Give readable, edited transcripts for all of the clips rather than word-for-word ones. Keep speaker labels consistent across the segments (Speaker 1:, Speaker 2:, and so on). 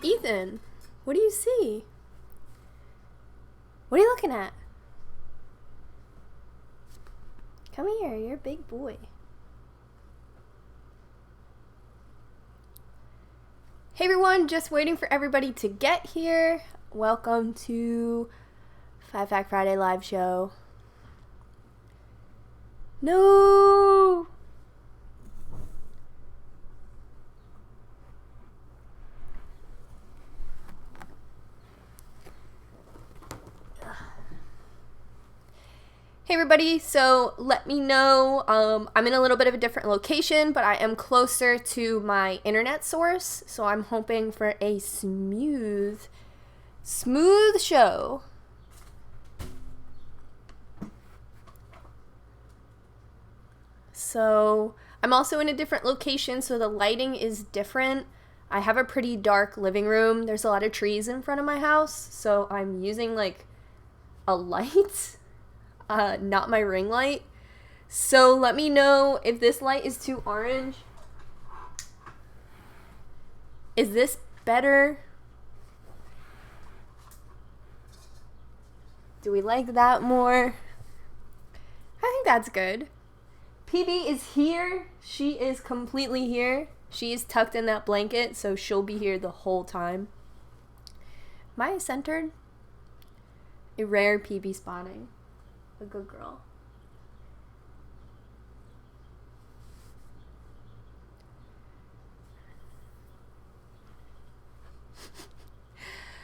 Speaker 1: Ethan, what do you see? What are you looking at? Come here, you're a big boy. Hey everyone, just waiting for everybody to get here. Welcome to Five Fact Friday live show. No! Hey everybody, so let me know, I'm in a little bit of a different location, but I am closer to my internet source, so I'm hoping for a smooth show. So I'm also in a different location, so the lighting is different. I have a pretty dark living room. There's a lot of trees in front of my house, so I'm using like a light. Not my ring light. So let me know if this light is too orange. Is this better? Do we like that more? I think that's good. PB is here. She is completely here. She is tucked in that blanket, so she'll be here the whole time. Am I centered? A rare PB spotting. A good girl.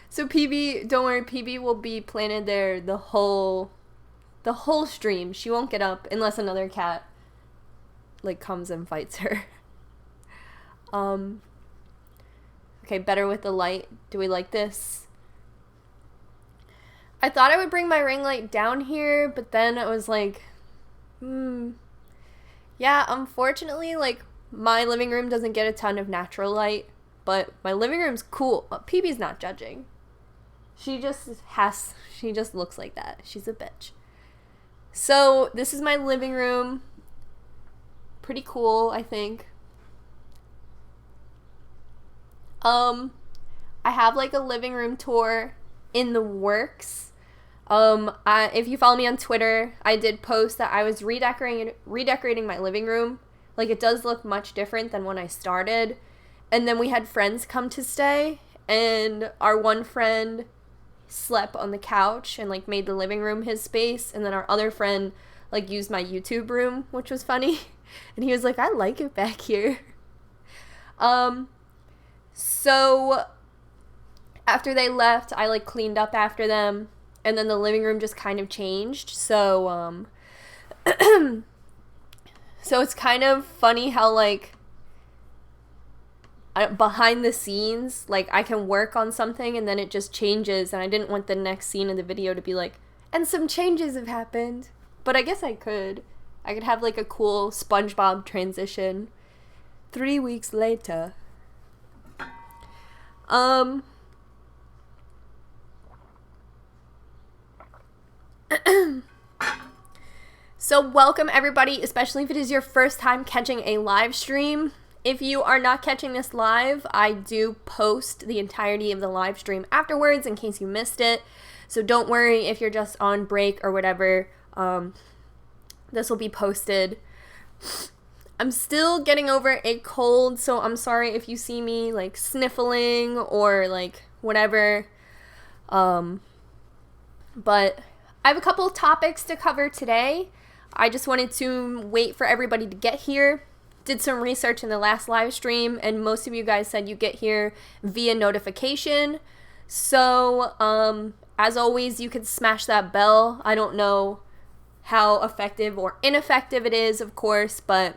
Speaker 1: So PB, don't worry, PB will be planted there the whole stream. She won't get up unless another cat like comes and fights her. Okay, better with the light. Do we like this? I thought I would bring my ring light down here, but then I was like, yeah, unfortunately, like, my living room doesn't get a ton of natural light, but my living room's cool. PB's not judging. She just looks like that. She's a bitch. So, this is my living room. Pretty cool, I think. I have, like, a living room tour in the works. If you follow me on Twitter, I did post that I was redecorating my living room. Like, it does look much different than when I started. And then we had friends come to stay, and our one friend slept on the couch and, like, made the living room his space. And then our other friend, like, used my YouTube room, which was funny. And he was like, I like it back here. So after they left, I, like, cleaned up after them. And then the living room just kind of changed. So, so it's kind of funny how, like, behind the scenes, like, I can work on something and then it just changes. And I didn't want the next scene of the video to be like, and some changes have happened. But I guess I could. I could have, like, a cool SpongeBob transition. 3 weeks later. So welcome everybody, especially if it is your first time catching a live stream. If you are not catching this live, I do post the entirety of the live stream afterwards in case you missed it. So don't worry if you're just on break or whatever. This will be posted. I'm still getting over a cold, so I'm sorry if you see me like sniffling or like whatever. But I have a couple topics to cover today. I just wanted to wait for everybody to get here. Did some research in the last live stream, and most of you guys said you get here via notification. So, as always, you can smash that bell. I don't know how effective or ineffective it is, of course, but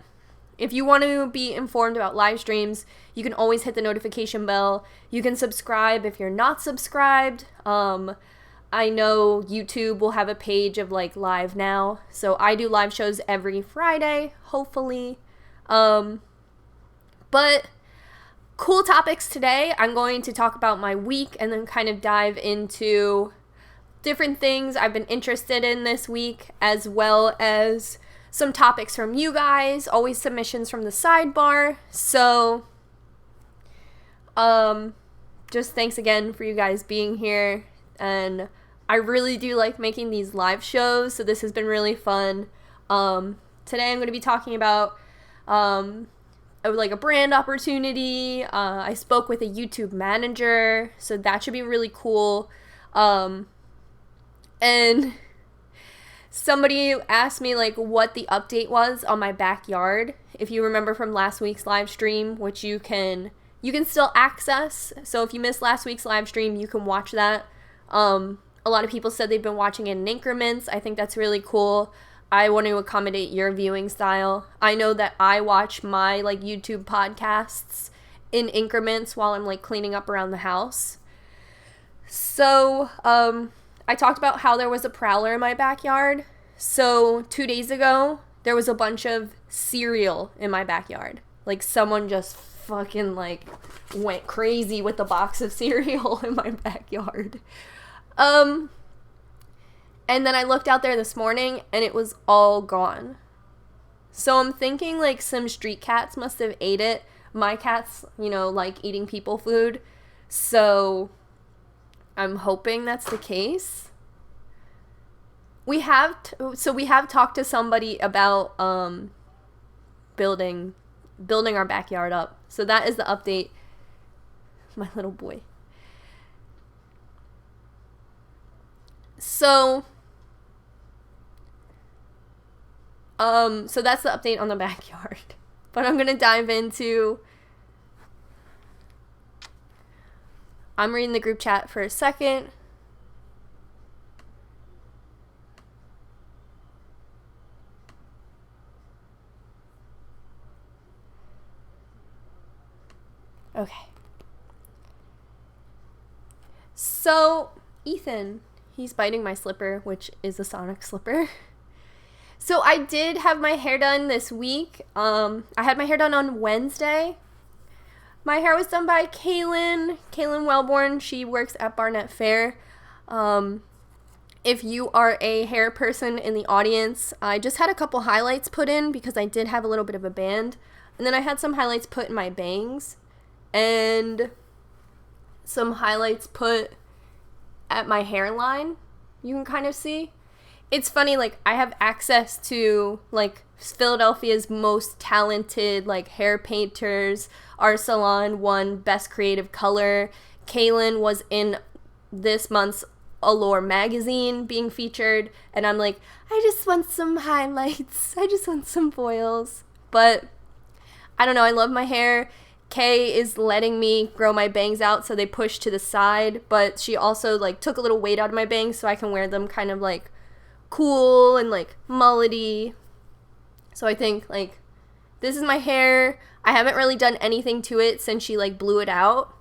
Speaker 1: if you want to be informed about live streams, you can always hit the notification bell. You can subscribe if you're not subscribed. I know YouTube will have a page of like live now. So I do live shows every Friday, hopefully. But cool topics today. I'm going to talk about my week and then kind of dive into different things I've been interested in this week, as well as some topics from you guys, always submissions from the sidebar. So, just thanks again for you guys being here. And I really do like making these live shows, so this has been really fun. Today I'm going to be talking about like a brand opportunity. I spoke with a YouTube manager, so that should be really cool. And somebody asked me like what the update was on my backyard. If you remember from last week's live stream, which you can still access. So if you missed last week's live stream, you can watch that. A lot of people said they've been watching it in increments. I think that's really cool. I want to accommodate your viewing style. I know that I watch my like YouTube podcasts in increments while I'm like cleaning up around the house. So, I talked about how there was a prowler in my backyard. So 2 days ago, there was a bunch of cereal in my backyard. Like someone just fucking like went crazy with the box of cereal in my backyard. And then I looked out there this morning and it was all gone. So I'm thinking like some street cats must have ate it. My cats, like eating people food. So I'm hoping that's the case. We have talked to somebody about building our backyard up. So that is the update. My little boy. So that's the update on the backyard. But I'm gonna dive into. I'm reading the group chat for a second. Okay. So, Ethan, he's biting my slipper, which is a Sonic slipper. So I did have my hair done this week. I had my hair done on Wednesday. My hair was done by Qcknd Wellborn. She works at Barnett Fair. If you are a hair person in the audience, I just had a couple highlights put in because I did have a little bit of a band. And then I had some highlights put in my bangs. And some highlights put at my hairline. You can kind of see. It's funny, like, I have access to, like, Philadelphia's most talented, like, hair painters. Our salon won Best Creative Color. Qcknd was in this month's Allure magazine being featured. And I'm like, I just want some highlights. I just want some foils. But, I don't know, I love my hair. Kay is letting me grow my bangs out so they push to the side. But she also, like, took a little weight out of my bangs so I can wear them kind of, like, cool and like mullety. So I think like this is my hair. I haven't really done anything to it since she like blew it out.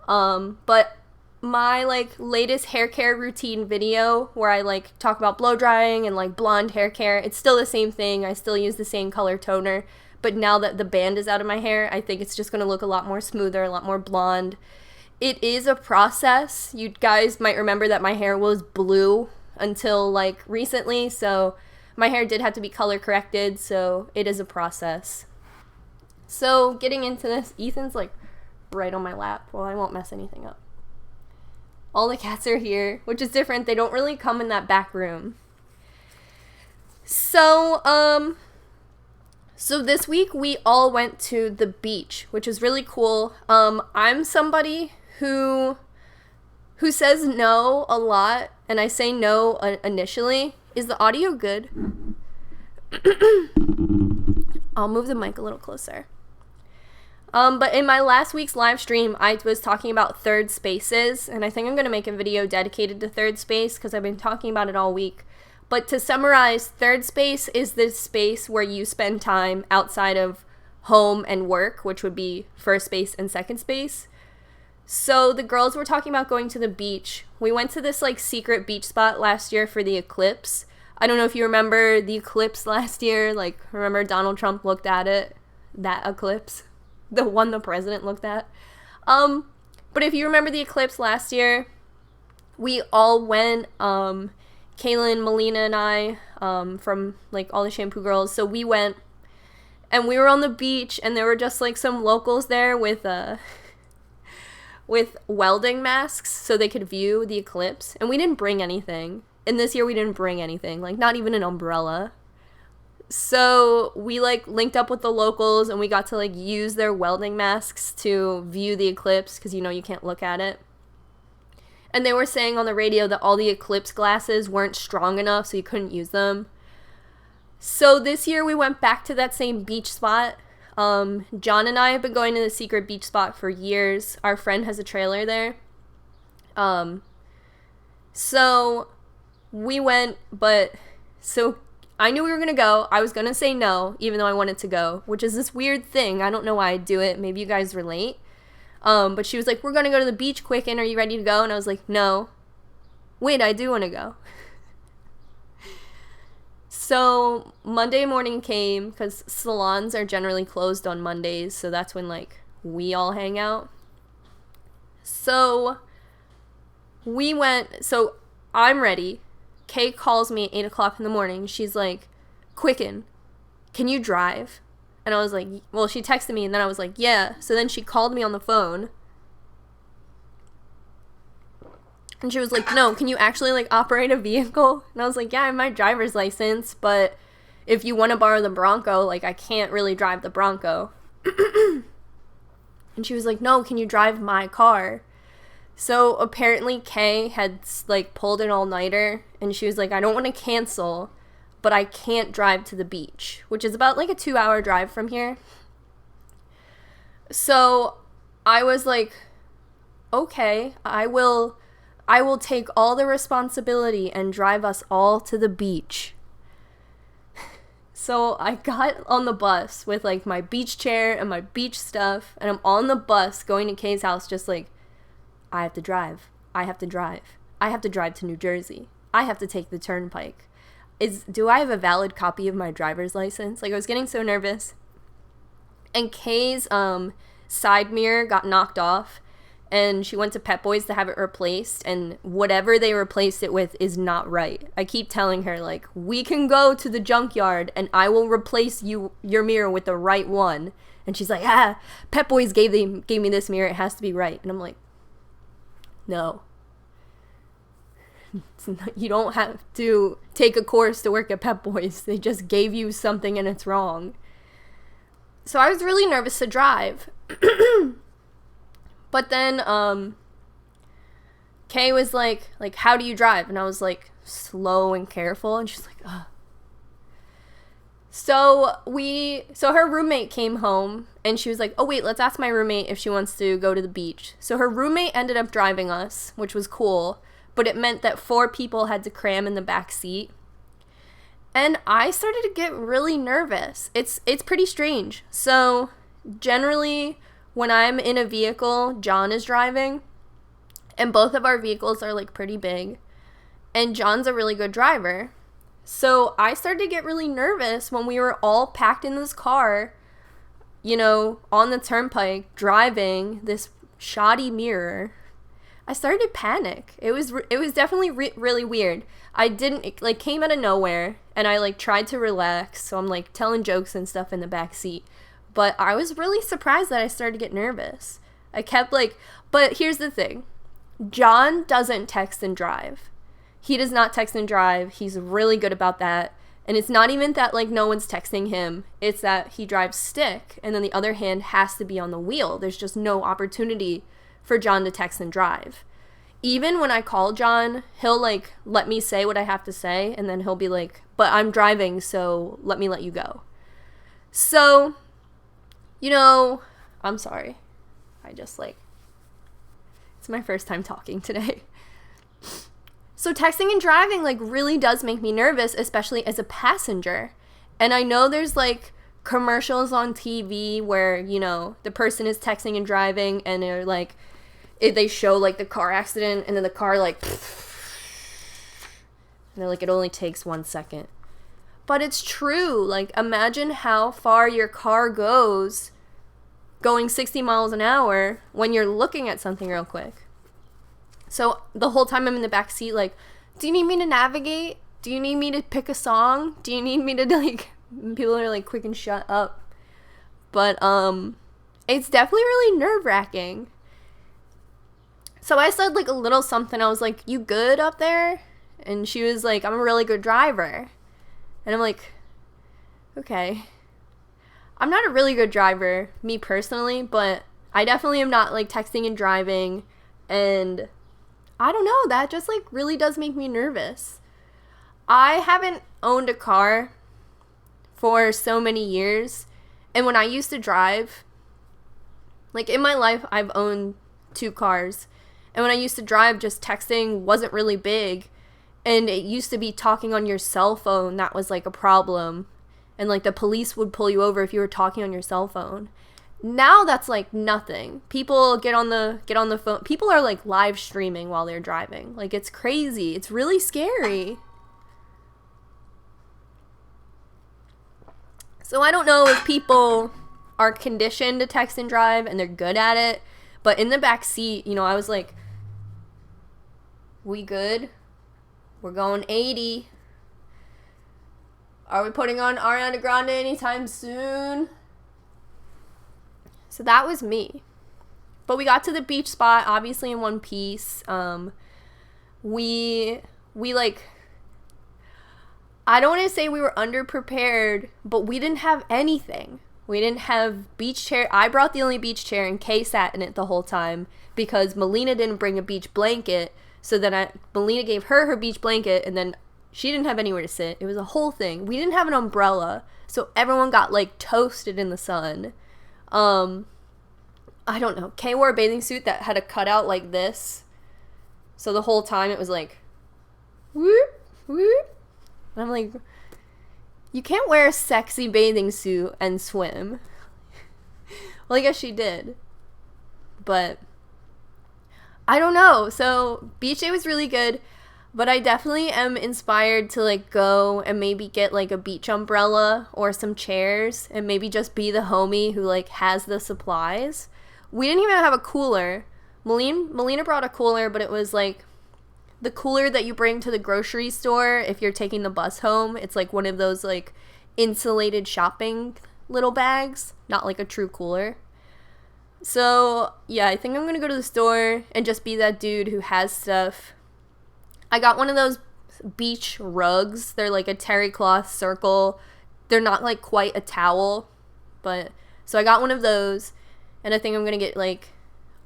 Speaker 1: But my like latest hair care routine video where I like talk about blow drying and like blonde hair care, it's still the same thing. I still use the same color toner, but now that the band is out of my hair, I think it's just gonna look a lot more smoother, a lot more blonde. It is a process. You guys might remember that my hair was blue until like recently, so my hair did have to be color corrected, so it is a process. So getting into this, Ethan's like right on my lap. Well, I won't mess anything up. All the cats are here, which is different. They don't really come in that back room. So this week we all went to the beach, which is really cool. I'm somebody who says no a lot, and I say no initially. Is the audio good? I'll move the mic a little closer. But in my last week's live stream, I was talking about third spaces, and I think I'm going to make a video dedicated to third space because I've been talking about it all week. But to summarize, third space is this space where you spend time outside of home and work, which would be first space and second space. So the girls were talking about going to the beach. We went to this like secret beach spot last year for the eclipse. I don't know if you remember the eclipse last year. Like, remember Donald Trump looked at it? That eclipse. The one the president looked at. But if you remember the eclipse last year, we all went, Kaylin, Melina, and I, from like all the shampoo girls. So we went and we were on the beach and there were just like some locals there with with welding masks so they could view the eclipse. And we didn't bring anything. And this year we didn't bring anything, like not even an umbrella. So we like linked up with the locals and we got to like use their welding masks to view the eclipse because you know you can't look at it. And they were saying on the radio that all the eclipse glasses weren't strong enough so you couldn't use them. So this year we went back to that same beach spot. John and I have been going to the secret beach spot for years. Our friend has a trailer there. So we went, so I knew we were going to go. I was going to say no, even though I wanted to go, which is this weird thing. I don't know why I do it. Maybe you guys relate. But she was like, we're going to go to the beach, Qcknd. Are you ready to go? And I was like, no. Wait, I do want to go. So Monday morning came because salons are generally closed on Mondays. So that's when like we all hang out. So we went, so I'm ready. Kay calls me at 8 o'clock in the morning. She's like, Qcknd, can you drive? And I was like, well, she texted me and then I was like, yeah. So then she called me on the phone. And she was like, no, can you actually like operate a vehicle? And I was like, yeah, I have my driver's license, but if you want to borrow the Bronco, like I can't really drive the Bronco. And she was like, no, can you drive my car? So apparently Kay had like pulled an all-nighter and she was like, I don't want to cancel, but I can't drive to the beach, which is about like a 2-hour drive from here. So I was like, okay, I will take all the responsibility and drive us all to the beach. So I got on the bus with like my beach chair and my beach stuff, and I'm on the bus going to Kay's house just like, I have to drive. I have to drive. I have to drive to New Jersey. I have to take the turnpike. Do I have a valid copy of my driver's license? Like I was getting so nervous. And Kay's side mirror got knocked off and she went to Pep Boys to have it replaced, and whatever they replaced it with is not right. I keep telling her like, we can go to the junkyard and I will replace your mirror with the right one. And she's like, Pep Boys gave me this mirror, it has to be right. And I'm like, no. You don't have to take a course to work at Pep Boys. They just gave you something and it's wrong. So I was really nervous to drive. But then Kay was like, how do you drive? And I was like, slow and careful. And she's like, ugh. So her roommate came home and she was like, oh wait, let's ask my roommate if she wants to go to the beach. So her roommate ended up driving us, which was cool, but it meant that 4 people had to cram in the back seat. And I started to get really nervous. It's pretty strange. So generally when I'm in a vehicle, John is driving, and both of our vehicles are like pretty big, and John's a really good driver. So I started to get really nervous when we were all packed in this car, you know, on the turnpike, driving this shoddy mirror. I started to panic. It was definitely really weird. It like came out of nowhere, and I like tried to relax, so I'm like telling jokes and stuff in the back seat. But I was really surprised that I started to get nervous. I kept like, but here's the thing. John doesn't text and drive. He does not text and drive. He's really good about that. And it's not even that like no one's texting him. It's that he drives stick and then the other hand has to be on the wheel. There's just no opportunity for John to text and drive. Even when I call John, he'll like let me say what I have to say and then he'll be like, but I'm driving, so let me let you go. So, you know, I'm sorry. It's my first time talking today. So texting and driving like really does make me nervous, especially as a passenger. And I know there's like commercials on TV where, you know, the person is texting and driving and they're like, they show like the car accident and then the car like, and they're like, it only takes 1 second. But it's true. Like imagine how far your car goes going 60 miles an hour when you're looking at something real quick. So the whole time I'm in the back seat, like, do you need me to navigate? Do you need me to pick a song? Do you need me to like, people are like, Qcknd, shut up. But it's definitely really nerve-wracking. So I said like a little something. I was like, you good up there? And she was like, I'm a really good driver. And I'm like, okay. I'm not a really good driver, me personally, but I definitely am not like texting and driving. And I don't know, that just like really does make me nervous. I haven't owned a car for so many years. And when I used to drive, like in my life, I've owned 2 cars. And when I used to drive, just texting wasn't really big. And it used to be talking on your cell phone that was like a problem. And like the police would pull you over if you were talking on your cell phone. Now that's like nothing. People get on the phone. People are like live streaming while they're driving. Like it's crazy. It's really scary. So I don't know if people are conditioned to text and drive and they're good at it. But in the back seat, you know, I was like, we good? We're going 80. Are we putting on Ariana Grande anytime soon? So that was me. But we got to the beach spot, obviously in one piece. We like, I don't want to say we were underprepared, but we didn't have anything. We didn't have beach chair. I brought the only beach chair and Kay sat in it the whole time because Melina didn't bring a beach blanket. So then Melina gave her beach blanket and then she didn't have anywhere to sit. It was a whole thing. We didn't have an umbrella. So everyone got like toasted in the sun. I don't know. Kay wore a bathing suit that had a cutout like this. So the whole time it was like, whoop, whoop. And I'm like, you can't wear a sexy bathing suit and swim. Well, I guess she did. But I don't know. So beach day was really good. But I definitely am inspired to like go and maybe get like a beach umbrella or some chairs and maybe just be the homie who like has the supplies. We didn't even have a cooler. Melina brought a cooler, but it was like the cooler that you bring to the grocery store if you're taking the bus home. It's like one of those like insulated shopping little bags, not like a true cooler. So yeah, I think I'm gonna go to the store and just be that dude who has stuff. I got one of those beach rugs. They're like a terry cloth circle. They're not like quite a towel, but so I got one of those, and I think I'm gonna get like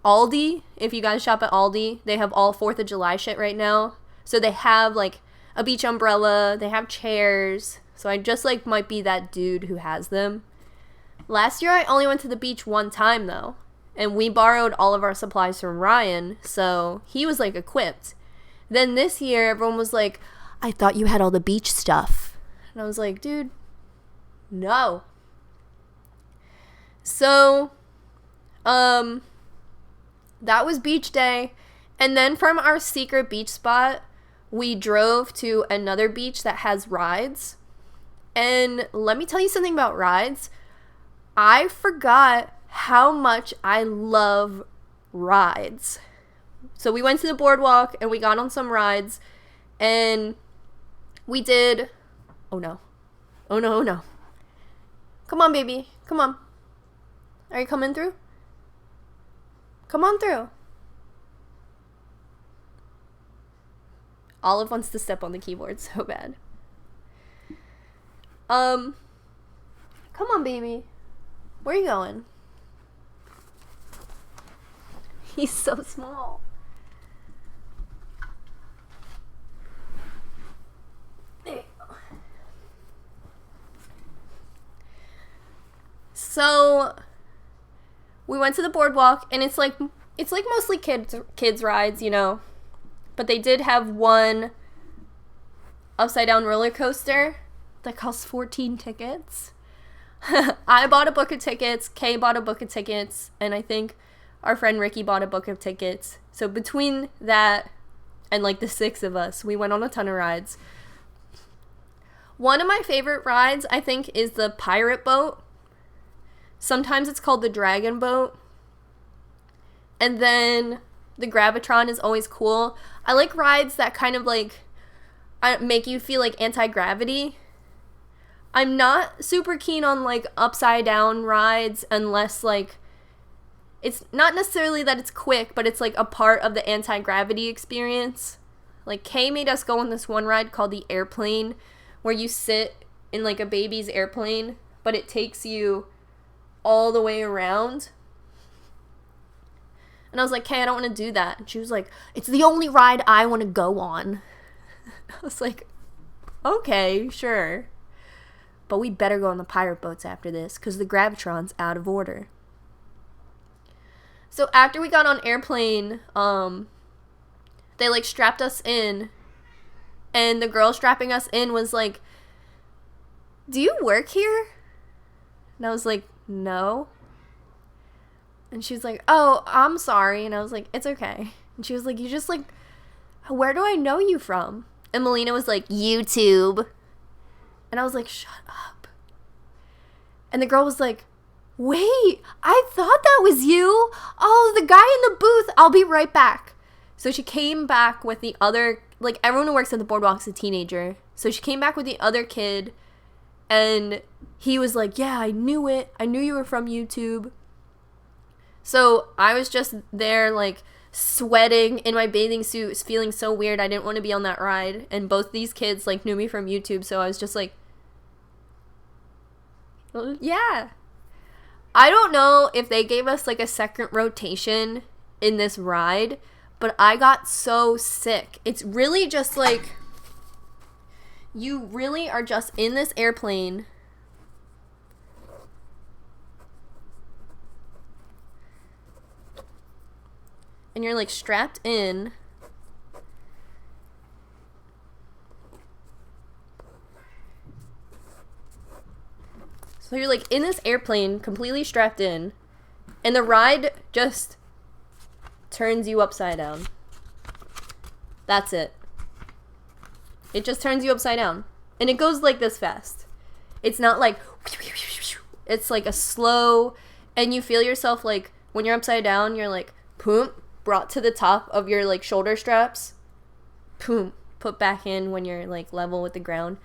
Speaker 1: Aldi. If you guys shop at Aldi, they have all 4th of July shit right now. So they have like a beach umbrella, they have chairs. So I just like might be that dude who has them. Last year I only went to the beach one time though, and we borrowed all of our supplies from Ryan, so he was like equipped. Then this year, everyone was like, I thought you had all the beach stuff. And I was like, dude, no. So, that was beach day. And then from our secret beach spot, we drove to another beach that has rides. And let me tell you something about rides. I forgot how much I love rides. So we went to the boardwalk and we got on some rides and we did, oh no. Come on, baby. Come on. Are you coming through? Come on through. Olive wants to step on the keyboard so bad. Come on, baby. Where are you going? He's so small. There you go. So we went to the boardwalk, and it's like mostly kids rides, you know. But they did have one upside down roller coaster that cost 14 tickets. I bought a book of tickets, Kay bought a book of tickets, and I think our friend Ricky bought a book of tickets. So between that and like the 6 of us, we went on a ton of rides. One of my favorite rides, I think, is the pirate boat. Sometimes it's called the dragon boat. And then the Gravitron is always cool. I like rides that kind of like make you feel like anti-gravity. I'm not super keen on like upside down rides unless like it's not necessarily that it's quick, but it's like a part of the anti-gravity experience. Like, Kay made us go on this one ride called the airplane, where you sit in like a baby's airplane, but it takes you all the way around. And I was like, Kay, I don't want to do that. And she was like, it's the only ride I want to go on. I was like, okay, sure. But we better go on the pirate boats after this, because the Gravitron's out of order. So after we got on airplane, they like strapped us in, and the girl strapping us in was like, do you work here? And I was like, no. And she was like, oh, I'm sorry. And I was like, it's okay. And she was like, you just like, where do I know you from? And Melina was like, YouTube. And I was like, shut up. And the girl was like, wait, I thought that was you. Oh, the guy in the booth. I'll be right back. So she came back with the other, like, everyone who works at the boardwalk's a teenager. So she came back with the other kid, and he was like, yeah, I knew it. I knew you were from YouTube. So I was just there, like, sweating in my bathing suit, feeling so weird. I didn't want to be on that ride. And both these kids, like, knew me from YouTube. So I was just like, well, yeah. I don't know if they gave us, like, a second rotation in this ride, but I got so sick. It's really just, like, you really are just in this airplane. And you're, like, strapped in. So you're, like, in this airplane, completely strapped in. And the ride just turns you upside down. That's it. It just turns you upside down. And it goes, like, this fast. It's not, like, it's, like, a slow, and you feel yourself, like, when you're upside down, you're, like, boom, brought to the top of your, like, shoulder straps, boom, put back in when you're, like, level with the ground.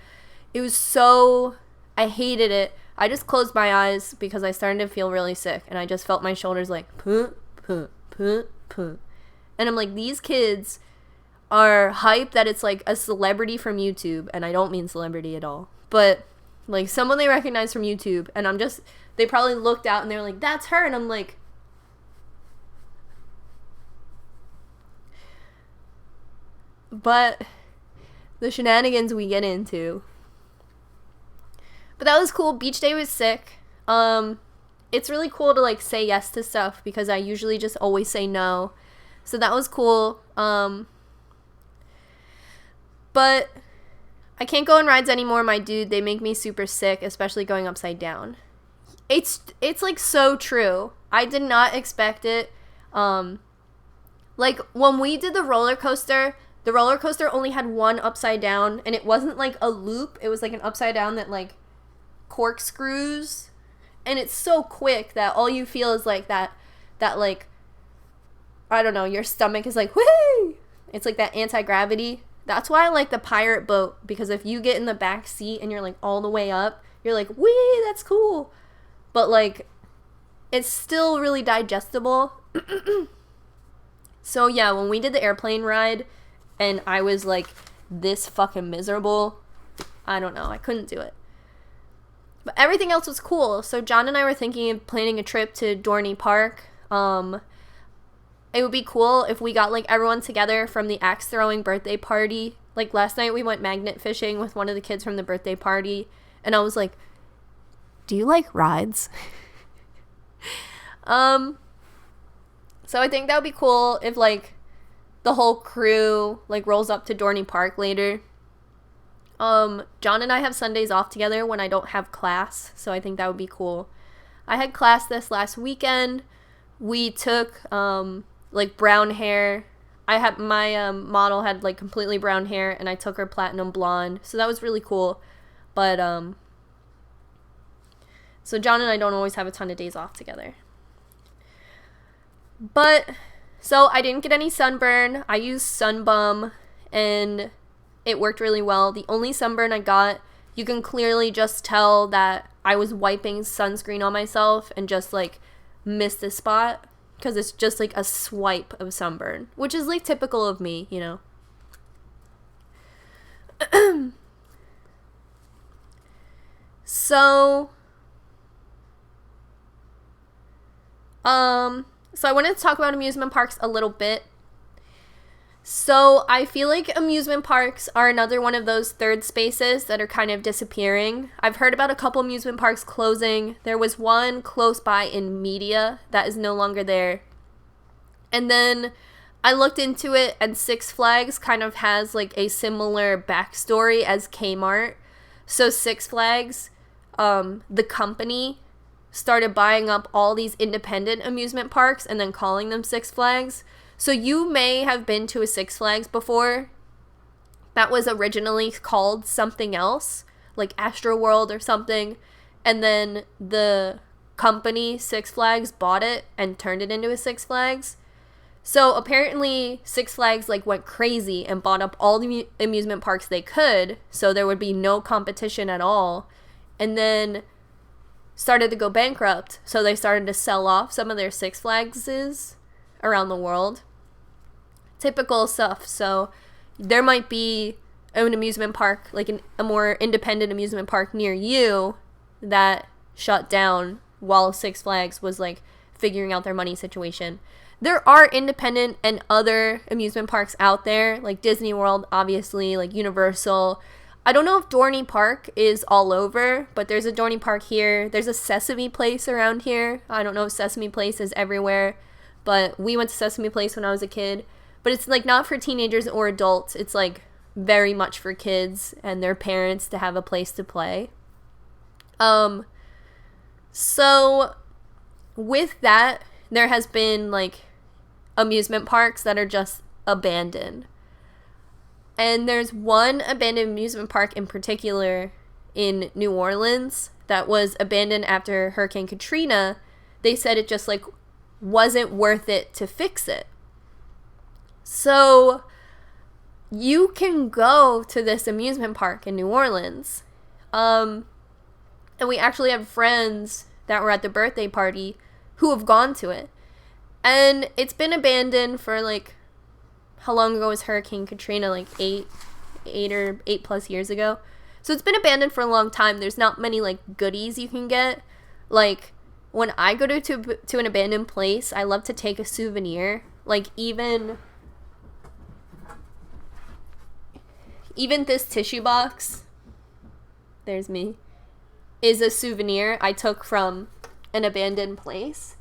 Speaker 1: It was so, I hated it. I just closed my eyes because I started to feel really sick, and I just felt my shoulders, like, boom, boom, boom, boom. And I'm like, these kids are hyped that it's, like, a celebrity from YouTube, and I don't mean celebrity at all, but, like, someone they recognize from YouTube, and I'm just, they probably looked out, and they're like, that's her, and I'm like, but the shenanigans we get into. But that was cool. Beach day was sick. It's really cool to, like, say yes to stuff, because I usually just always say no. So that was cool. But I can't go on rides anymore, my dude. They make me super sick, especially going upside down. It's like, so true. I did not expect it. Like, when we did the roller coaster only had one upside down, and it wasn't, like, a loop. It was, like, an upside down that, like, corkscrews, and it's so quick that all you feel is, like, that like, I don't know, your stomach is like, whee! It's like that anti-gravity. That's why I like the pirate boat, because if you get in the back seat and you're, like, all the way up, you're like, whee, that's cool. But, like, it's still really digestible. So yeah, when we did the airplane ride and I was, like, this fucking miserable, I don't know, I couldn't do it. But everything else was cool. So John and I were thinking of planning a trip to Dorney Park. It would be cool if we got, like, everyone together from the axe throwing birthday party. Like, last night we went magnet fishing with one of the kids from the birthday party, and I was like, do you like rides? So I think that would be cool if, like, the whole crew, like, rolls up to Dorney Park later. John and I have Sundays off together when I don't have class, so I think that would be cool. I had class this last weekend. We took, like, brown hair. I had, my, model had, like, completely brown hair, and I took her platinum blonde, so that was really cool. But, so John and I don't always have a ton of days off together. But, so I didn't get any sunburn. I used Sunbum, and it worked really well. The only sunburn I got, you can clearly just tell that I was wiping sunscreen on myself and just, like, missed a spot. because it's just like a swipe of sunburn, which is like typical of me, you know. So I wanted to talk about amusement parks a little bit. So I feel like amusement parks are another one of those third spaces that are kind of disappearing. I've heard about a couple amusement parks closing. There was one close by in Media that is no longer there. And then I looked into it, and Six Flags kind of has like a similar backstory as Kmart. So Six Flags, the company, started buying up all these independent amusement parks and then calling them Six Flags. So you may have been to a Six Flags before that was originally called something else, like Astro World or something, and then the company Six Flags bought it and turned it into a Six Flags. So apparently Six Flags like went crazy and bought up all the amusement parks they could, so there would be no competition at all, and then started to go bankrupt, so they started to sell off some of their Six Flagses around the world. Typical stuff. So there might be an amusement park, like a more independent amusement park near you that shut down while Six Flags was like figuring out their money situation. There are independent and other amusement parks out there, like Disney World, obviously, like Universal. I don't know if Dorney Park is all over, but there's a Dorney Park here. There's a Sesame Place around here. I don't know if Sesame Place is everywhere, but we went to Sesame Place when I was a kid. But it's like not for teenagers or adults. It's like very much for kids and their parents to have a place to play. So with that, there has been like amusement parks that are just abandoned. And there's one abandoned amusement park in particular in New Orleans that was abandoned after Hurricane Katrina. They said it just like wasn't worth it to fix it. So you can go to this amusement park in New Orleans. And we actually have friends that were at the birthday party who have gone to it. And it's been abandoned for like, how long ago was Hurricane Katrina? Like 8 plus years ago. So it's been abandoned for a long time. There's not many like goodies you can get. Like when I go to an abandoned place, I love to take a souvenir. Like even this tissue box, there's me, is a souvenir I took from an abandoned place.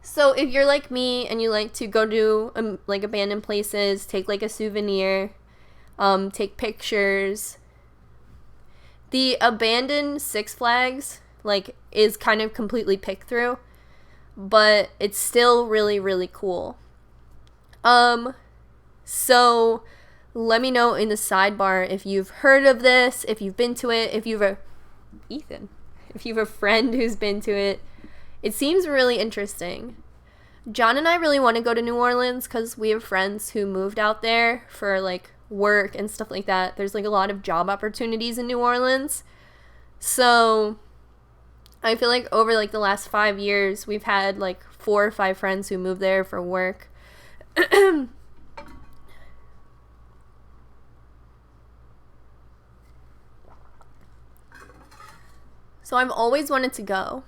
Speaker 1: So if you're like me and you like to go to like abandoned places, take like a souvenir, take pictures. The abandoned Six Flags like is kind of completely picked through, but it's still really, really cool. So let me know in the sidebar if you've heard of this, if you've been to it, if you've a friend who's been to it. It seems really interesting. John and I really want to go to New Orleans because we have friends who moved out there for like work and stuff like that. There's like a lot of job opportunities in New Orleans. So I feel like over like the last 5 years, we've had like 4 or 5 friends who moved there for work. So I've always wanted to go.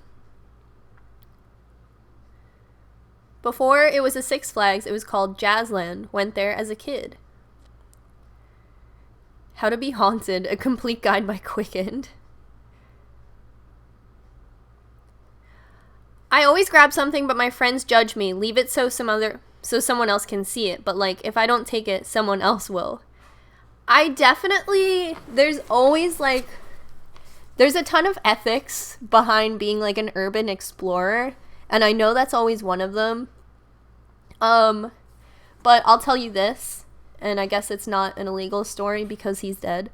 Speaker 1: Before it was a Six Flags, it was called Jazzland. Went there as a kid. How to Be Haunted, a complete guide by Qcknd. I always grab something, but my friends judge me. Leave it so someone else can see it. But like, if I don't take it, someone else will. There's always like, there's a ton of ethics behind being like an urban explorer, and I know that's always one of them. But I'll tell you this, and I guess it's not an illegal story because he's dead,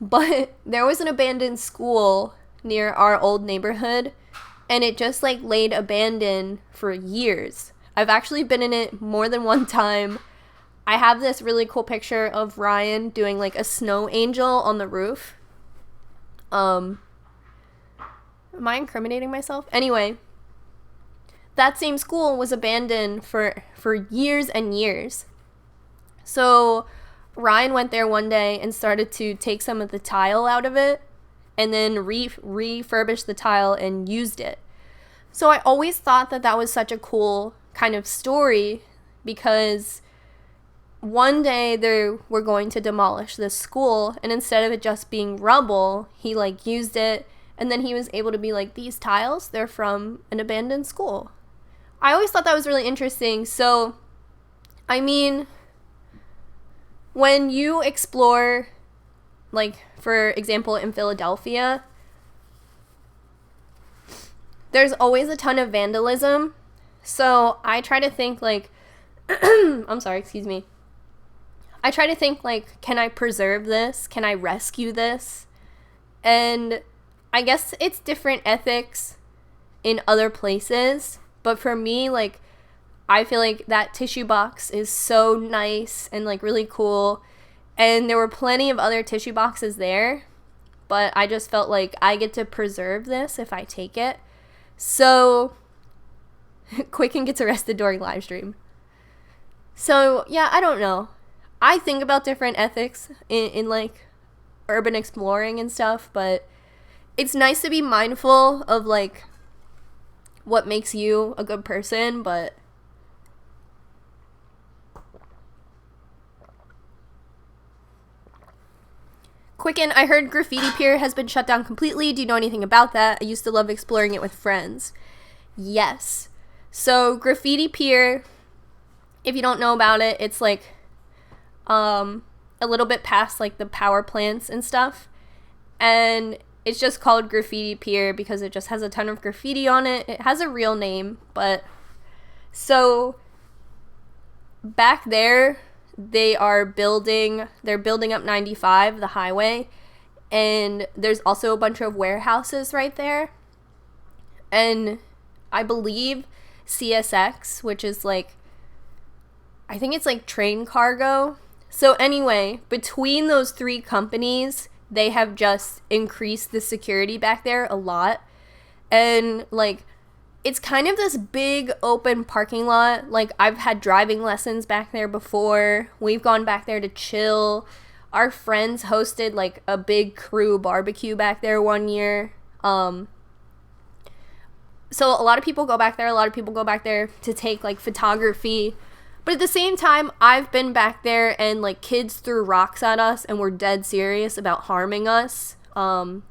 Speaker 1: but there was an abandoned school near our old neighborhood, and it just like laid abandoned for years. I've actually been in it more than one time. I have this really cool picture of Ryan doing like a snow angel on the roof. Am I incriminating myself? Anyway, that same school was abandoned for years and years. So Ryan went there one day and started to take some of the tile out of it and then refurbish the tile and used it. So I always thought that that was such a cool kind of story, because one day they were going to demolish this school, and instead of it just being rubble, he like used it, and then he was able to be like, these tiles, they're from an abandoned school. I always thought that was really interesting. So, I mean, when you explore, like, for example, in Philadelphia, there's always a ton of vandalism. So I try to think like, I'm sorry, excuse me. I try to think like, can I preserve this? Can I rescue this? And I guess it's different ethics in other places. But for me, like, I feel like that tissue box is so nice and like really cool. And there were plenty of other tissue boxes there, but I just felt like I get to preserve this if I take it. So Qcknd gets arrested during live stream. So yeah, I don't know. I think about different ethics in like urban exploring and stuff, but it's nice to be mindful of like what makes you a good person. But Qcknd, I heard Graffiti Pier has been shut down completely. Do you know anything about that? I used to love exploring it with friends. Yes. So Graffiti Pier, if you don't know about it, it's like a little bit past like the power plants and stuff. And it's just called Graffiti Pier because it just has a ton of graffiti on it. It has a real name, but so back there, they're building up 95, the highway, and there's also a bunch of warehouses right there. And I believe CSX, which is like, I think it's like train cargo. So anyway, between those three companies, they have just increased the security back there a lot. And like, it's kind of this big open parking lot. Like, I've had driving lessons back there before. We've gone back there to chill. Our friends hosted like a big crew barbecue back there one year. So a lot of people go back there. A lot of people go back there to take like photography. But at the same time, I've been back there and like kids threw rocks at us and were dead serious about harming us. Ryan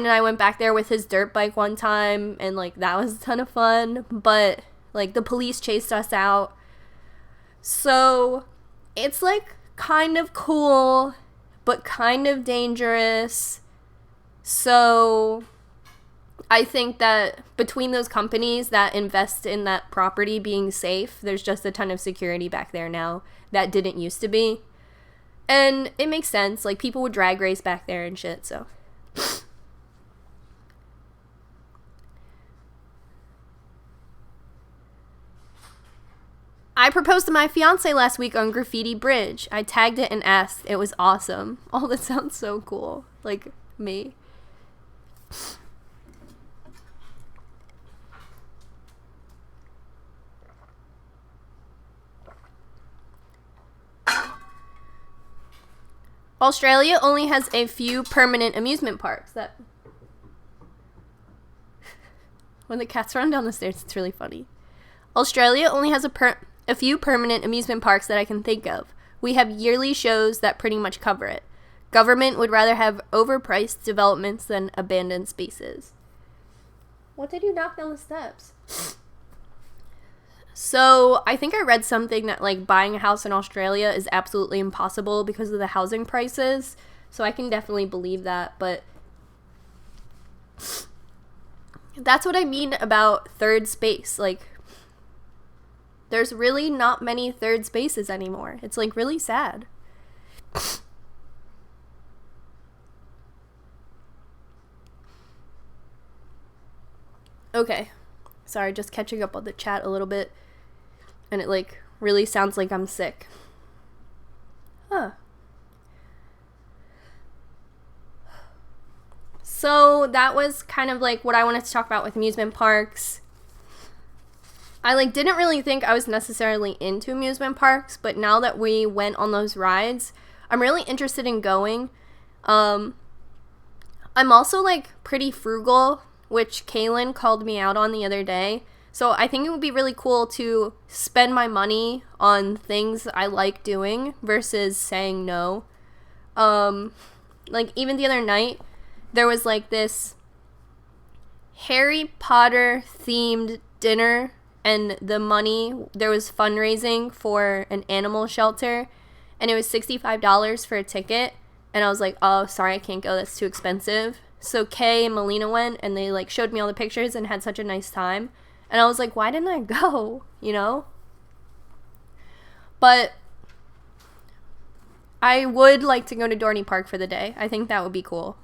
Speaker 1: and I went back there with his dirt bike one time, and like that was a ton of fun, but like the police chased us out. So it's like kind of cool, but kind of dangerous. So I think that between those companies that invest in that property being safe, there's just a ton of security back there now that didn't used to be. And it makes sense. Like, people would drag race back there and shit, so. I proposed to my fiance last week on Graffiti Bridge. I tagged it and asked. It was awesome. Oh, that sounds so cool. Like, me. Australia only has a few permanent amusement parks. That when the cats run down the stairs, it's really funny. Australia only has a few permanent amusement parks that I can think of. We have yearly shows that pretty much cover it. Government would rather have overpriced developments than abandoned spaces. What did you knock down the steps? So I think I read something that like buying a house in Australia is absolutely impossible because of the housing prices. So I can definitely believe that, but that's what I mean about third space. Like, there's really not many third spaces anymore. It's like really sad. Okay. Sorry, just catching up on the chat a little bit. And it like really sounds like I'm sick. Huh. So that was kind of like what I wanted to talk about with amusement parks. I like didn't really think I was necessarily into amusement parks, but now that we went on those rides, I'm really interested in going. I'm also like pretty frugal, which Kaylin called me out on the other day. So I think it would be really cool to spend my money on things I like doing versus saying no. Like even the other night, there was like this Harry Potter themed dinner, and the money, there was fundraising for an animal shelter, and it was $65 for a ticket. And I was like, oh, sorry, I can't go. That's too expensive. So Kay and Melina went, and they like showed me all the pictures and had such a nice time. And I was like, why didn't I go? You know? But I would like to go to Dorney Park for the day. I think that would be cool.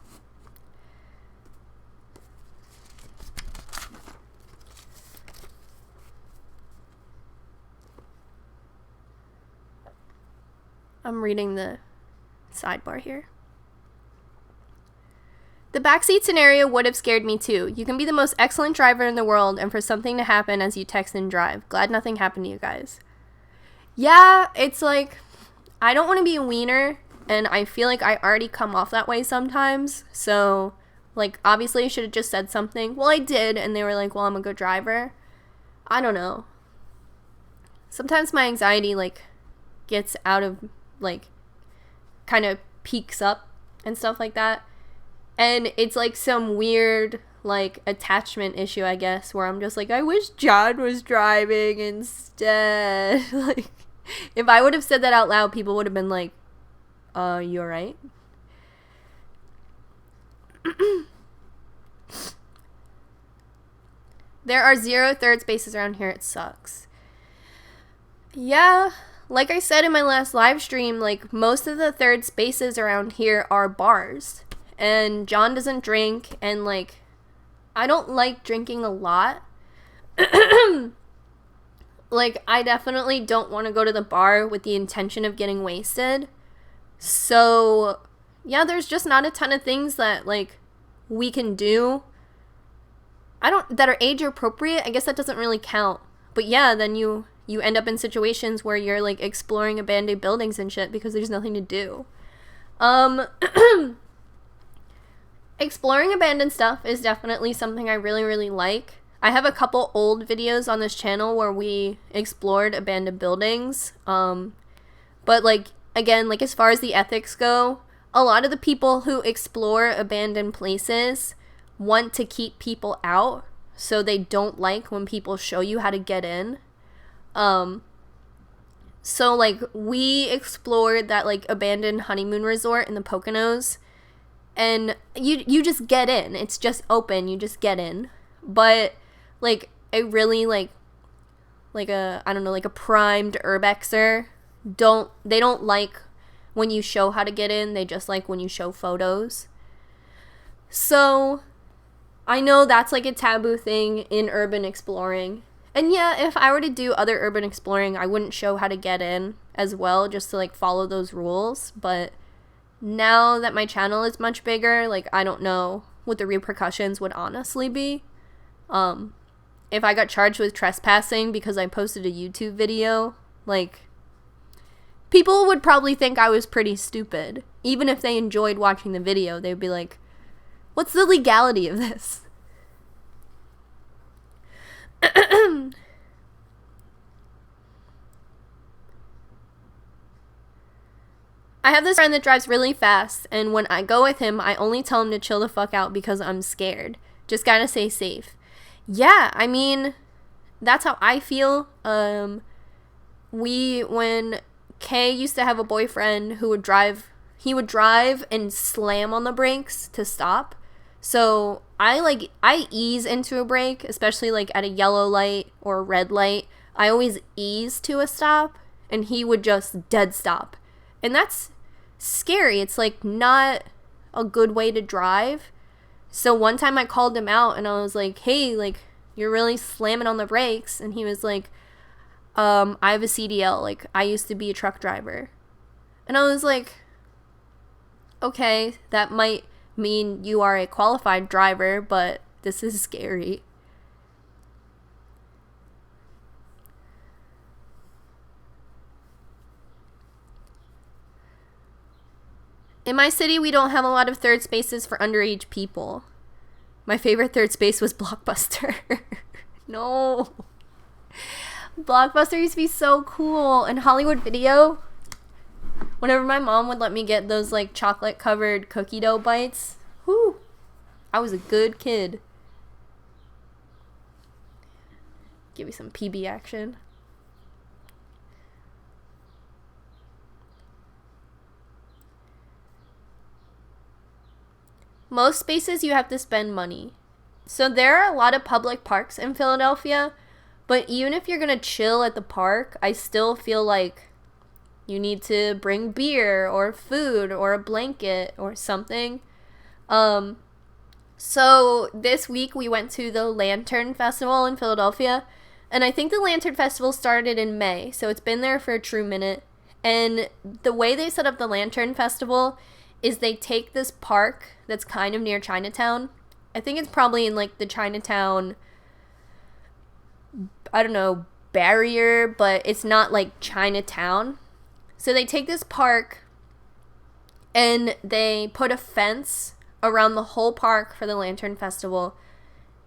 Speaker 1: I'm reading the sidebar here. The backseat scenario would have scared me too. You can be the most excellent driver in the world and for something to happen as you text and drive. Glad nothing happened to you guys. Yeah, it's like, I don't want to be a wiener, and I feel like I already come off that way sometimes. So, like, obviously I should have just said something. Well, I did, and they were like, well, I'm a good driver. I don't know. Sometimes my anxiety, like, gets out of, like, kind of peaks up and stuff like that. And it's like some weird, like, attachment issue, I guess, where I'm just like, I wish John was driving instead. Like, if I would have said that out loud, people would have been like, you alright? There are 0 third spaces around here. It sucks. Yeah, like I said in my last live stream, like, most of the third spaces around here are bars. And John doesn't drink, and, like, I don't like drinking a lot. Like, I definitely don't want to go to the bar with the intention of getting wasted. So, yeah, there's just not a ton of things that, like, we can do. That are age appropriate. I guess that doesn't really count. But yeah, then you end up in situations where you're, like, exploring abandoned buildings and shit because there's nothing to do. Exploring abandoned stuff is definitely something I really, really like. I have a couple old videos on this channel where we explored abandoned buildings. But, like, again, like, as far as the ethics go, a lot of the people who explore abandoned places want to keep people out, so they don't like when people show you how to get in. So, like, we explored that, like, abandoned honeymoon resort in the Poconos, and you just get in. It's just open. You just get in. But, like, a really, like a, I don't know, like a primed urbexer, they don't like when you show how to get in. They just like when you show photos. So, I know that's, like, a taboo thing in urban exploring. And yeah, if I were to do other urban exploring, I wouldn't show how to get in as well, just to, like, follow those rules. But now that my channel is much bigger, like, I don't know what the repercussions would honestly be. If I got charged with trespassing because I posted a YouTube video, like, people would probably think I was pretty stupid. Even if they enjoyed watching the video, they'd be like, what's the legality of this? I have this friend that drives really fast, and when I go with him, I only tell him to chill the fuck out because I'm scared. Just gotta stay safe. Yeah, I mean, that's how I feel. When Kay used to have a boyfriend who would drive, he would drive and slam on the brakes to stop. So I ease into a brake, especially, like, at a yellow light or a red light. I always ease to a stop, and he would just dead stop. And that's scary. It's, like, not a good way to drive. So one time I called him out, and I was like, hey, like, you're really slamming on the brakes. And he was like, I have a CDL. Like, I used to be a truck driver. And I was like, okay, that might mean you are a qualified driver, but this is scary. In my city, we don't have a lot of third spaces for underage people. My favorite third space was Blockbuster. No. Blockbuster used to be so cool. And Hollywood Video, whenever my mom would let me get those like chocolate covered cookie dough bites, whoo, I was a good kid. Give me some PB action. Most spaces you have to spend money. So there are a lot of public parks in Philadelphia, but even if you're gonna chill at the park, I still feel like you need to bring beer or food or a blanket or something. So this week we went to the Lantern Festival in Philadelphia, and I think the Lantern Festival started in May, so it's been there for a true minute. And the way they set up the Lantern Festival is they take this park that's kind of near Chinatown. I think it's probably in like the Chinatown, I don't know, barrier, but it's not like Chinatown. So they take this park and they put a fence around the whole park for the Lantern Festival.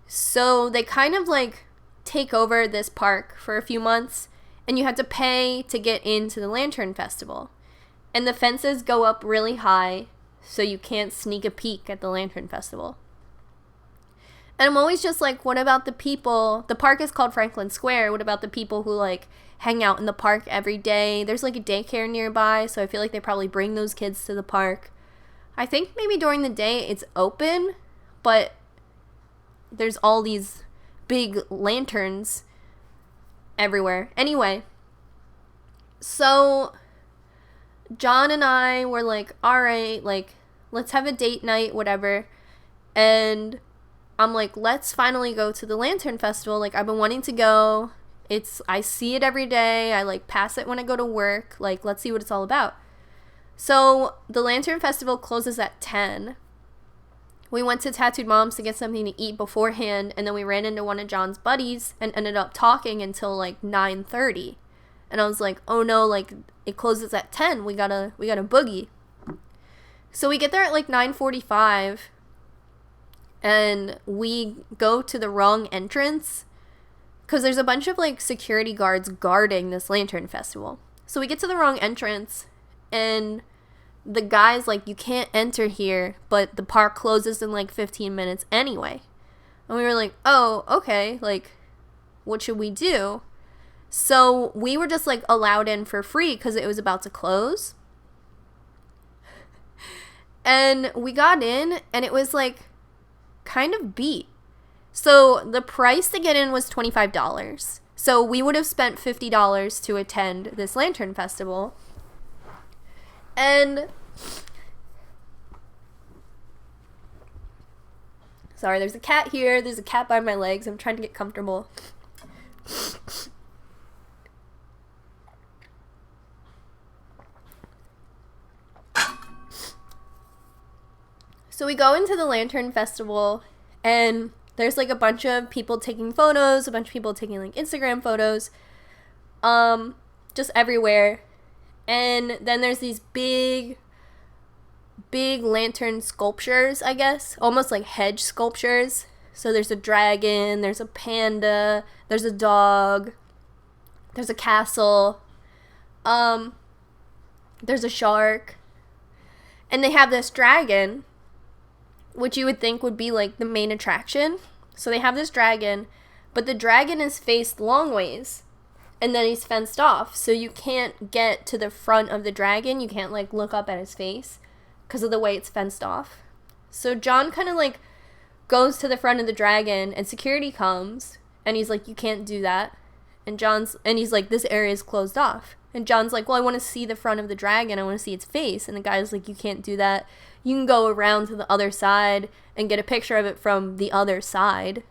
Speaker 1: So they kind of like take over this park for a few months, and you have to pay to get into the Lantern Festival. And the fences go up really high, so you can't sneak a peek at the Lantern Festival. And I'm always just like, what about the people? The park is called Franklin Square. What about the people who like hang out in the park every day? There's like a daycare nearby, so I feel like they probably bring those kids to the park. I think maybe during the day it's open, but there's all these big lanterns everywhere. Anyway, so John and I were like, all right, like, let's have a date night, whatever. And I'm like, let's finally go to the Lantern Festival. Like, I've been wanting to go. I see it every day. I like pass it when I go to work. Like, let's see what it's all about. So the Lantern Festival closes at 10. We went to Tattooed Mom's to get something to eat beforehand, and then we ran into one of John's buddies and ended up talking until like 9:30. And I was like, oh no, like it closes at 10. We gotta boogie. So we get there at like 9:45, and we go to the wrong entrance because there's a bunch of like security guards guarding this Lantern Festival. So we get to the wrong entrance, and the guy's like, you can't enter here, but the park closes in like 15 minutes anyway. And we were like, oh, okay, like, what should we do? So we were just like allowed in for free because it was about to close. And we got in, and it was like kind of beat. So the price to get in was $25. So we would have spent $50 to attend this Lantern Festival. And sorry, there's a cat here. There's a cat by my legs. I'm trying to get comfortable. So we go into the Lantern Festival, and there's like a bunch of people taking photos, a bunch of people taking like Instagram photos, just everywhere. And then there's these big lantern sculptures, I guess, almost like hedge sculptures. So there's a dragon, there's a panda, there's a dog, there's a castle, there's a shark, and they have this dragon, which you would think would be like the main attraction. So they have this dragon, but the dragon is faced long ways, and then he's fenced off, so you can't get to the front of the dragon. You can't like look up at his face because of the way it's fenced off. So John kind of like goes to the front of the dragon, and security comes, and he's like, you can't do that. And he's like, this area is closed off. And John's like, well, I want to see the front of the dragon. I want to see its face. And the guy's like, you can't do that. You can go around to the other side and get a picture of it from the other side.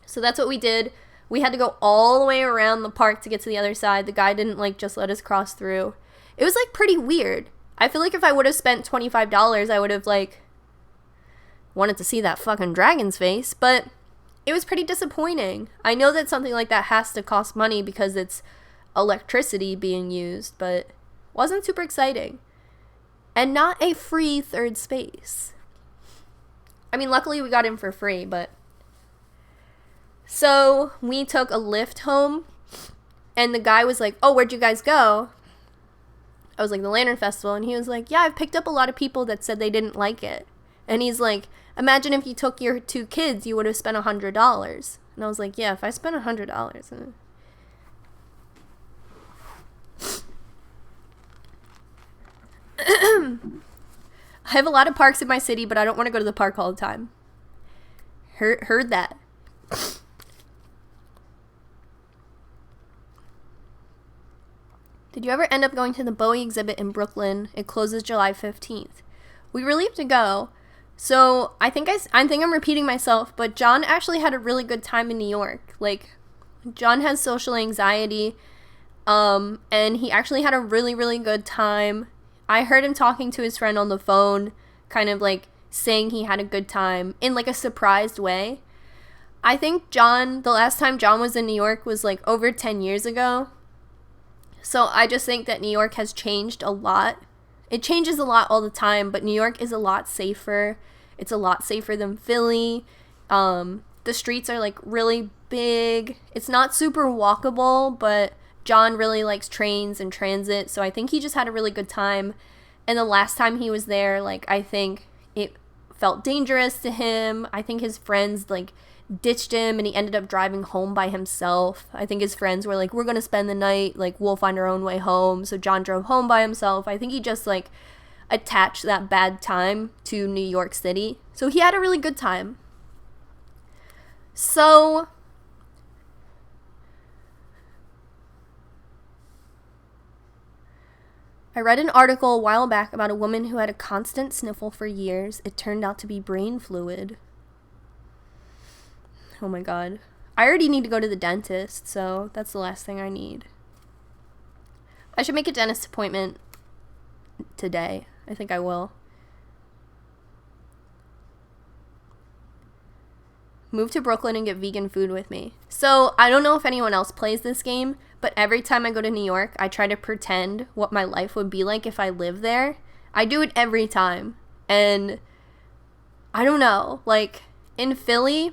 Speaker 1: So that's what we did. We had to go all the way around the park to get to the other side. The guy didn't like just let us cross through. It was like pretty weird. I feel like if I would have spent $25, I would have like wanted to see that fucking dragon's face, but it was pretty disappointing. I know that something like that has to cost money because it's electricity being used, but wasn't super exciting. and not a free third space. I mean, luckily we got in for free, but... So, we took a Lyft home, and the guy was like, oh, where'd you guys go? I was like, the Lantern Festival, and he was like, yeah, I've picked up a lot of people that said they didn't like it. And he's like, imagine if you took your 2 kids, you would have spent $100. And I was like, yeah, if I spent $100... I have a lot of parks in my city, but I don't want to go to the park all the time. Heard that. Did you ever end up going to the Bowie exhibit in Brooklyn? It closes July 15th. We were leaving to go. So I think I'm repeating myself, but John actually had a really good time in New York. Like, John has social anxiety, and he actually had a really, really good time. I heard him talking to his friend on the phone, kind of like saying he had a good time in like a surprised way. I think the last time John was in New York was like over 10 years ago. So I just think that New York has changed a lot. It changes a lot all the time, but New York is a lot safer. It's a lot safer than Philly. The streets are like really big. It's not super walkable, but John really likes trains and transit, so I think he just had a really good time. And the last time he was there, like, I think it felt dangerous to him. I think his friends like ditched him and he ended up driving home by himself. I think his friends were like, we're gonna spend the night, like, we'll find our own way home. So John drove home by himself. I think he just like attached that bad time to New York City. So he had a really good time. So I read an article a while back about a woman who had a constant sniffle for years. It turned out to be brain fluid. Oh my god. I already need to go to the dentist, so that's the last thing I need. I should make a dentist appointment today. I think I will. Move to Brooklyn and get vegan food with me. So, I don't know if anyone else plays this game, but every time I go to New York, I try to pretend what my life would be like if I lived there. I do it every time. And I don't know, like, in Philly,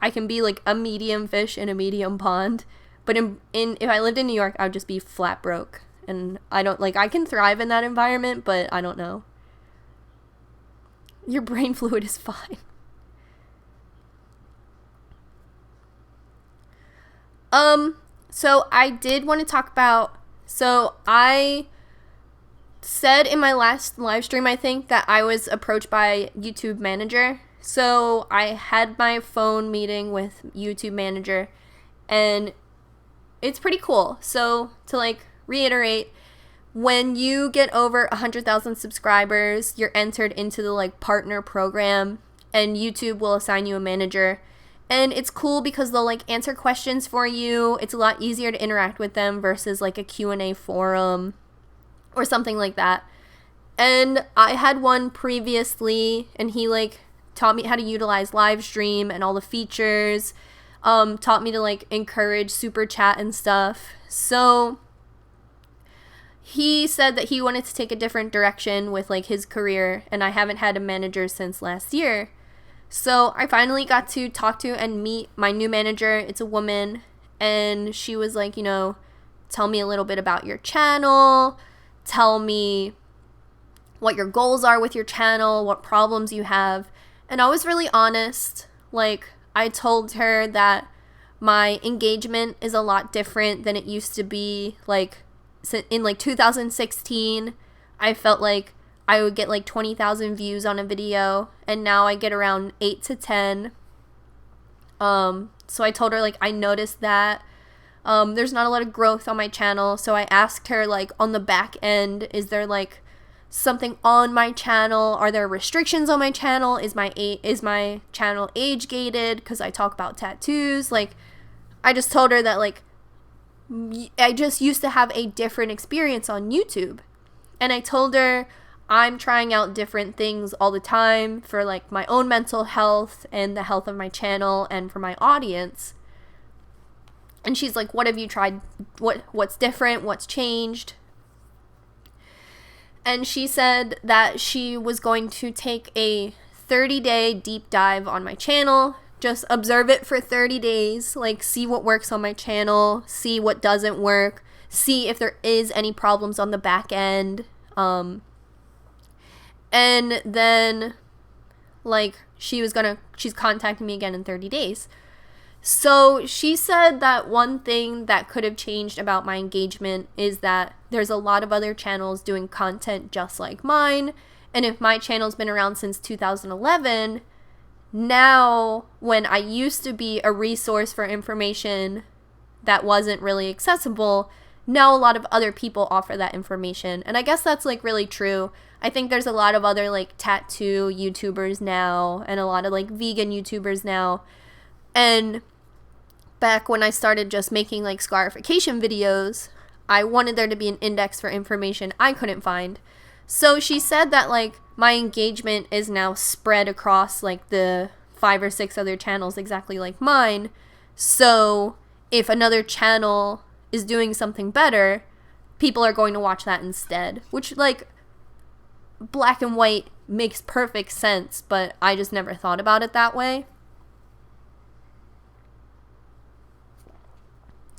Speaker 1: I can be like a medium fish in a medium pond. But if I lived in New York, I would just be flat broke. And I can thrive in that environment, but I don't know. Your brain fluid is fine. So I did want to talk about, so I said in my last live stream, I think, that I was approached by YouTube manager. So I had my phone meeting with YouTube manager, and it's pretty cool. So to like reiterate, when you get over 100,000 subscribers, you're entered into the like partner program, and YouTube will assign you a manager. And it's cool because they'll like answer questions for you. It's a lot easier to interact with them versus like a Q&A forum or something like that. And I had one previously, and he like taught me how to utilize live stream and all the features, taught me to like encourage super chat and stuff. So he said that he wanted to take a different direction with like his career, and I haven't had a manager since last year. So I finally got to talk to and meet my new manager. It's a woman, and she was like, you know, tell me a little bit about your channel, tell me what your goals are with your channel, what problems you have. And I was really honest. Like, I told her that my engagement is a lot different than it used to be. Like, in like 2016, I felt like I would get like 20,000 views on a video, and now I get around 8 to 10. So I told her, like, I noticed that there's not a lot of growth on my channel. So I asked her, like, on the back end, is there like something on my channel? Are there restrictions on my channel? Is my channel age gated because I talk about tattoos? Like, I just told her that, like, I just used to have a different experience on YouTube. And I told her I'm trying out different things all the time for like my own mental health and the health of my channel and for my audience. And she's like, what have you tried? What's different? What's changed? And she said that she was going to take a 30-day deep dive on my channel. Just observe it for 30 days, like see what works on my channel, see what doesn't work, see if there is any problems on the back end. And then like she's contacting me again in 30 days. So she said that one thing that could have changed about my engagement is that there's a lot of other channels doing content just like mine. And if my channel's been around since 2011, now when I used to be a resource for information that wasn't really accessible, now a lot of other people offer that information. And I guess that's like really true. I think there's a lot of other like tattoo YouTubers now and a lot of like vegan YouTubers now. And back when I started just making like scarification videos, I wanted there to be an index for information I couldn't find. So she said that like my engagement is now spread across like the 5 or 6 other channels exactly like mine. So if another channel is doing something better, people are going to watch that instead, which like black and white makes perfect sense, but I just never thought about it that way.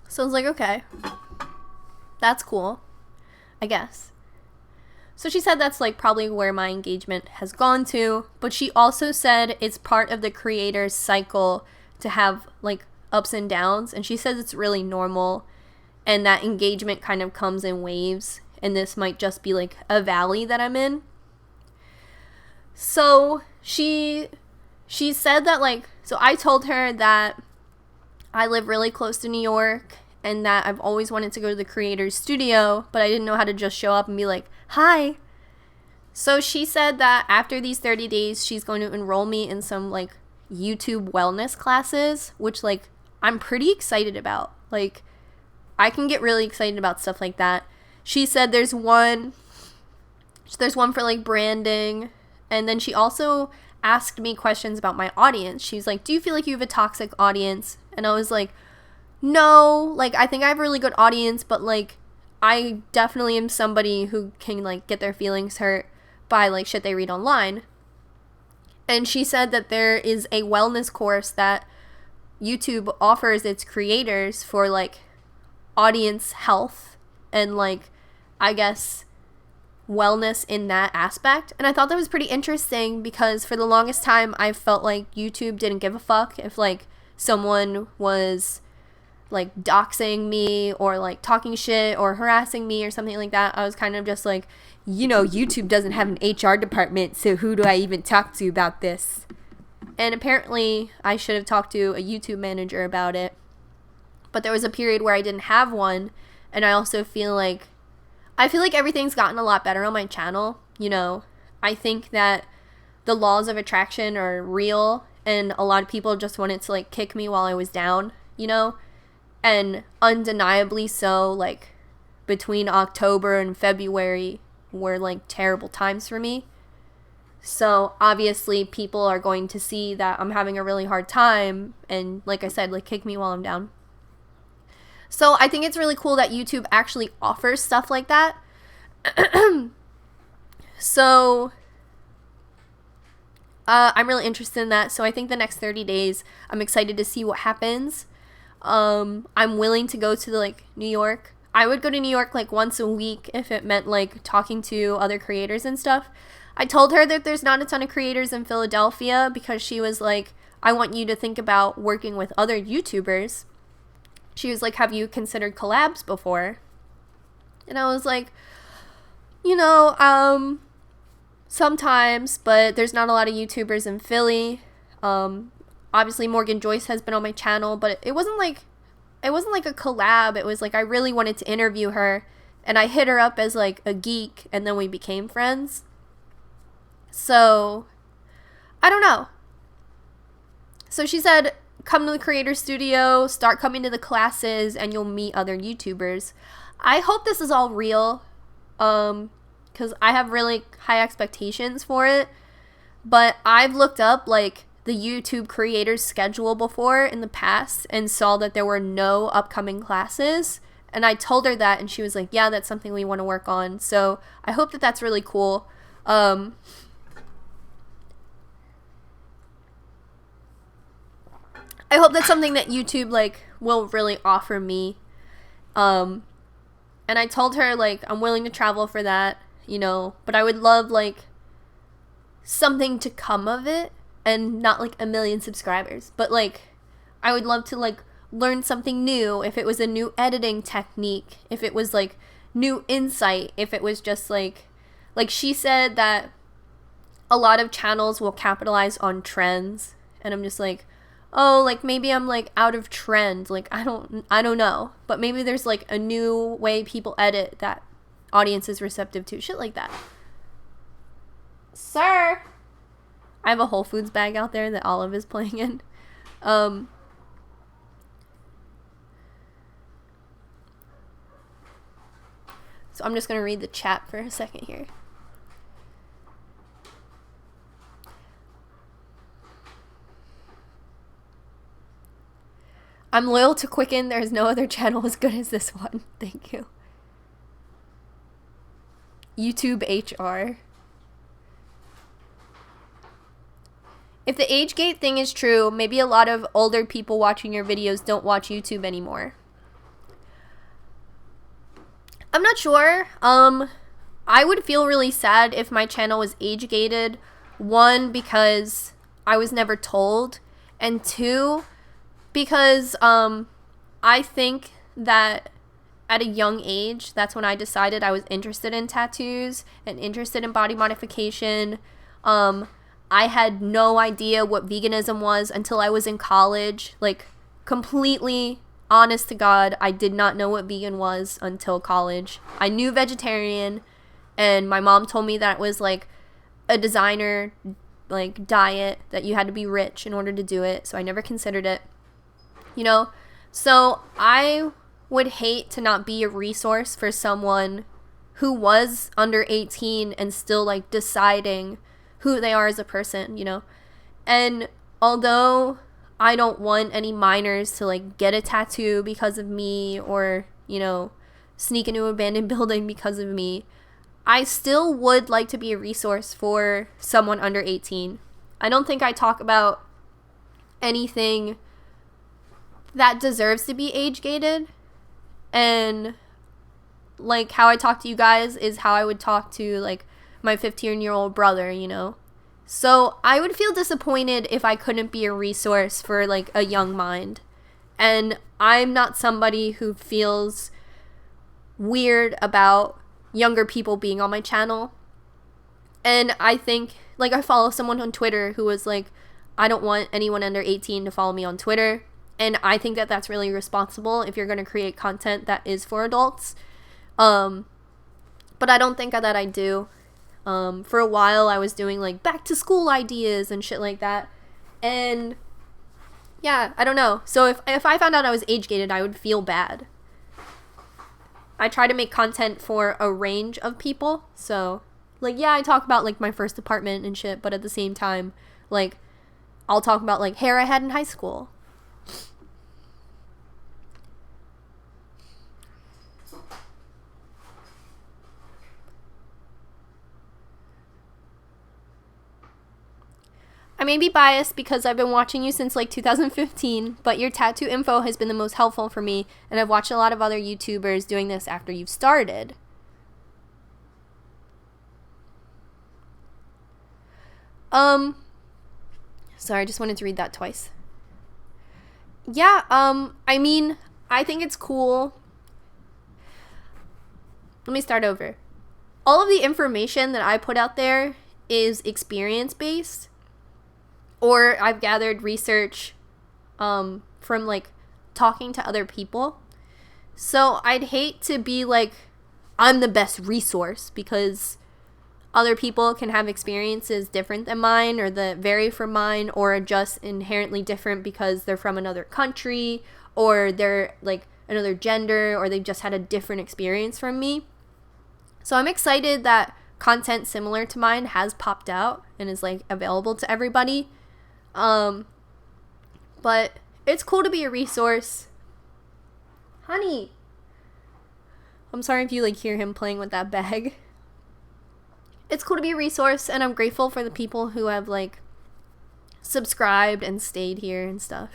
Speaker 1: So I was like, okay, that's cool, I guess. So she said that's like probably where my engagement has gone to, but she also said it's part of the creator's cycle to have like ups and downs, and she says it's really normal and that engagement kind of comes in waves, and this might just be like a valley that I'm in. So she said that like, so I told her that I live really close to New York and that I've always wanted to go to the creator's studio, but I didn't know how to just show up and be like, hi. So she said that after these 30 days, she's going to enroll me in some like YouTube wellness classes, which like I'm pretty excited about. Like I can get really excited about stuff like that. She said there's one for like branding, and then she also asked me questions about my audience. She's like, do you feel like you have a toxic audience? And I was like, no, like I think I have a really good audience, but like I definitely am somebody who can like get their feelings hurt by like shit they read online. And she said that there is a wellness course that YouTube offers its creators for like audience health and like I guess wellness in that aspect. And I thought that was pretty interesting because for the longest time I felt like YouTube didn't give a fuck if like someone was like doxing me or like talking shit or harassing me or something like that. I was kind of just like, you know, YouTube doesn't have an HR department, so who do I even talk to about this? And apparently I should have talked to a YouTube manager about it, but there was a period where I didn't have one. And I also feel like everything's gotten a lot better on my channel. You know, I think that the laws of attraction are real, and a lot of people just wanted to like kick me while I was down, you know, and undeniably so. Like between October and February were like terrible times for me. So obviously people are going to see that I'm having a really hard time and, like I said, like kick me while I'm down. So I think it's really cool that YouTube actually offers stuff like that. So I'm really interested in that. So I think the next 30 days, I'm excited to see what happens. I'm willing to go to like New York. I would go to New York like once a week if it meant like talking to other creators and stuff. I told her that there's not a ton of creators in Philadelphia because she was like, I want you to think about working with other YouTubers. She was like, have you considered collabs before? And I was like, you know, sometimes, but there's not a lot of YouTubers in Philly. Obviously Morgan Joyce has been on my channel, but it wasn't like a collab. It was like I really wanted to interview her, and I hit her up as like a geek, and then we became friends. So I don't know. So she said, come to the creator studio, start coming to the classes, and you'll meet other YouTubers. I hope this is all real, because I have really high expectations for it. But I've looked up like the YouTube creators schedule before in the past and saw that there were no upcoming classes, And I told her that, and she was like, yeah, that's something we want to work on. So I hope that that's really cool. I hope that's something that YouTube, like, will really offer me. And I told her, like, I'm willing to travel for that, you know, but I would love, like, something to come of it, and not, like, 1 million subscribers, but, like, I would love to, like, learn something new, if it was a new editing technique, if it was, like, new insight, if it was just, like she said that a lot of channels will capitalize on trends, and I'm just like, oh, like, maybe I'm, like, out of trend, like, I don't know, but maybe there's, like, a new way people edit that audience is receptive to, shit like that. Sir! I have a Whole Foods bag out there that Olive is playing in. So I'm just going to read the chat for a second here. I'm loyal to Qcknd. There is no other channel as good as this one. Thank you. YouTube HR. If the age gate thing is true, maybe a lot of older people watching your videos don't watch YouTube anymore. I'm not sure. I would feel really sad if my channel was age gated. One, because I was never told, and two, because I think that at a young age, that's when I decided I was interested in tattoos and interested in body modification. I had no idea what veganism was until I was in college. Like, completely honest to God, I did not know what vegan was until college. I knew vegetarian, and my mom told me that it was like a designer, like, diet, that you had to be rich in order to do it, so I never considered it, you know? So I would hate to not be a resource for someone who was under 18 and still, like, deciding who they are as a person, you know? And although I don't want any minors to, like, get a tattoo because of me, or, you know, sneak into an abandoned building because of me, I still would like to be a resource for someone under 18. I don't think I talk about anything that deserves to be age gated, and, like, how I talk to you guys is how I would talk to, like, my 15-year-old brother, you know? So I would feel disappointed if I couldn't be a resource for, like, a young mind. And I'm not somebody who feels weird about younger people being on my channel. And I think, like, I follow someone on Twitter who was like, I don't want anyone under 18 to follow me on Twitter. And I think that that's really responsible if you're going to create content that is for adults. But I don't think that I do. For a while I was doing, like, back to school ideas and shit like that, and yeah, I don't know. So if I found out I was age gated, I would feel bad. I try to make content for a range of people, so, like, yeah, I talk about, like, my first apartment and shit, but at the same time, like, I'll talk about, like, hair I had in high school. I may be biased because I've been watching you since, like, 2015, but your tattoo info has been the most helpful for me, and I've watched a lot of other YouTubers doing this after you've started. Sorry, I just wanted to read that twice. Yeah, I mean, I think it's cool. Let me start over. All of the information that I put out there is experience-based, or I've gathered research from, like, talking to other people. So I'd hate to be like, I'm the best resource, because other people can have experiences different than mine, or that vary from mine, or are just inherently different because they're from another country, or they're, like, another gender, or they've just had a different experience from me. So I'm excited that content similar to mine has popped out and is, like, available to everybody. But it's cool to be a resource. Honey, I'm sorry if you like hear him playing with that bag. It's cool to be a resource, and I'm grateful for the people who have like subscribed and stayed here and stuff.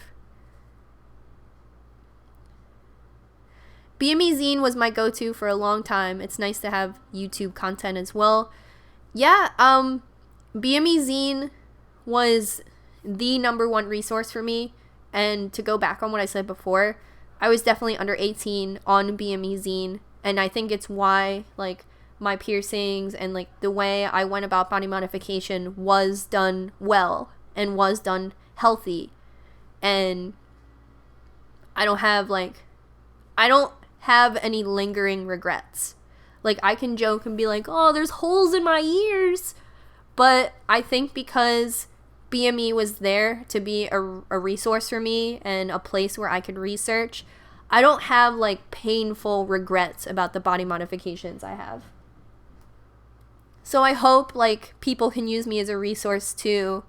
Speaker 1: BME Zine was my go-to for a long time. It's nice to have YouTube content as well. Yeah, BME Zine was the #1 resource for me. And to go back on what I said before, I was definitely under 18 on BME Zine. And I think it's why, like, my piercings and, like, the way I went about body modification was done well and was done healthy. And I don't have any lingering regrets. Like, I can joke and be like, oh, there's holes in my ears. But I think because BME was there to be a resource for me and a place where I could research, I don't have like painful regrets about the body modifications I have. So I hope like people can use me as a resource to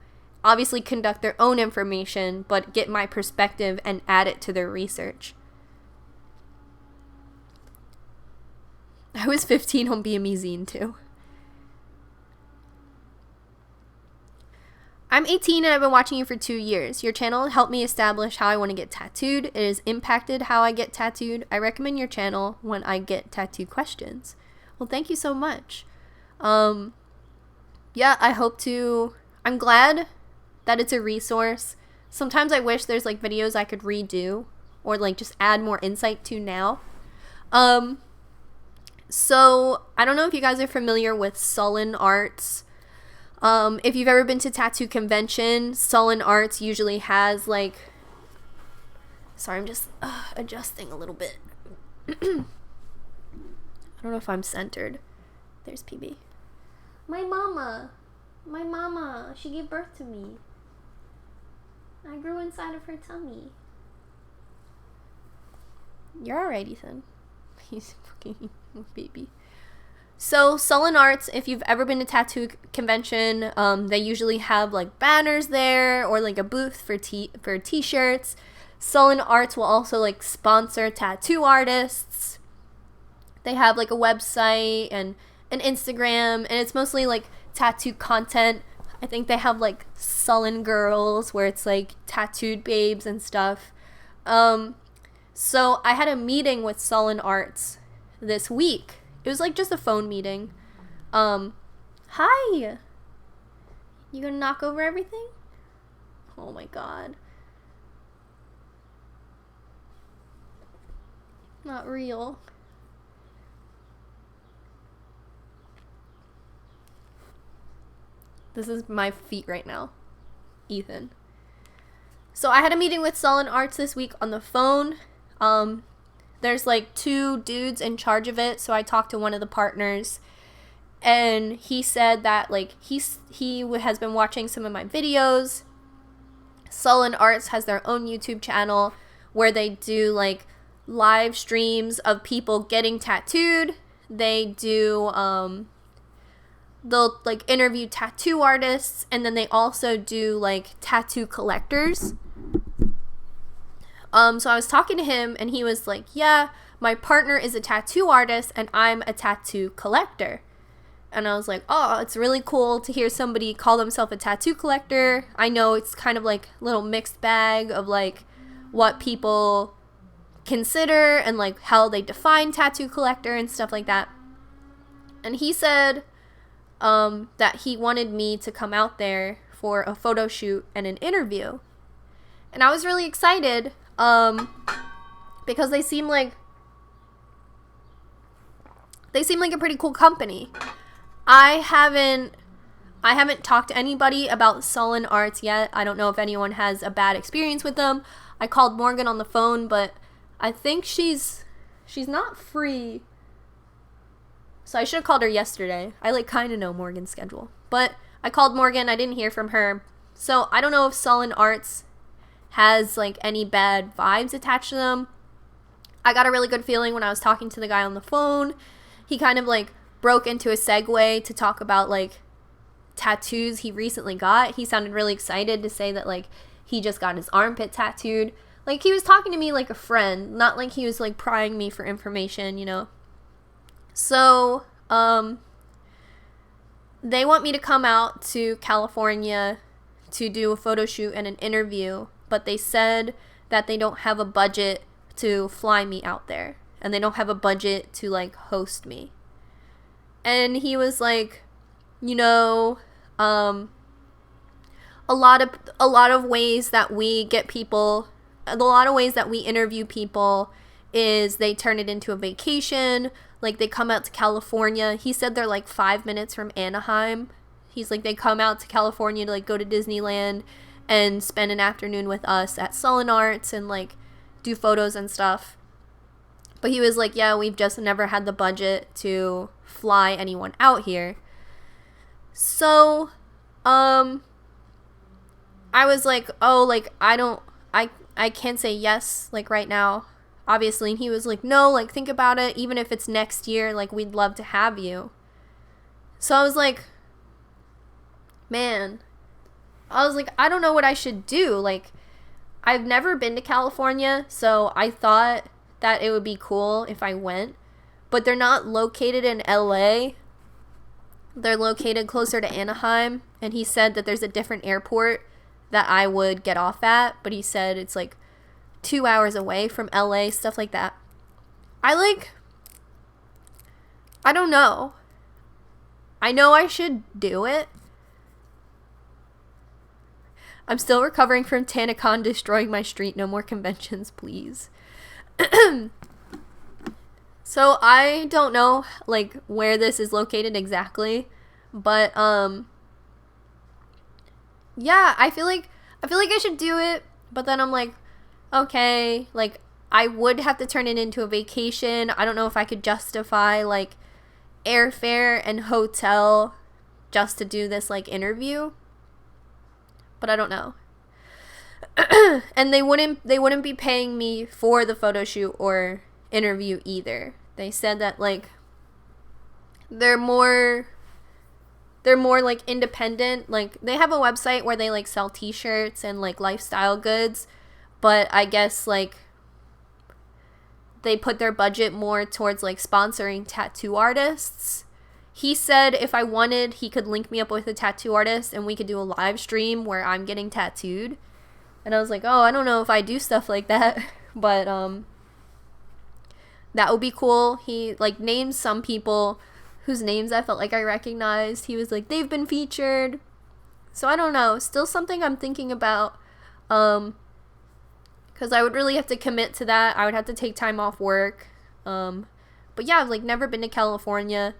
Speaker 1: obviously conduct their own information, but get my perspective and add it to their research. I was 15 on BME Zine too. I'm 18 and I've been watching you for 2 years. Your channel helped me establish how I want to get tattooed. It has impacted how I get tattooed. I recommend your channel when I get tattoo questions. Well, thank you so much. Yeah, I'm glad that it's a resource. Sometimes I wish there's like videos I could redo or like just add more insight to now. So I don't know if you guys are familiar with Sullen Arts. If you've ever been to tattoo convention, Sullen Arts usually has like, sorry, I'm just adjusting a little bit. I don't know if I'm centered. There's PB. My mama, she gave birth to me. I grew inside of her tummy. You're alright, Ethan. He's fucking baby. So Sullen Arts, if you've ever been to tattoo convention, they usually have like banners there or like a booth for t-shirts. Sullen Arts will also like sponsor tattoo artists. They have like a website and an Instagram, and it's mostly like tattoo content. I think they have like Sullen Girls where it's like tattooed babes and stuff. So I had a meeting with Sullen Arts this week. It was like just a phone meeting. Hi. You gonna knock over everything? Oh my god. Not real. This is my feet right now. Ethan. So I had a meeting with Sullen Arts this week on the phone. There's like 2 dudes in charge of it, so I talked to one of the partners, and he said that like he has been watching some of my videos. Sullen Arts has their own YouTube channel where they do like live streams of people getting tattooed. They do they'll like interview tattoo artists, and then they also do like tattoo collectors. So I was talking to him, and he was like, yeah, my partner is a tattoo artist and I'm a tattoo collector. And I was like, oh, it's really cool to hear somebody call themselves a tattoo collector. I know it's kind of like a little mixed bag of like what people consider and like how they define tattoo collector and stuff like that. And he said that he wanted me to come out there for a photo shoot and an interview. And I was really excited because they seem like a pretty cool company. I haven't talked to anybody about Sullen Arts yet. I don't know if anyone has a bad experience with them. I called Morgan on the phone, but I think she's not free. So I should have called her yesterday. I like kind of know Morgan's schedule. But I called Morgan, I didn't hear from her. So I don't know if Sullen Arts has like any bad vibes attached to them. I got a really good feeling when I was talking to the guy on the phone. He kind of like broke into a segue to talk about like tattoos he recently got. He sounded really excited to say that like he just got his armpit tattooed. Like he was talking to me like a friend, not like he was like prying me for information, you know. So, they want me to come out to California to do a photo shoot and an interview, but they said that they don't have a budget to fly me out there, and they don't have a budget to like host me. And he was like, you know, a lot of ways that we get people, a lot of ways that we interview people is they turn it into a vacation. Like, they come out to California. He said they're like 5 minutes from Anaheim. He's like, they come out to California to like go to Disneyland and spend an afternoon with us at Sullen Arts and like do photos and stuff. But he was like, yeah, we've just never had the budget to fly anyone out here. So, I was like, oh, like, I can't say yes, like, right now, obviously. And he was like, no, like, think about it. Even if it's next year, like, we'd love to have you. So I was like, man, I don't know what I should do. Like, I've never been to California, so I thought that it would be cool if I went. But they're not located in LA. They're located closer to Anaheim. And he said that there's a different airport that I would get off at. But he said it's like 2 hours away from LA, stuff like that. I don't know. I know I should do it. I'm still recovering from Qcknd destroying my street. No more conventions, please. So I don't know like where this is located exactly, but yeah, I feel like I should do it, but then I'm like, okay, like I would have to turn it into a vacation. I don't know if I could justify like airfare and hotel just to do this like interview, but I don't know. And they wouldn't be paying me for the photo shoot or interview either. They said that like they're more like independent. Like, they have a website where they like sell t-shirts and like lifestyle goods, but I guess like they put their budget more towards like sponsoring tattoo artists. He said if I wanted, he could link me up with a tattoo artist and we could do a live stream where I'm getting tattooed. And I was like, oh, I don't know if I do stuff like that, but that would be cool. He like named some people whose names I felt like I recognized. He was like, they've been featured. So I don't know. Still something I'm thinking about. Because I would really have to commit to that. I would have to take time off work. But yeah, I've like never been to California.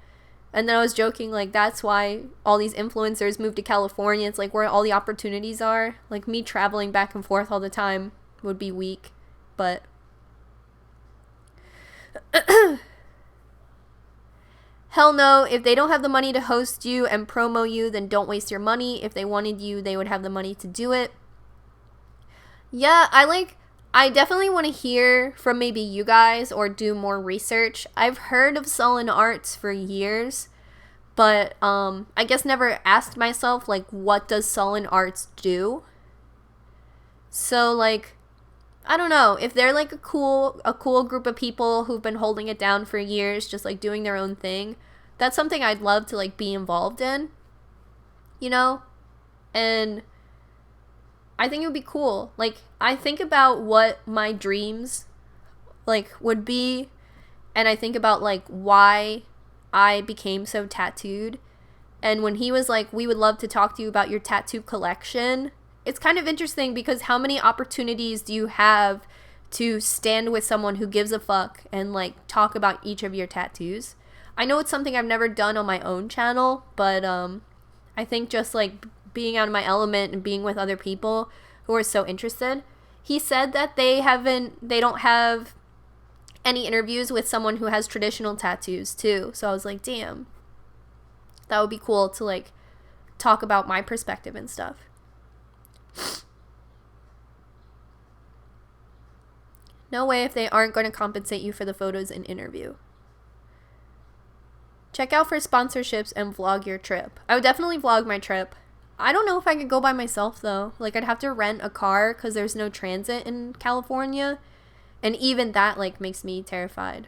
Speaker 1: And then I was joking, like, that's why all these influencers move to California. It's like where all the opportunities are. Like, me traveling back and forth all the time would be weak. But hell no, if they don't have the money to host you and promo you, then don't waste your money. If they wanted you, they would have the money to do it. Yeah, I definitely want to hear from maybe you guys or do more research. I've heard of Sullen Arts for years, but I guess never asked myself, like, what does Sullen Arts do? So, like, I don't know. If they're, like, a cool group of people who've been holding it down for years, just, like, doing their own thing, that's something I'd love to, like, be involved in, you know? And I think it would be cool. Like, I think about what my dreams, like, would be, and I think about, like, why I became so tattooed. And when he was like, we would love to talk to you about your tattoo collection, it's kind of interesting because how many opportunities do you have to stand with someone who gives a fuck and, like, talk about each of your tattoos? I know it's something I've never done on my own channel, but I think just, like, being out of my element and being with other people who are so interested. He said that they don't have any interviews with someone who has traditional tattoos too. So I was like, damn, that would be cool to, like, talk about my perspective and stuff. No way if they aren't going to compensate you for the photos and interview. Check out for sponsorships and vlog your trip. I would definitely vlog my trip. I don't know if I could go by myself, though. Like, I'd have to rent a car because there's no transit in California. And even that, like, makes me terrified.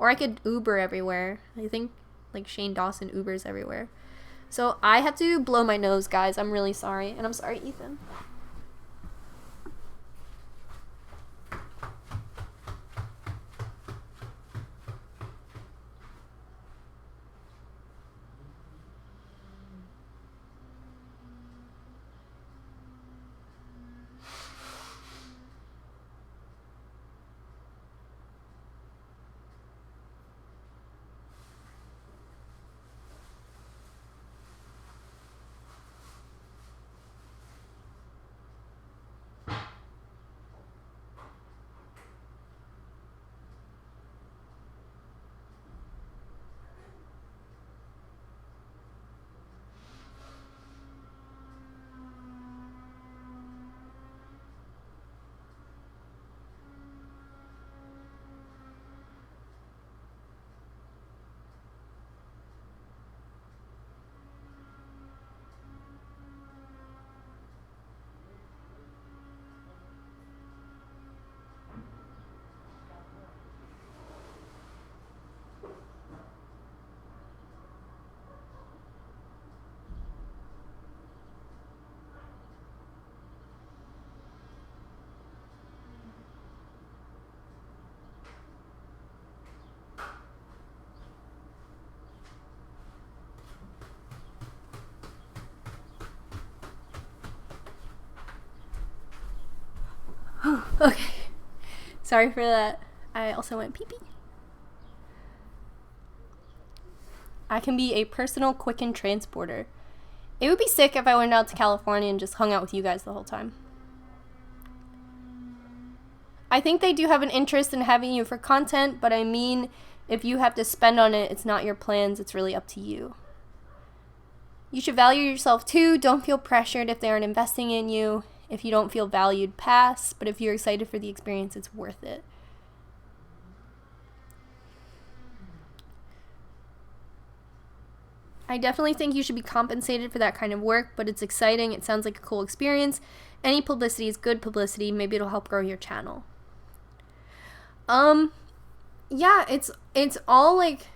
Speaker 1: Or I could Uber everywhere. I think like Shane Dawson Ubers everywhere. So I have to blow my nose, guys. I'm really sorry. And I'm sorry, Ethan. Okay. Sorry for that. I also went pee-pee. I can be a personal Qcknd transporter. It would be sick if I went out to California and just hung out with you guys the whole time. I think they do have an interest in having you for content, but I mean, if you have to spend on it, it's not your plans, it's really up to you. You should value yourself too. Don't feel pressured if they aren't investing in you. If you don't feel valued, pass. But if you're excited for the experience, it's worth it. I definitely think you should be compensated for that kind of work, but it's exciting. It sounds like a cool experience. Any publicity is good publicity. Maybe it'll help grow your channel. Yeah, it's all like,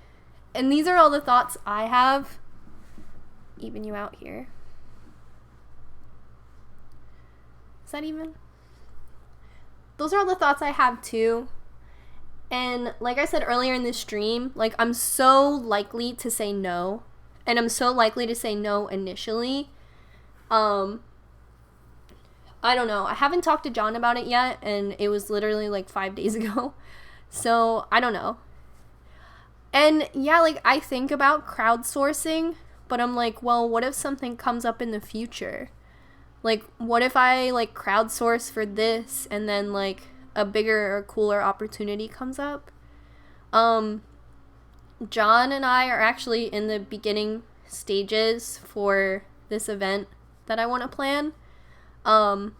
Speaker 1: and these are all the thoughts I have. Even you out here. Is that even? Those are all the thoughts I have too. And like I said earlier in this stream, like I'm so likely to say no. And I'm so likely to say no initially. I don't know. I haven't talked to John about it yet, and it was literally like 5 days ago. So I don't know. And yeah, like I think about crowdsourcing, but I'm like, well, what if something comes up in the future? Like, what if I like crowdsource for this and then like a bigger or cooler opportunity comes up? John and I are actually in the beginning stages for this event that I want to plan. So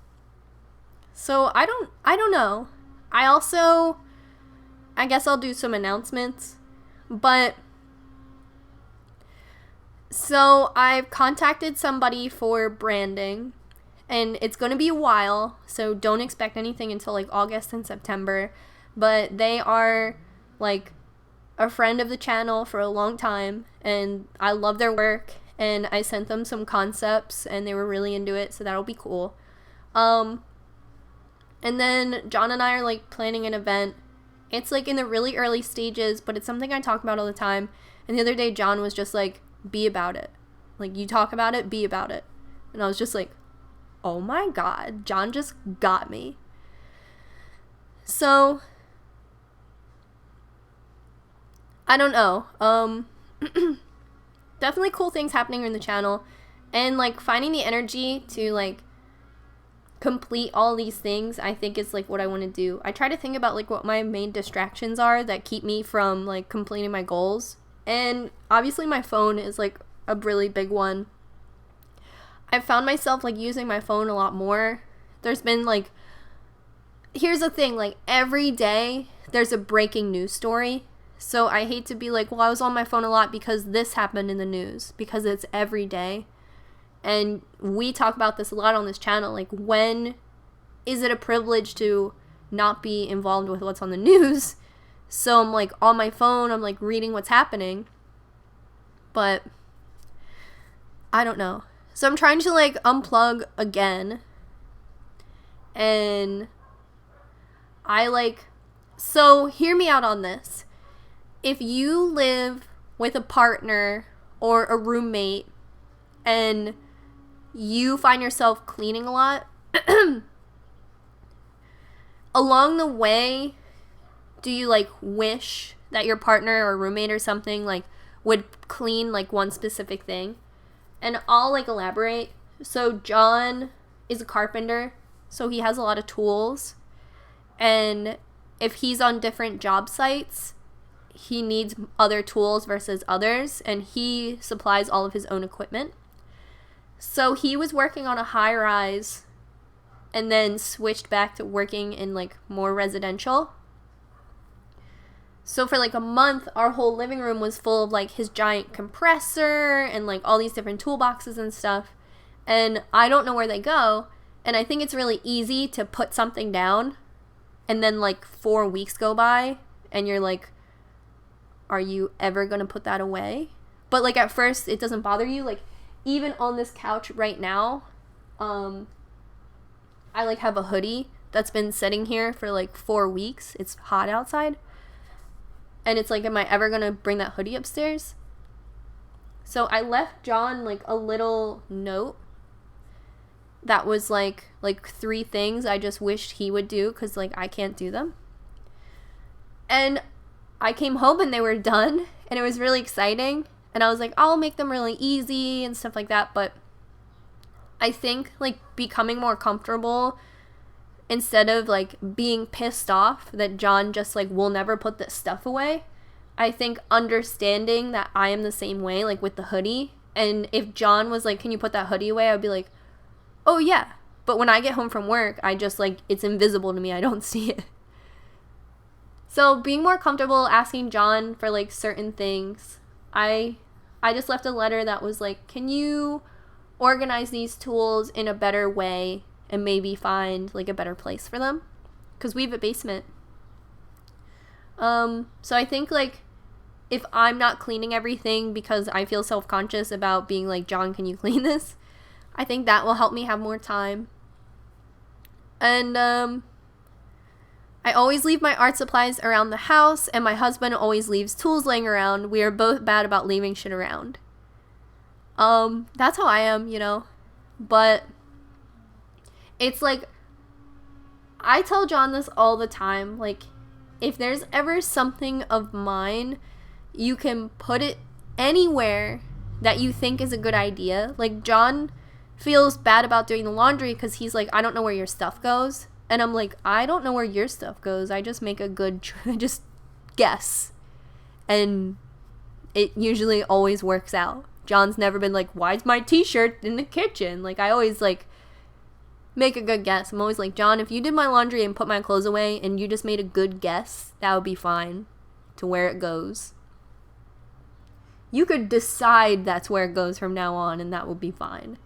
Speaker 1: I don't know. I guess I'll do some announcements, but so I've contacted somebody for branding, and it's going to be a while, so don't expect anything until like August and September, but they are like a friend of the channel for a long time, and I love their work, and I sent them some concepts and they were really into it, so that'll be cool. And then John and I are like planning an event. It's like in the really early stages, but it's something I talk about all the time. And the other day John was just like, be about it. Like, you talk about it, be about it. And I was just like, oh my god, John just got me. So I don't know. Definitely cool things happening in the channel, and like finding the energy to like complete all these things, I think is like what I want to do. I try to think about like what my main distractions are that keep me from like completing my goals, and obviously my phone is like a really big one. I've found myself like using my phone a lot more. There's been like, here's the thing, like every day there's a breaking news story. So I hate to be like, well, I was on my phone a lot because this happened in the news, because it's every day. And we talk about this a lot on this channel. Like, when is it a privilege to not be involved with what's on the news? So I'm like on my phone, I'm like reading what's happening. But I don't know. So I'm trying to like unplug again. And so hear me out on this. If you live with a partner or a roommate and you find yourself cleaning a lot, along the way, do you like wish that your partner or roommate or something like would clean like one specific thing? And I'll like elaborate. So John is a carpenter, so he has a lot of tools, and if he's on different job sites, he needs other tools versus others, and he supplies all of his own equipment. So he was working on a high-rise and then switched back to working in like more residential. So for like a month, our whole living room was full of like his giant compressor and like all these different toolboxes and stuff. And I don't know where they go. And I think it's really easy to put something down and then like 4 weeks go by and you're like, are you ever going to put that away? But like at first it doesn't bother you. Like even on this couch right now, I like have a hoodie that's been sitting here for like 4 weeks. It's hot outside. And it's like, am I ever going to bring that hoodie upstairs? So I left John like a little note that was like 3 things I just wished he would do because like I can't do them. And I came home and they were done and it was really exciting. And I was like, I'll make them really easy and stuff like that. But I think like becoming more comfortable instead of like being pissed off that John just like will never put this stuff away. I think understanding that I am the same way, like with the hoodie. And if John was like, can you put that hoodie away? I'd be like, oh yeah. But when I get home from work, I just like, it's invisible to me. I don't see it. So being more comfortable asking John for like certain things. I just left a letter that was like, can you organize these tools in a better way and maybe find like a better place for them? Because we have a basement. So I think like if I'm not cleaning everything because I feel self-conscious about being like, John, can you clean this? I think that will help me have more time. And I always leave my art supplies around the house, and my husband always leaves tools laying around. We are both bad about leaving shit around. That's how I am, you know. But it's like, I tell John this all the time, like, if there's ever something of mine, you can put it anywhere that you think is a good idea. Like, John feels bad about doing the laundry because he's like, I don't know where your stuff goes. And I'm like, I don't know where your stuff goes. I just make a good, I just guess. And it usually always works out. John's never been like, why's my t-shirt in the kitchen? Like, I always like make a good guess. I'm always like, John, if you did my laundry and put my clothes away and you just made a good guess, that would be fine to where it goes. You could decide that's where it goes from now on and that would be fine.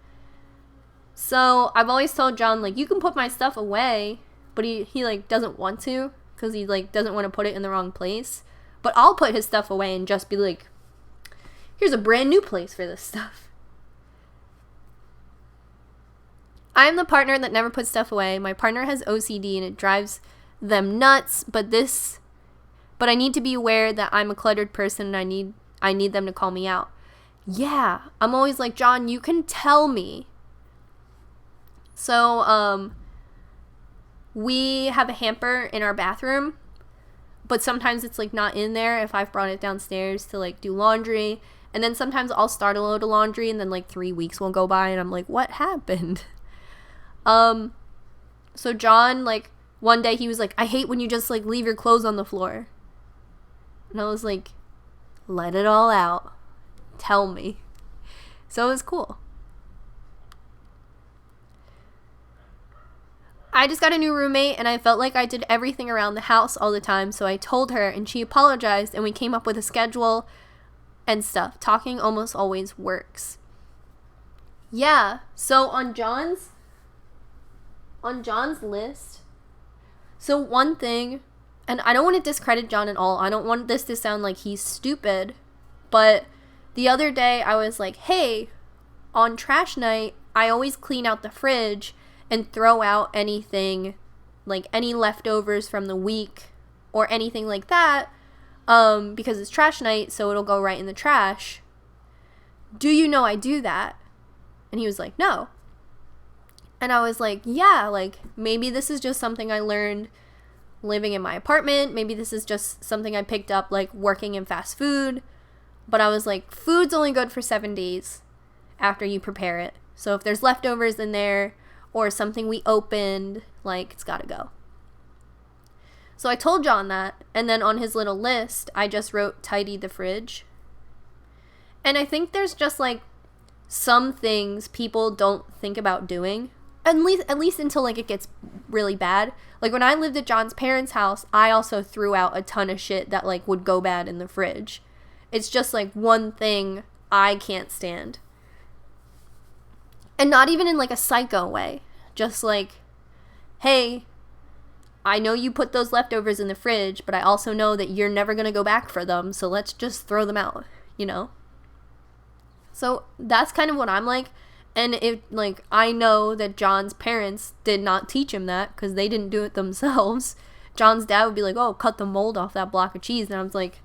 Speaker 1: So I've always told John, like, you can put my stuff away, but he like doesn't want to because he like doesn't want to put it in the wrong place. But I'll put his stuff away and just be like, here's a brand new place for this stuff. I'm the partner that never puts stuff away. My partner has OCD and it drives them nuts, but I need to be aware that I'm a cluttered person and I need them to call me out. Yeah, I'm always like, John, you can tell me. So, we have a hamper in our bathroom, but sometimes it's like not in there if I've brought it downstairs to like do laundry. And then sometimes I'll start a load of laundry and then like 3 weeks will go by and I'm like, what happened? So John, like one day he was like, I hate when you just like leave your clothes on the floor. And I was like, let it all out. Tell me. So it was cool. I just got a new roommate and I felt like I did everything around the house all the time, so I told her and she apologized and we came up with a schedule and stuff. Talking almost always works. Yeah, so on John's list, so one thing, and I don't want to discredit John at all. I don't want this to sound like he's stupid, but the other day I was like, hey, on trash night, I always clean out the fridge and throw out anything, like any leftovers from the week or anything like that, because it's trash night, so it'll go right in the trash. Do you know I do that? And he was like, no. And I was like, yeah, like maybe this is just something I learned living in my apartment. Maybe this is just something I picked up like working in fast food. But I was like, food's only good for 7 days after you prepare it. So if there's leftovers in there or something we opened, like it's gotta go. So I told John that, and then on his little list, I just wrote tidy the fridge. And I think there's just like some things people don't think about doing, at least until like it gets really bad. Like when I lived at John's parents' house, I also threw out a ton of shit that like would go bad in the fridge. It's just like one thing I can't stand. And not even in like a psycho way. Just like, hey, I know you put those leftovers in the fridge, but I also know that you're never going to go back for them, so let's just throw them out, you know? So that's kind of what I'm like. And if like I know that John's parents did not teach him that because they didn't do it themselves. John's dad would be like, oh, cut the mold off that block of cheese. And I was like,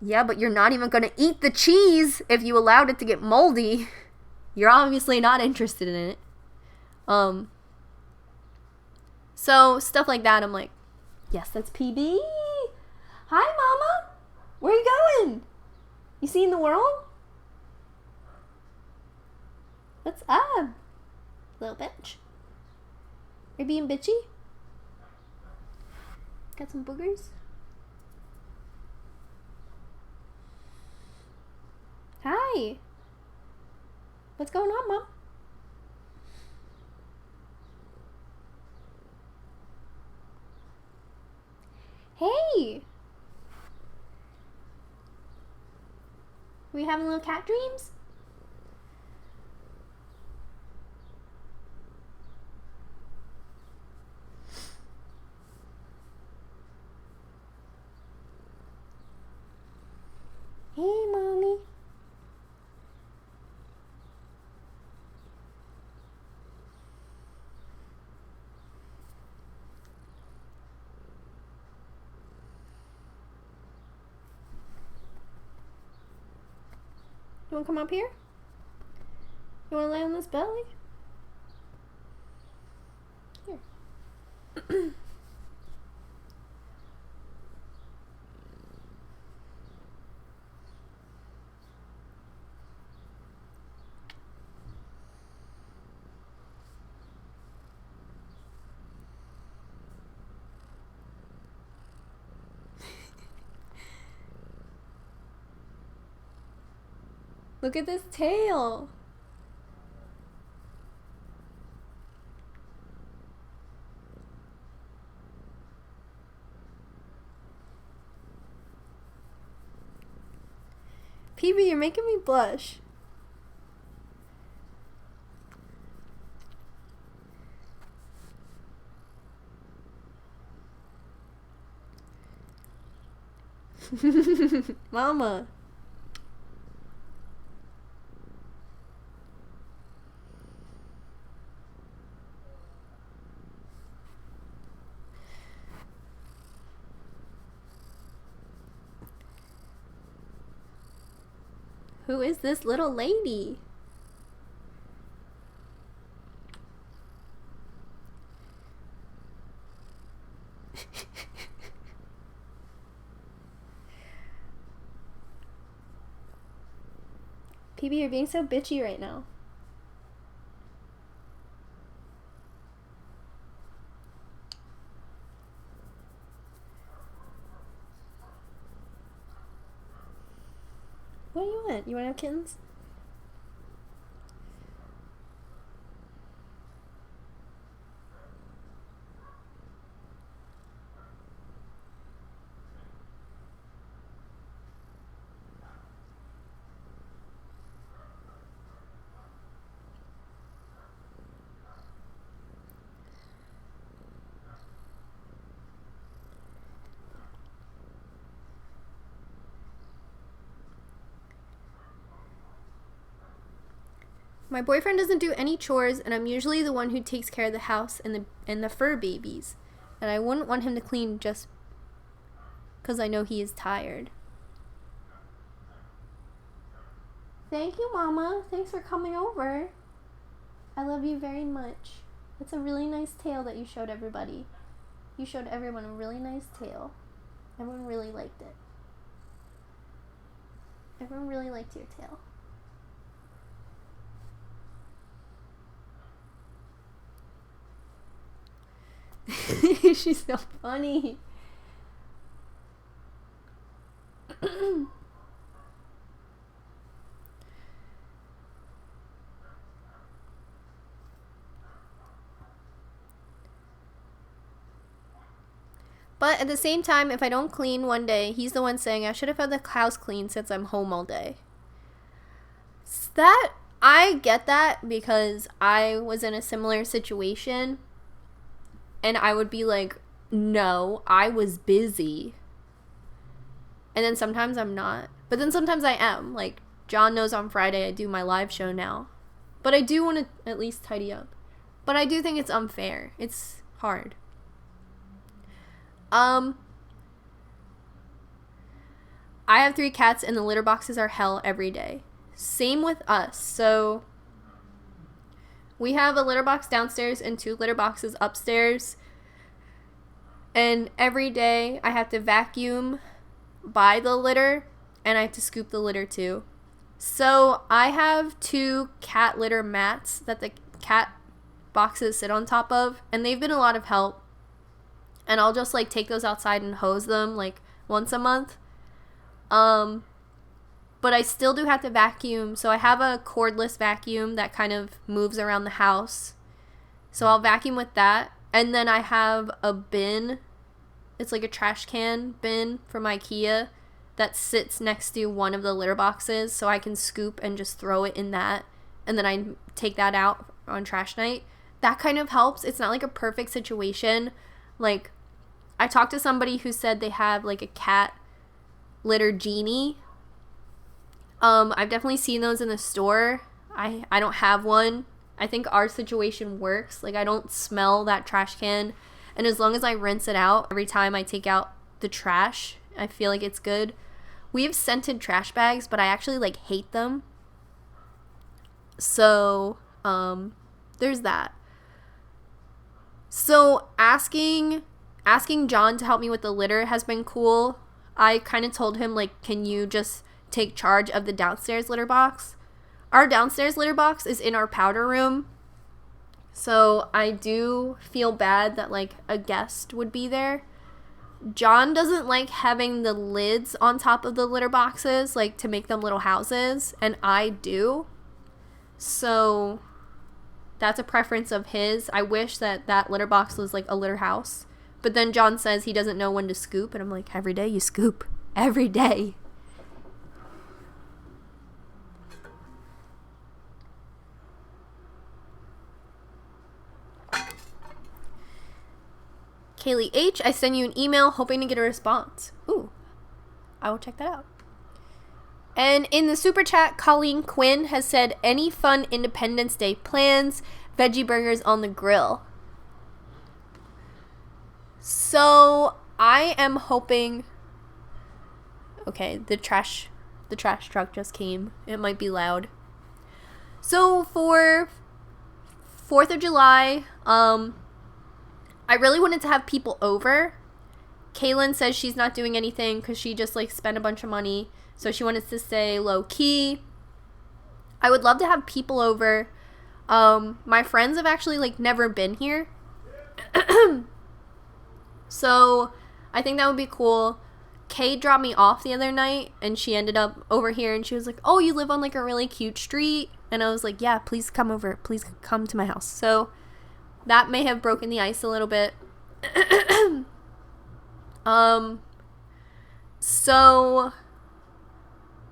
Speaker 1: yeah, but you're not even going to eat the cheese if you allowed it to get moldy. You're obviously not interested in it. So stuff like that, I'm like, yes, that's PB. Hi, Mama. Where you going? You seeing the world? What's up, little bitch? You're being bitchy? Got some boogers? Hi. What's going on, Mom? Hey. We having little cat dreams? Hey, Mommy. You wanna come up here? You wanna lay on this belly? Here. Look at this tail. PB, you're making me blush. Mama. Who is this little lady? PB, you're being so bitchy right now. What do you want? You want to have kittens? My boyfriend doesn't do any chores, and I'm usually the one who takes care of the house and the fur babies. And I wouldn't want him to clean just because I know he is tired. Thank you, Mama. Thanks for coming over. I love you very much. It's a really nice tail that you showed everybody. You showed everyone a really nice tail. Everyone really liked it. Everyone really liked your tail. She's so funny. But at the same time, if I don't clean one day, he's the one saying I should have had the house clean since I'm home all day. That, I get that because I was in a similar situation and I would be like, no, I was busy. And then sometimes I'm not. But then sometimes I am. Like, John knows on Friday I do my live show now. But I do want to at least tidy up. But I do think it's unfair. It's hard. I have 3 cats and the litter boxes are hell every day. Same with us. So we have a litter box downstairs and 2 litter boxes upstairs. And every day I have to vacuum by the litter and I have to scoop the litter too. So I have 2 cat litter mats that the cat boxes sit on top of, and they've been a lot of help. And I'll just like take those outside and hose them like once a month. But I still do have to vacuum. So I have a cordless vacuum that kind of moves around the house. So I'll vacuum with that. And then I have a bin. It's like a trash can bin from IKEA that sits next to one of the litter boxes. So I can scoop and just throw it in that. And then I take that out on trash night. That kind of helps. It's not like a perfect situation. Like, I talked to somebody who said they have like a cat litter genie. I've definitely seen those in the store. I don't have one. I think our situation works. Like, I don't smell that trash can. And as long as I rinse it out every time I take out the trash, I feel like it's good. We have scented trash bags, but I actually like hate them. So, there's that. So asking John to help me with the litter has been cool. I kind of told him, like, can you just take charge of the downstairs litter box? Our downstairs litter box is in our powder room. So I do feel bad that, like, a guest would be there. John doesn't like having the lids on top of the litter boxes, like, to make them little houses. And I do. So that's a preference of his. I wish that litter box was like a litter house. But then John says he doesn't know when to scoop. And I'm like, every day you scoop. Every day. Kaylee H., I send you an email hoping to get a response. Ooh, I will check that out. And in the super chat, Colleen Quinn has said, any fun Independence Day plans? Veggie burgers on the grill. So I am hoping. Okay, the trash truck just came. It might be loud. So for 4th of July, I really wanted to have people over. Kaylin says she's not doing anything because she just like spent a bunch of money. So she wanted to stay low key. I would love to have people over. My friends have actually like never been here. So I think that would be cool. Kay dropped me off the other night and she ended up over here and she was like, oh, you live on like a really cute street. And I was like, yeah, please come over. Please come to my house. So that may have broken the ice a little bit. So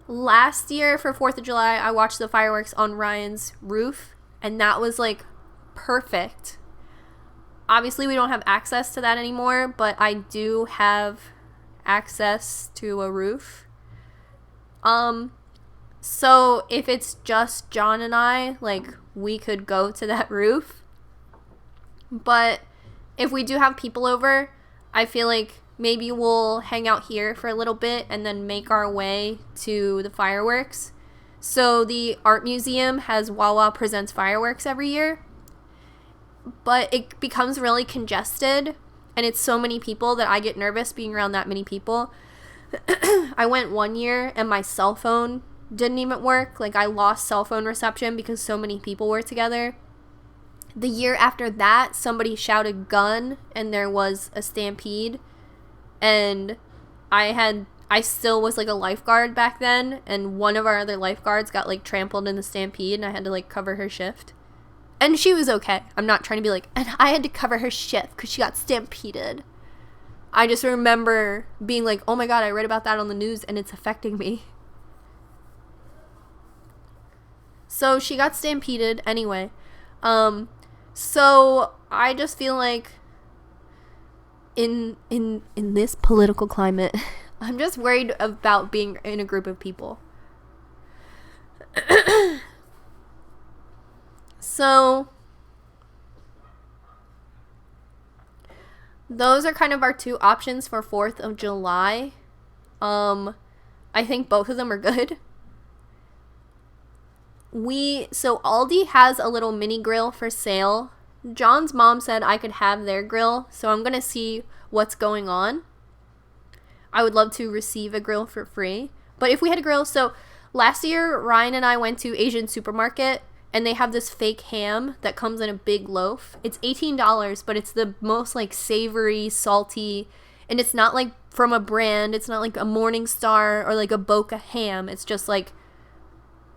Speaker 1: last year for 4th of July, I watched the fireworks on Ryan's roof, and that was like perfect. Obviously, we don't have access to that anymore, but I do have access to a roof. So if it's just John and I, like, we could go to that roof. But if we do have people over, I feel like maybe we'll hang out here for a little bit and then make our way to the fireworks. So the art museum has Wawa Presents Fireworks every year, but it becomes really congested and it's so many people that I get nervous being around that many people. I went one year and my cell phone didn't even work. Like, I lost cell phone reception because so many people were together. The year after that, somebody shouted gun and there was a stampede, and I still was like a lifeguard back then, and one of our other lifeguards got like trampled in the stampede and I had to like cover her shift. And she was okay. I'm not trying to be like, and I had to cover her shift because she got stampeded. I just remember being like, oh my god, I read about that on the news and it's affecting me. So she got stampeded anyway. So I just feel like in this political climate, I'm just worried about being in a group of people. So those are kind of our two options for 4th of July. I think both of them are good. So Aldi has a little mini grill for sale. John's mom said I could have their grill, so I'm gonna see what's going on. I would love to receive a grill for free. But if we had a grill, so last year Ryan and I went to Asian supermarket and they have this fake ham that comes in a big loaf. It's $18, but it's the most like savory, salty, and it's not like from a brand. It's not like a Morningstar or like a Boca ham. It's just like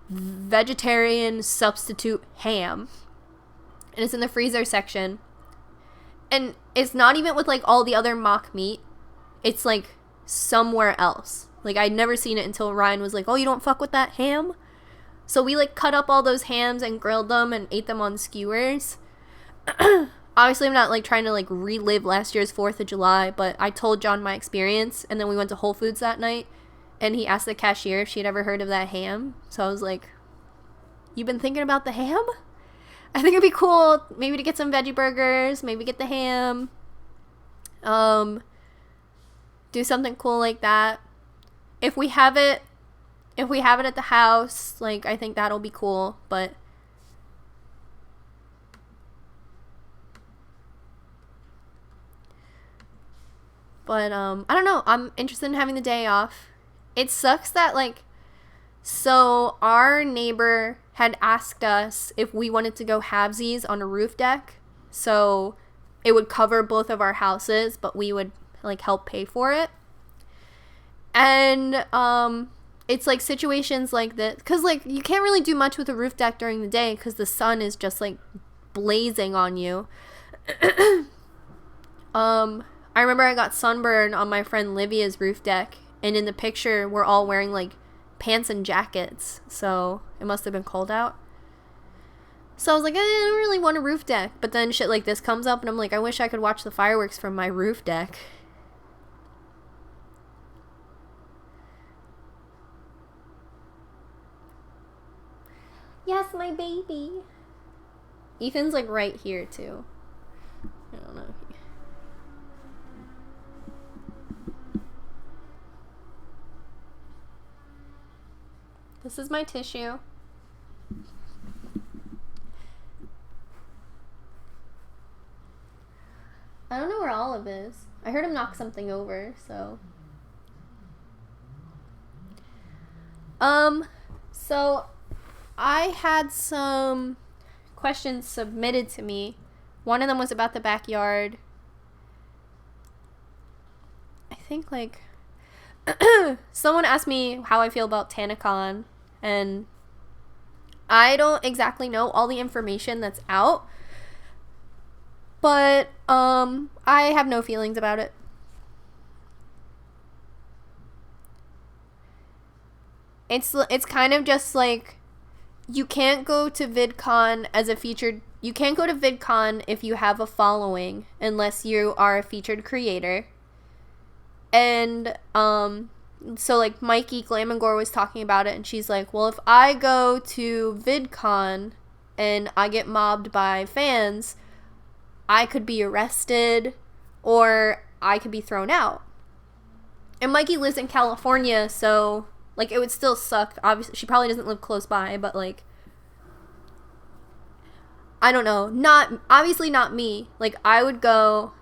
Speaker 1: vegetarian substitute ham, and it's in the freezer section, and it's not even with like all the other mock meat. It's like somewhere else. Like, I'd never seen it until Ryan was like, oh, you don't fuck with that ham? So we like cut up all those hams and grilled them and ate them on skewers. Obviously I'm not like trying to like relive last year's 4th of July, but I told John my experience, and then we went to Whole Foods that night and he asked the cashier if she'd ever heard of that ham. So I was like, you've been thinking about the ham? I think it'd be cool maybe to get some veggie burgers, maybe get the ham. Do something cool like that. If we have it at the house, like, I think that'll be cool, but I don't know. I'm interested in having the day off. It sucks that, like, so our neighbor had asked us if we wanted to go halvesies on a roof deck. So it would cover both of our houses, but we would, like, help pay for it. And, it's, like, situations like this. Because, like, you can't really do much with a roof deck during the day because the sun is just, like, blazing on you. I remember I got sunburned on my friend Livia's roof deck, and in the picture we're all wearing like pants and jackets, so it must have been cold out. So I was like, I don't really want a roof deck, but then shit like this comes up and I'm like, I wish I could watch the fireworks from my roof deck. Yes, my baby. Ethan's like right here too. I don't know. This is my tissue. I don't know where Olive is. I heard him knock something over, so. So I had some questions submitted to me. One of them was about the backyard. I think, like, someone asked me how I feel about TanaCon, and I don't exactly know all the information that's out, but I have no feelings about it. It's kind of just like, you can't go to VidCon as a featured. You can't go to VidCon if you have a following unless you are a featured creator. And so like Mikey Glamangore was talking about it, and she's like, well, if I go to VidCon and I get mobbed by fans, I could be arrested or I could be thrown out. And Mikey lives in California, so like it would still suck. Obviously, she probably doesn't live close by, but like, I don't know. Obviously not me. Like, I would go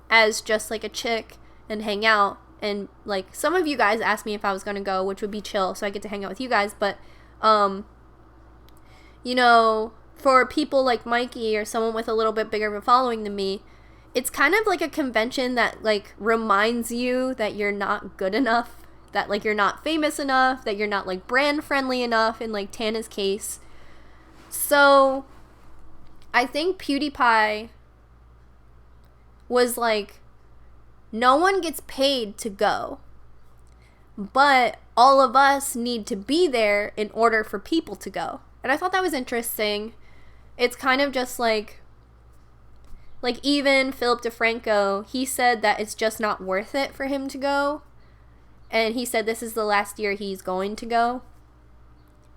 Speaker 1: as just like a chick and hang out. And like, some of you guys asked me if I was gonna go, which would be chill, so I get to hang out with you guys. But, you know, for people like Mikey or someone with a little bit bigger of a following than me, it's kind of like a convention that like reminds you that you're not good enough, that like you're not famous enough, that you're not like brand friendly enough in like Tana's case. So I think PewDiePie was like, no one gets paid to go, but all of us need to be there in order for people to go. And I thought that was interesting. It's kind of just like even Philip DeFranco, he said that it's just not worth it for him to go. And he said this is the last year he's going to go.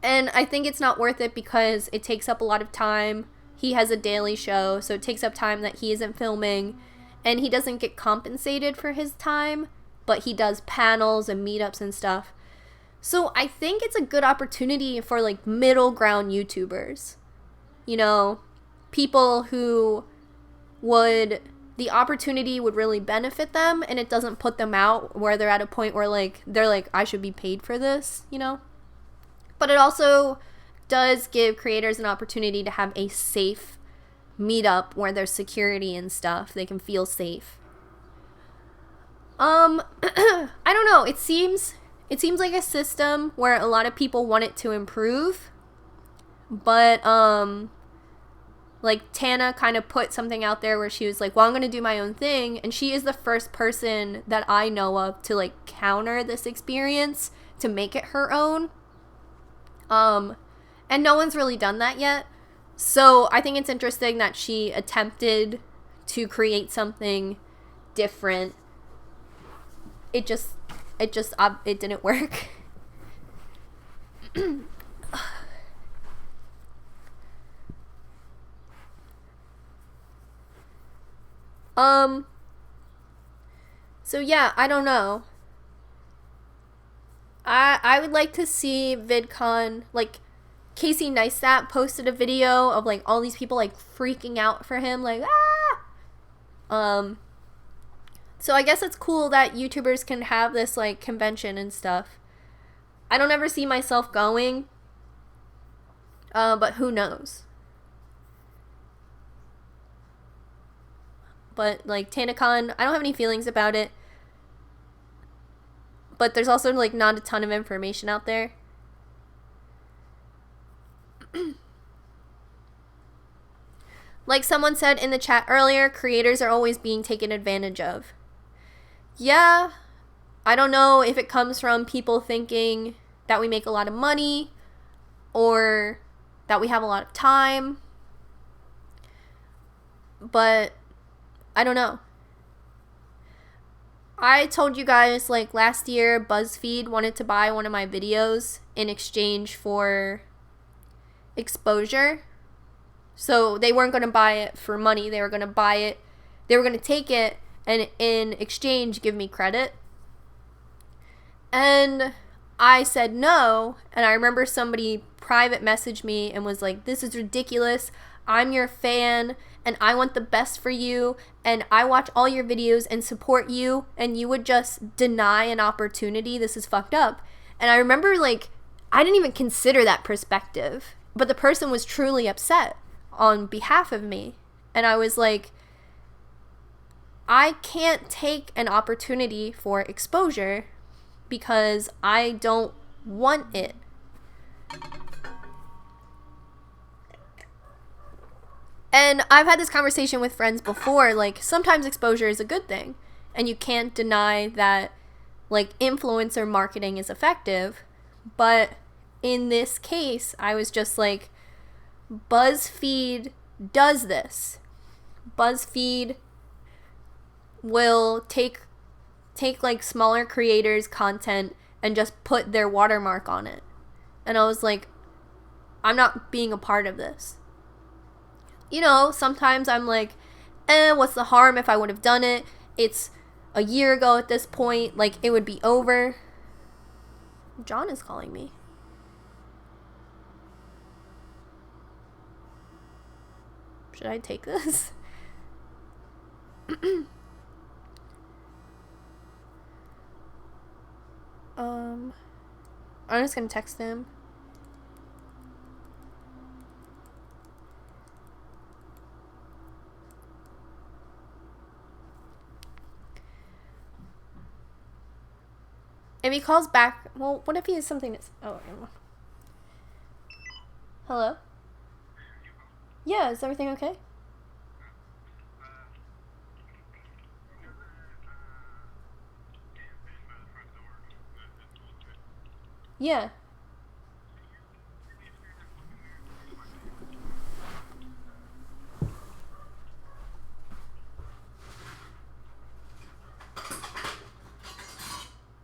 Speaker 1: And I think it's not worth it because it takes up a lot of time. He has a daily show, so it takes up time that he isn't filming. And he doesn't get compensated for his time, but he does panels and meetups and stuff. So I think it's a good opportunity for like middle ground YouTubers. You know, people who the opportunity would really benefit them, and it doesn't put them out where they're at a point where like they're like, I should be paid for this, you know? But it also does give creators an opportunity to have a safe meetup where there's security and stuff. They can feel safe. I don't know. It seems like a system where a lot of people want it to improve, but like Tana kind of put something out there where she was like, well, I'm going to do my own thing. And she is the first person that I know of to like counter this experience, to make it her own. And no one's really done that yet. So I think it's interesting that she attempted to create something different. It didn't work. So yeah, I don't know. I would like to see VidCon, like, Casey Neistat posted a video of like all these people like freaking out for him, like, ah! So I guess it's cool that YouTubers can have this like convention and stuff. I don't ever see myself going, but who knows? But like TanaCon, I don't have any feelings about it. But there's also like not a ton of information out there. Like someone said in the chat earlier, creators are always being taken advantage of. Yeah, I don't know if it comes from people thinking that we make a lot of money or that we have a lot of time, but I don't know. I told you guys like last year BuzzFeed wanted to buy one of my videos in exchange for exposure. So they weren't going to buy it for money. They were going to buy it. They were going to take it and in exchange give me credit. And I said no. And I remember somebody private messaged me and was like, this is ridiculous. I'm your fan and I want the best for you and I watch all your videos and support you and you would just deny an opportunity. This is fucked up. And I remember like, I didn't even consider that perspective, but the person was truly upset on behalf of me. And I was like, I can't take an opportunity for exposure because I don't want it. And I've had this conversation with friends before, like sometimes exposure is a good thing and you can't deny that like influencer marketing is effective. But in this case, I was just like, BuzzFeed does this. BuzzFeed will take take like smaller creators' content and just put their watermark on it. And I was like, I'm not being a part of this. You know, sometimes I'm like, what's the harm if I would have done it? It's a year ago at this point, like it would be over. John is calling me. Should I take this? I'm just gonna text him. If he calls back, well, what if he has something to... Oh, never mind. Hello? Yeah, is everything okay? Yeah.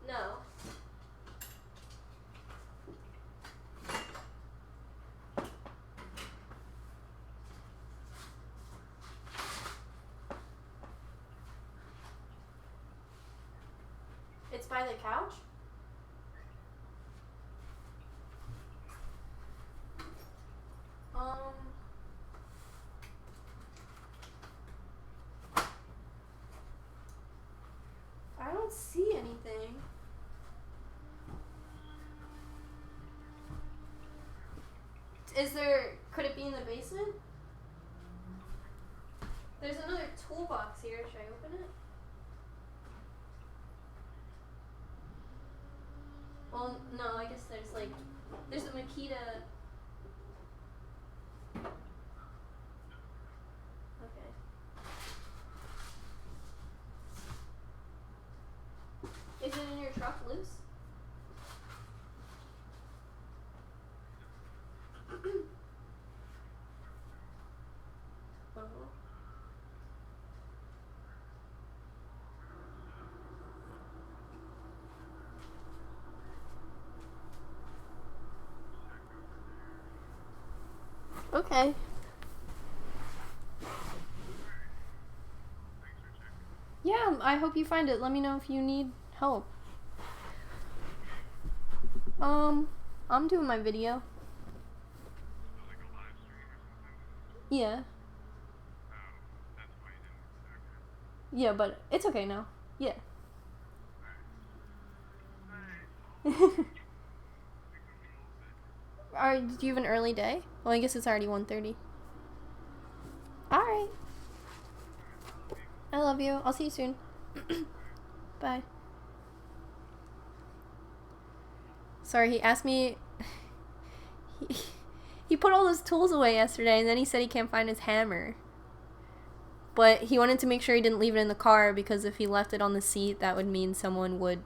Speaker 1: No. It's by the couch? I don't see anything. Could it be in the basement? There's another toolbox here. Should I open it? Well, no, I guess there's a Makita. Okay. Is it in your truck loose? Okay. Yeah, I hope you find it. Let me know if you need help. I'm doing my video. Yeah. Yeah, but it's okay now. Yeah. Do you have an early day? Well, I guess it's already 1:30. Alright. I love you. I'll see you soon. Bye. Sorry, he asked me... He put all his tools away yesterday, and then he said he can't find his hammer. But he wanted to make sure he didn't leave it in the car, because if he left it on the seat, that would mean someone would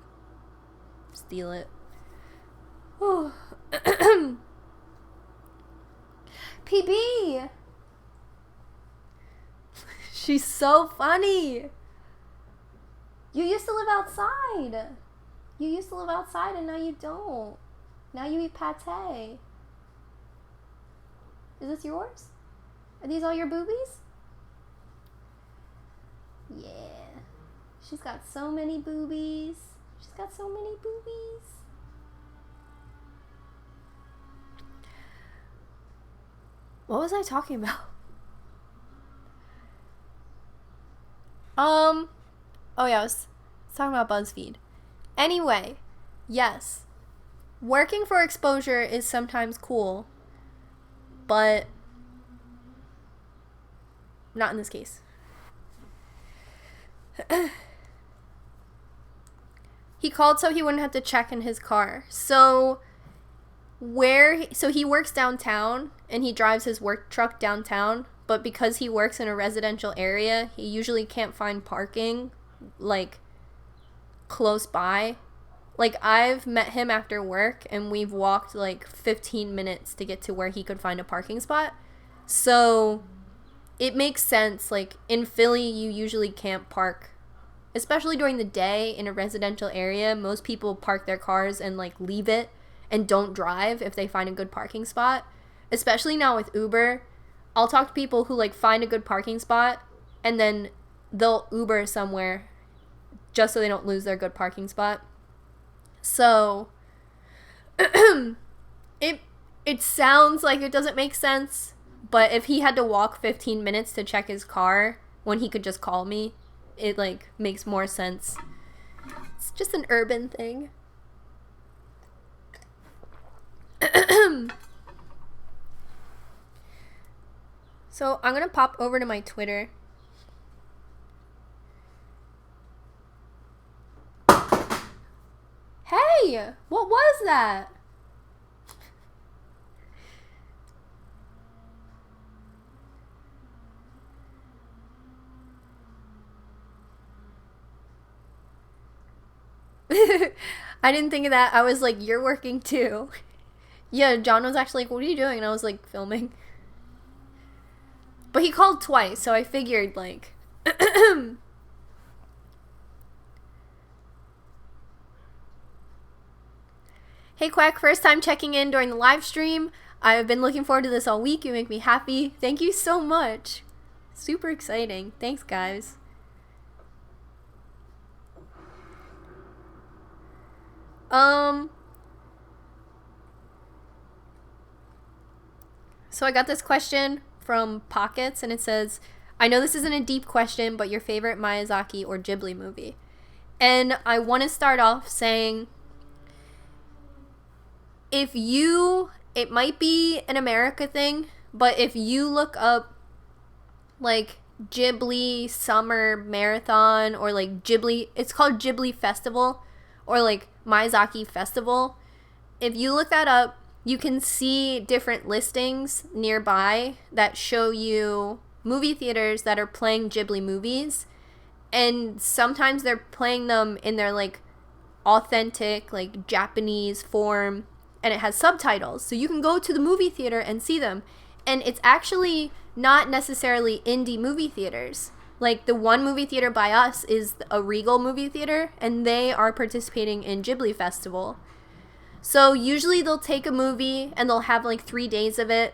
Speaker 1: steal it. PB! She's so funny! You used to live outside! You used to live outside and now you don't. Now you eat pate. Is this yours? Are these all your boobies? Yeah. She's got so many boobies. She's got so many boobies. What was I talking about? Oh yeah, I was talking about BuzzFeed. Anyway, yes. Working for exposure is sometimes cool, but not in this case. He called so he wouldn't have to check in his car. So he works downtown and he drives his work truck downtown, but because he works in a residential area, he usually can't find parking like close by. Like, I've met him after work and we've walked like 15 minutes to get to where he could find a parking spot. So it makes sense. Like, in Philly, you usually can't park especially during the day in a residential area, most people park their cars and like leave it and don't drive if they find a good parking spot. Especially now with Uber, I'll talk to people who like find a good parking spot and then they'll Uber somewhere just so they don't lose their good parking spot. So it sounds like it doesn't make sense, but if he had to walk 15 minutes to check his car when he could just call me, it like makes more sense. It's just an urban thing. So I'm gonna pop over to my Twitter. Hey, what was that? I didn't think of that. I was like, you're working too. Yeah, John was actually like, what are you doing? And I was like, filming. But he called twice, so I figured like... Hey Quack, first time checking in during the live stream. I've been looking forward to this all week. You make me happy. Thank you so much. Super exciting. Thanks, guys. So I got this question from Pockets, and it says, I know this isn't a deep question, but your favorite Miyazaki or Ghibli movie. And I want to start off saying, it might be an America thing, but if you look up like Ghibli Summer Marathon or like Ghibli, it's called Ghibli Festival or like Miyazaki Festival. If you look that up, you can see different listings nearby that show you movie theaters that are playing Ghibli movies. And sometimes they're playing them in their like authentic like Japanese form, and it has subtitles. So you can go to the movie theater and see them. And it's actually not necessarily indie movie theaters. Like the one movie theater by us is a Regal movie theater, and they are participating in Ghibli Festival. So usually they'll take a movie and they'll have like 3 days of it.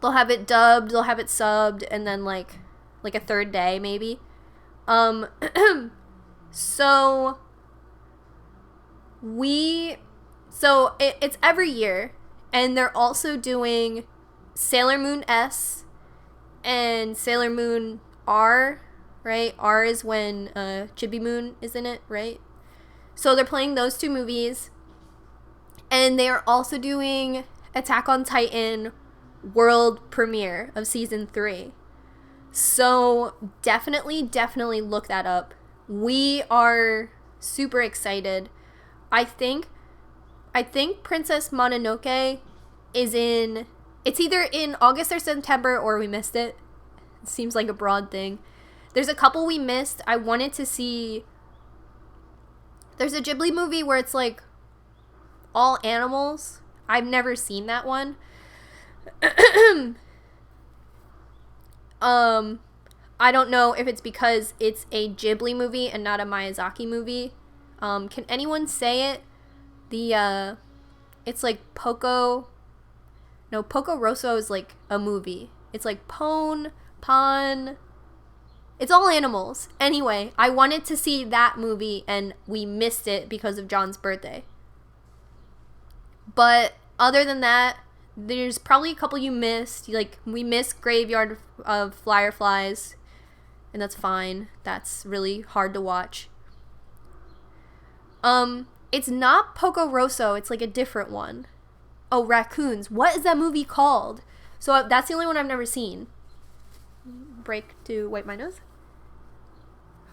Speaker 1: They'll have it dubbed, they'll have it subbed, and then like a third day maybe. So it's every year, and they're also doing Sailor Moon S and Sailor Moon R, right? R is when Chibi Moon is in it, right? So they're playing those 2 movies, and they are also doing Attack on Titan world premiere of season 3. So definitely look that up. We are super excited. I think Princess Mononoke is it's either in August or September, or we missed it. It seems like a broad thing. There's a couple we missed. I wanted to see, there's a Ghibli movie where it's like all animals. I've never seen that one. I don't know if it's because it's a Ghibli movie and not a Miyazaki movie. Can anyone say it? It's like Poco Rosso is like a movie. It's like Pon. It's all animals. Anyway, I wanted to see that movie and we missed it because of John's birthday. But other than that, there's probably a couple you missed. Like, we missed Graveyard of Fireflies, and that's fine. That's really hard to watch. It's not Poco Rosso. It's like a different one. Oh, Raccoons. What is that movie called? So that's the only one I've never seen. Break to wipe my nose.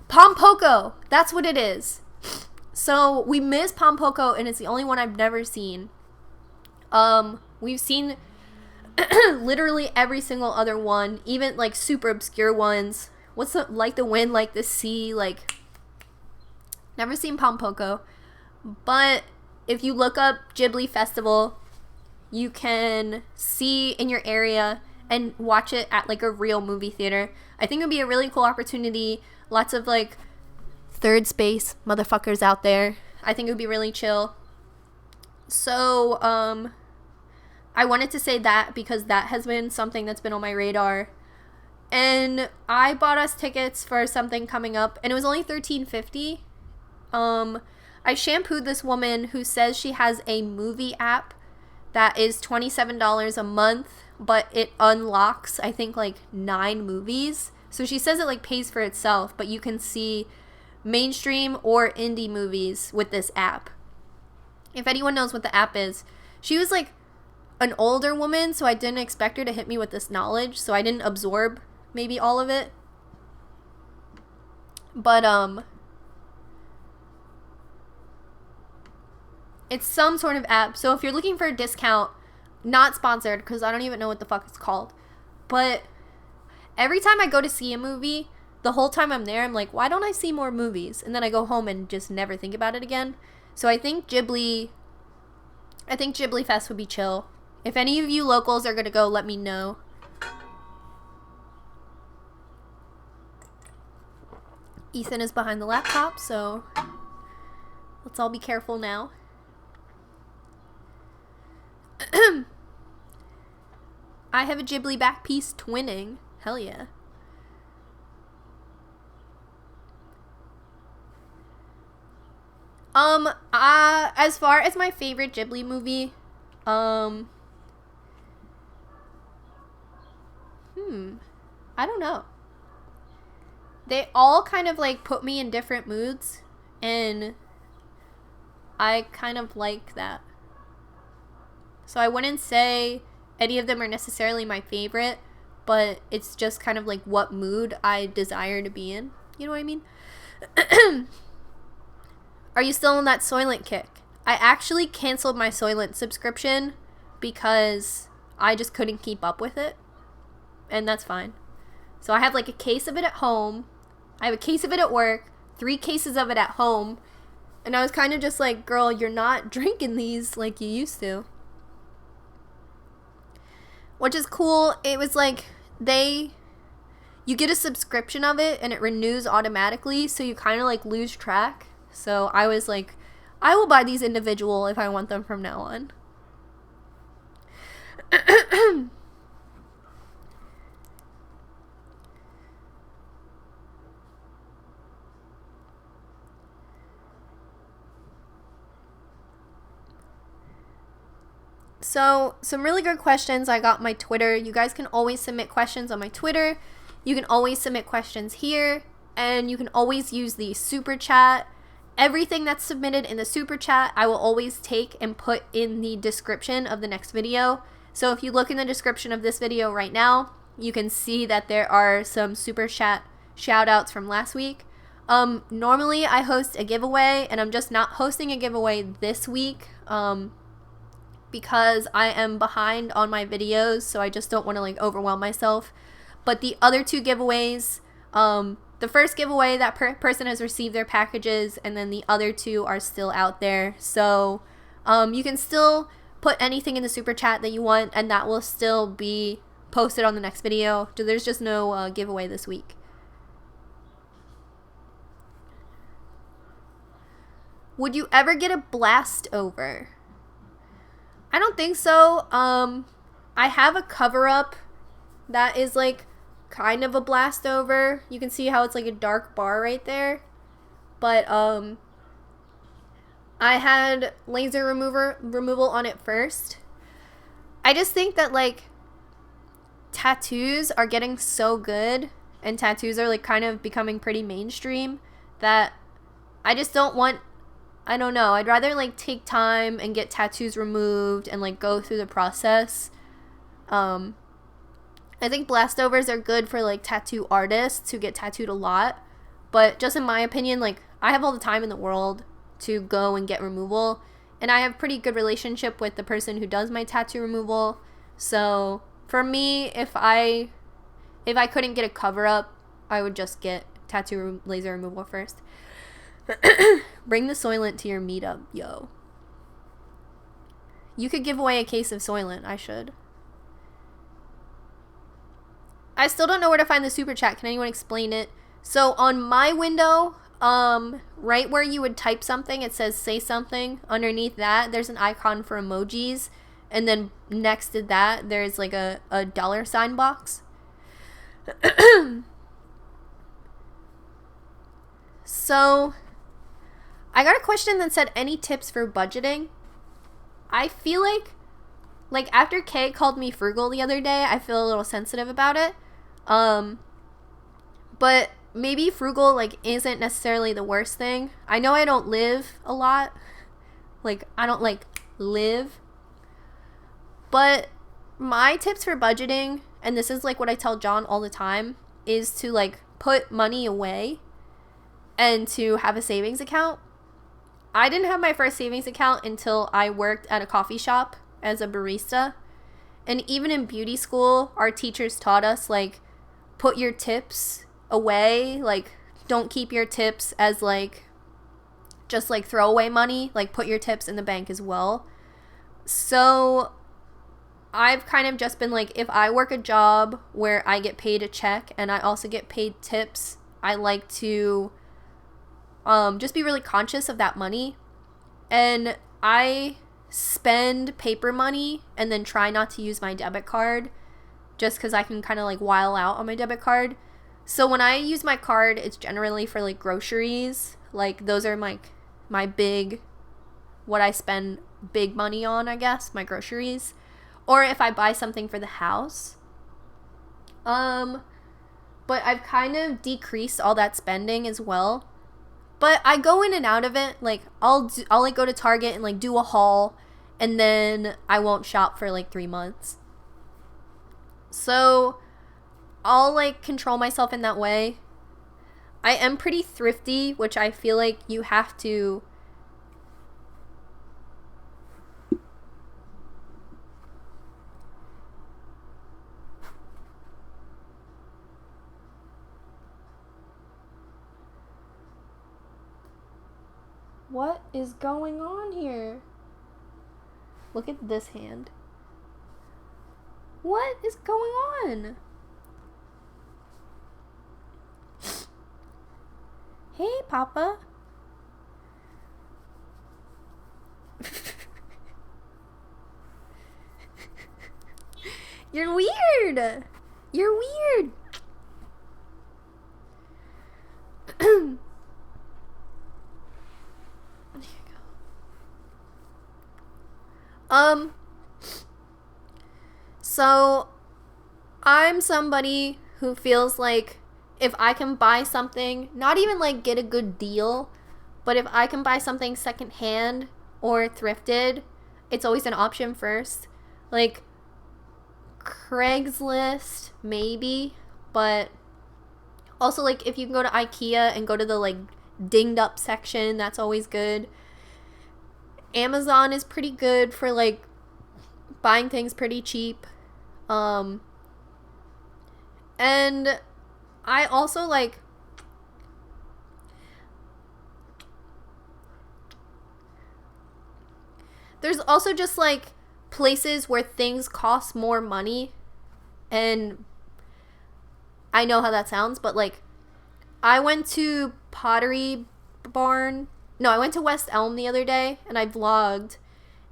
Speaker 1: Pom Poko. That's what it is. So we missed Pom Poko, and it's the only one I've never seen. We've seen literally every single other one, even like super obscure ones. What's the, Like the Wind, Like the Sea, like never seen Pom Poko. But if you look up Ghibli Festival, you can see in your area and watch it at like a real movie theater. I think it would be a really cool opportunity. Lots of like third space motherfuckers out there. I think it would be really chill. So, I wanted to say that because that has been something that's been on my radar. And I bought us tickets for something coming up, and it was only $13.50. I shampooed this woman who says she has a movie app that is $27 a month, but it unlocks, I think, like 9 movies. So she says it like pays for itself, but you can see mainstream or indie movies with this app. If anyone knows what the app is, she was like an older woman, so I didn't expect her to hit me with this knowledge, so I didn't absorb maybe all of it. But it's some sort of app. So if you're looking for a discount, not sponsored because I don't even know what the fuck it's called, but every time I go to see a movie, the whole time I'm there, I'm like, why don't I see more movies? And then I go home and just never think about it again. So I think Ghibli Fest would be chill. If any of you locals are gonna go, let me know. Ethan is behind the laptop, so let's all be careful now. I have a Ghibli back piece twinning. Hell yeah. As far as my favorite Ghibli movie, I don't know. They all kind of like put me in different moods, and I kind of like that. So I wouldn't say any of them are necessarily my favorite, but it's just kind of like what mood I desire to be in. You know what I mean? Are you still on that Soylent kick? I actually canceled my Soylent subscription because I just couldn't keep up with it. And that's fine. So I have like a case of it at home. I have a case of it at work. 3 cases of it at home. And I was kind of just like, girl, you're not drinking these like you used to. Which is cool. It was like you get a subscription of it and it renews automatically. So you kind of like lose track. So I was like, I will buy these individual if I want them from now on. So, some really good questions I got on my Twitter. You guys can always submit questions on my Twitter. You can always submit questions here. And you can always use the super chat. Everything that's submitted in the super chat, I will always take and put in the description of the next video. So if you look in the description of this video right now, you can see that there are some super chat shout outs from last week. Normally I host a giveaway, and I'm just not hosting a giveaway this week. Because I am behind on my videos, so I just don't want to like overwhelm myself. But the other 2 giveaways, the first giveaway, that person has received their packages, and then the other 2 are still out there. So you can still put anything in the super chat that you want, and that will still be posted on the next video. So there's just no giveaway this week. Would you ever get a blast over? I don't think so. I have a cover-up that is like kind of a blast over. You can see how it's like a dark bar right there. But I had laser removal on it first. I just think that like tattoos are getting so good, and tattoos are like kind of becoming pretty mainstream, that I just don't want, I don't know, I'd rather like take time and get tattoos removed and like go through the process. I think blastovers are good for like tattoo artists who get tattooed a lot, but just in my opinion, like I have all the time in the world to go and get removal, and I have pretty good relationship with the person who does my tattoo removal. So for me, if I couldn't get a cover up, I would just get tattoo laser removal first. Bring the Soylent to your meetup, yo. You could give away a case of Soylent. I should. I still don't know where to find the super chat. Can anyone explain it? So on my window, right where you would type something, it says say something. Underneath that, there's an icon for emojis. And then next to that, there's like a $sign box. So, I got a question that said, any tips for budgeting? I feel like after Kay called me frugal the other day, I feel a little sensitive about it. But maybe frugal, like, isn't necessarily the worst thing. I know I don't live a lot. Like, I don't, like, live. But my tips for budgeting, and this is, like, what I tell John all the time, is to, like, put money away and to have a savings account. I didn't have my first savings account until I worked at a coffee shop as a barista. And even in beauty school, our teachers taught us, like, put your tips away. Like, don't keep your tips as, like, just, like, throwaway money. Like, put your tips in the bank as well. So I've kind of just been like, if I work a job where I get paid a check and I also get paid tips, I like to just be really conscious of that money. And I spend paper money and then try not to use my debit card just because I can kind of like while out on my debit card. So when I use my card, it's generally for like groceries. Like those are my big, what I spend big money on, I guess, my groceries. Or if I buy something for the house. But I've kind of decreased all that spending as well. But I go in and out of it. Like I'll like go to Target and like do a haul, and then I won't shop for like 3 months. So I'll like control myself in that way. I am pretty thrifty, which I feel like you have to. What is going on here? Look at this hand. What is going on? Hey, Papa. You're weird. You're weird. So I'm somebody who feels like if I can buy something, not even like get a good deal, but if I can buy something secondhand or thrifted, it's always an option first. Like Craigslist, maybe, but also like if you can go to IKEA and go to the like dinged up section, that's always good. Amazon is pretty good for like buying things pretty cheap. And I also like there's also just like places where things cost more money, and I know how that sounds, but like I went to Pottery Barn. No, I went to West Elm the other day and I vlogged,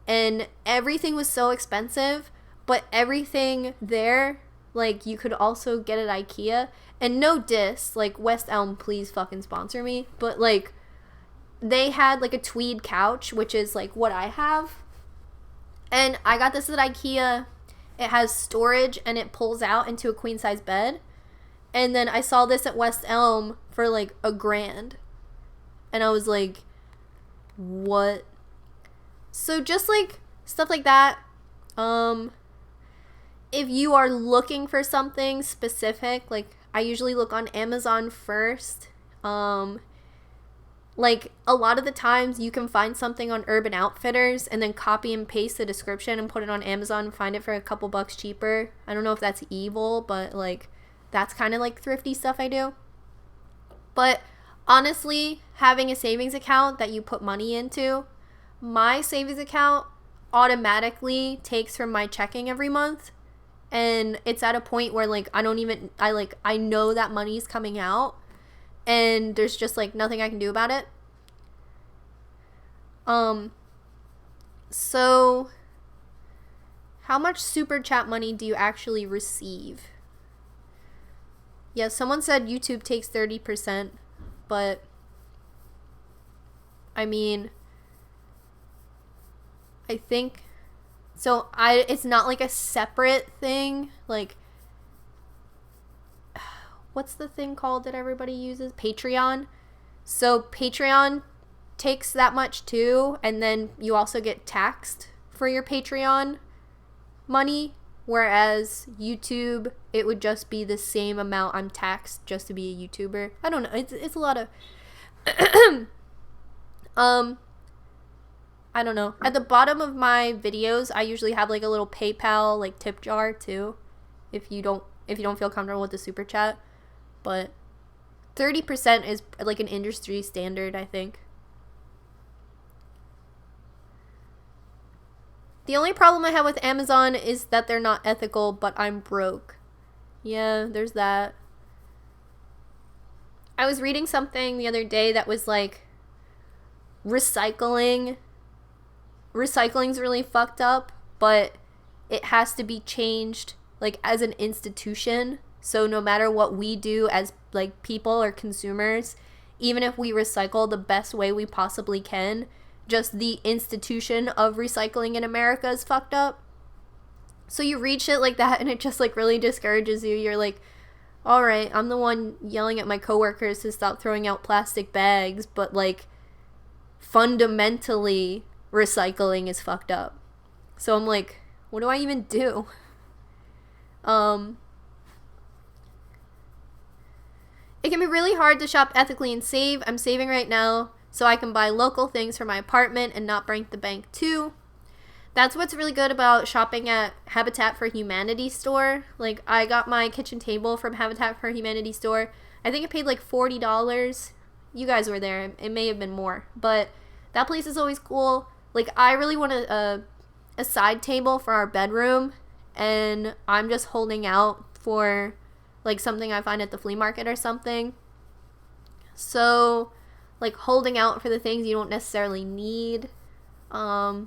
Speaker 1: and everything was so expensive, but everything there, like, you could also get at IKEA. And no diss, like, West Elm, please fucking sponsor me. But, like, they had, like, a tweed couch, which is, like, what I have. And I got this at IKEA. It has storage, and it pulls out into a queen-size bed. And then I saw this at West Elm for, like, $1,000. And I was like, what? So just, like, stuff like that. If you are looking for something specific, like, I usually look on Amazon first. Like, a lot of the times you can find something on Urban Outfitters and then copy and paste the description and put it on Amazon and find it for a couple bucks cheaper. I don't know if that's evil, but, like, that's kind of, like, thrifty stuff I do. But, honestly, having a savings account that you put money into, my savings account automatically takes from my checking every month. And it's at a point where, like, I know that money's coming out. and there's just like nothing I can do about it. So how much super chat money do you actually receive? Yeah, someone said YouTube takes 30%, but I mean, I think so. It's not like a separate thing. Like, what's the thing called that everybody uses? Patreon. So Patreon takes that much too, and then you also get taxed for your Patreon money, whereas YouTube, it would just be the same amount I'm taxed just to be a YouTuber. I don't know. It's a lot of I don't know. At the bottom of my videos, I usually have like a little PayPal like tip jar too, if you don't feel comfortable with the super chat. But 30% is like an industry standard, I think. The only problem I have with Amazon is that they're not ethical, but I'm broke. Yeah, there's that. I was reading something the other day that was like, recycling's really fucked up, but it has to be changed like as an institution. So no matter what we do as like people or consumers, even if we recycle the best way we possibly can, just the institution of recycling in America is fucked up. So you read shit like that and it just like really discourages you. You're like, all right, I'm the one yelling at my coworkers to stop throwing out plastic bags, but like fundamentally recycling is fucked up. So I'm like, what do I even do? It can be really hard to shop ethically and save. I'm saving right now so I can buy local things for my apartment and not break the bank too. That's what's really good about shopping at Habitat for Humanity store. Like, I got my kitchen table from Habitat for Humanity store. I think I paid like $40. You guys were there. It may have been more. But that place is always cool. Like, I really want a side table for our bedroom. And I'm just holding out for like something I find at the flea market or something. So, like, holding out for the things you don't necessarily need. So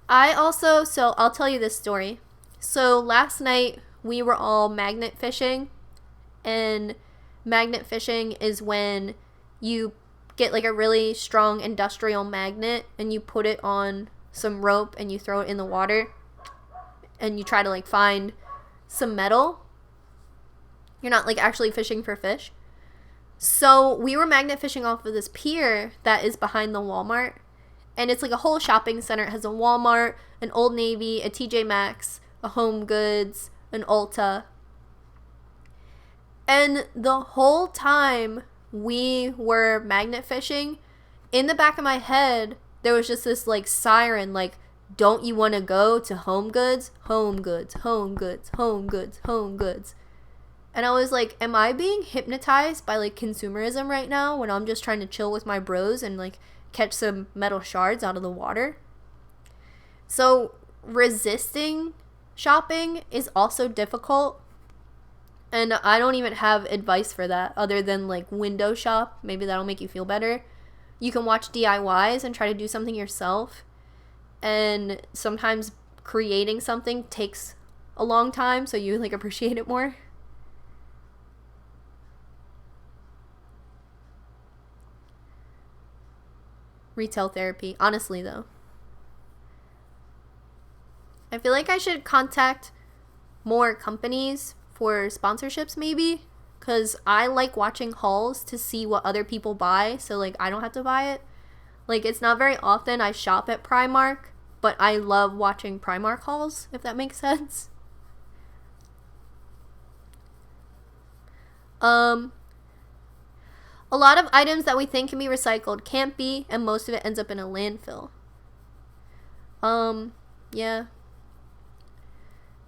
Speaker 1: I'll tell you this story. So last night we were all magnet fishing, and magnet fishing is when you get like a really strong industrial magnet and you put it on some rope and you throw it in the water and you try to like find some metal. You're not like actually fishing for fish. So we were magnet fishing off of this pier that is behind the Walmart. And it's like a whole shopping center. It has a Walmart, an Old Navy, a TJ Maxx, a Home Goods, an Ulta. And the whole time we were magnet fishing, in the back of my head, there was just this like siren, like, don't you want to go to Home Goods? Home Goods, Home Goods, Home Goods, Home Goods. And I was like, am I being hypnotized by like consumerism right now when I'm just trying to chill with my bros and like catch some metal shards out of the water? So resisting shopping is also difficult, and I don't even have advice for that other than like window shop. Maybe that'll make you feel better. You can watch DIYs and try to do something yourself, and sometimes creating something takes a long time, so you like appreciate it more. Retail therapy. Honestly, though, I feel like I should contact more companies for sponsorships, maybe, because I like watching hauls to see what other people buy, so like I don't have to buy it. Like, it's not very often I shop at Primark, but I love watching Primark hauls, if that makes sense. A lot of items that we think can be recycled can't be, and most of it ends up in a landfill. Yeah.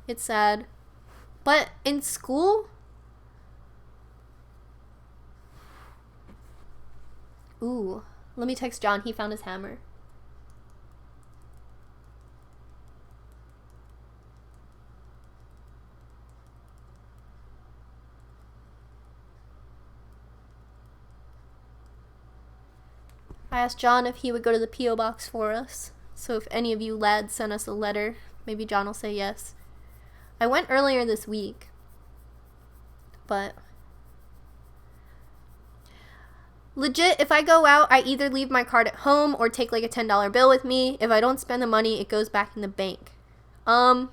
Speaker 1: It's sad. But in school, ooh, let me text John. He found his hammer. I asked John if he would go to the P.O. box for us. So if any of you lads send us a letter, maybe John will say yes. I went earlier this week, but legit, if I go out, I either leave my card at home or take like a $10 bill with me. If I don't spend the money, it goes back in the bank. I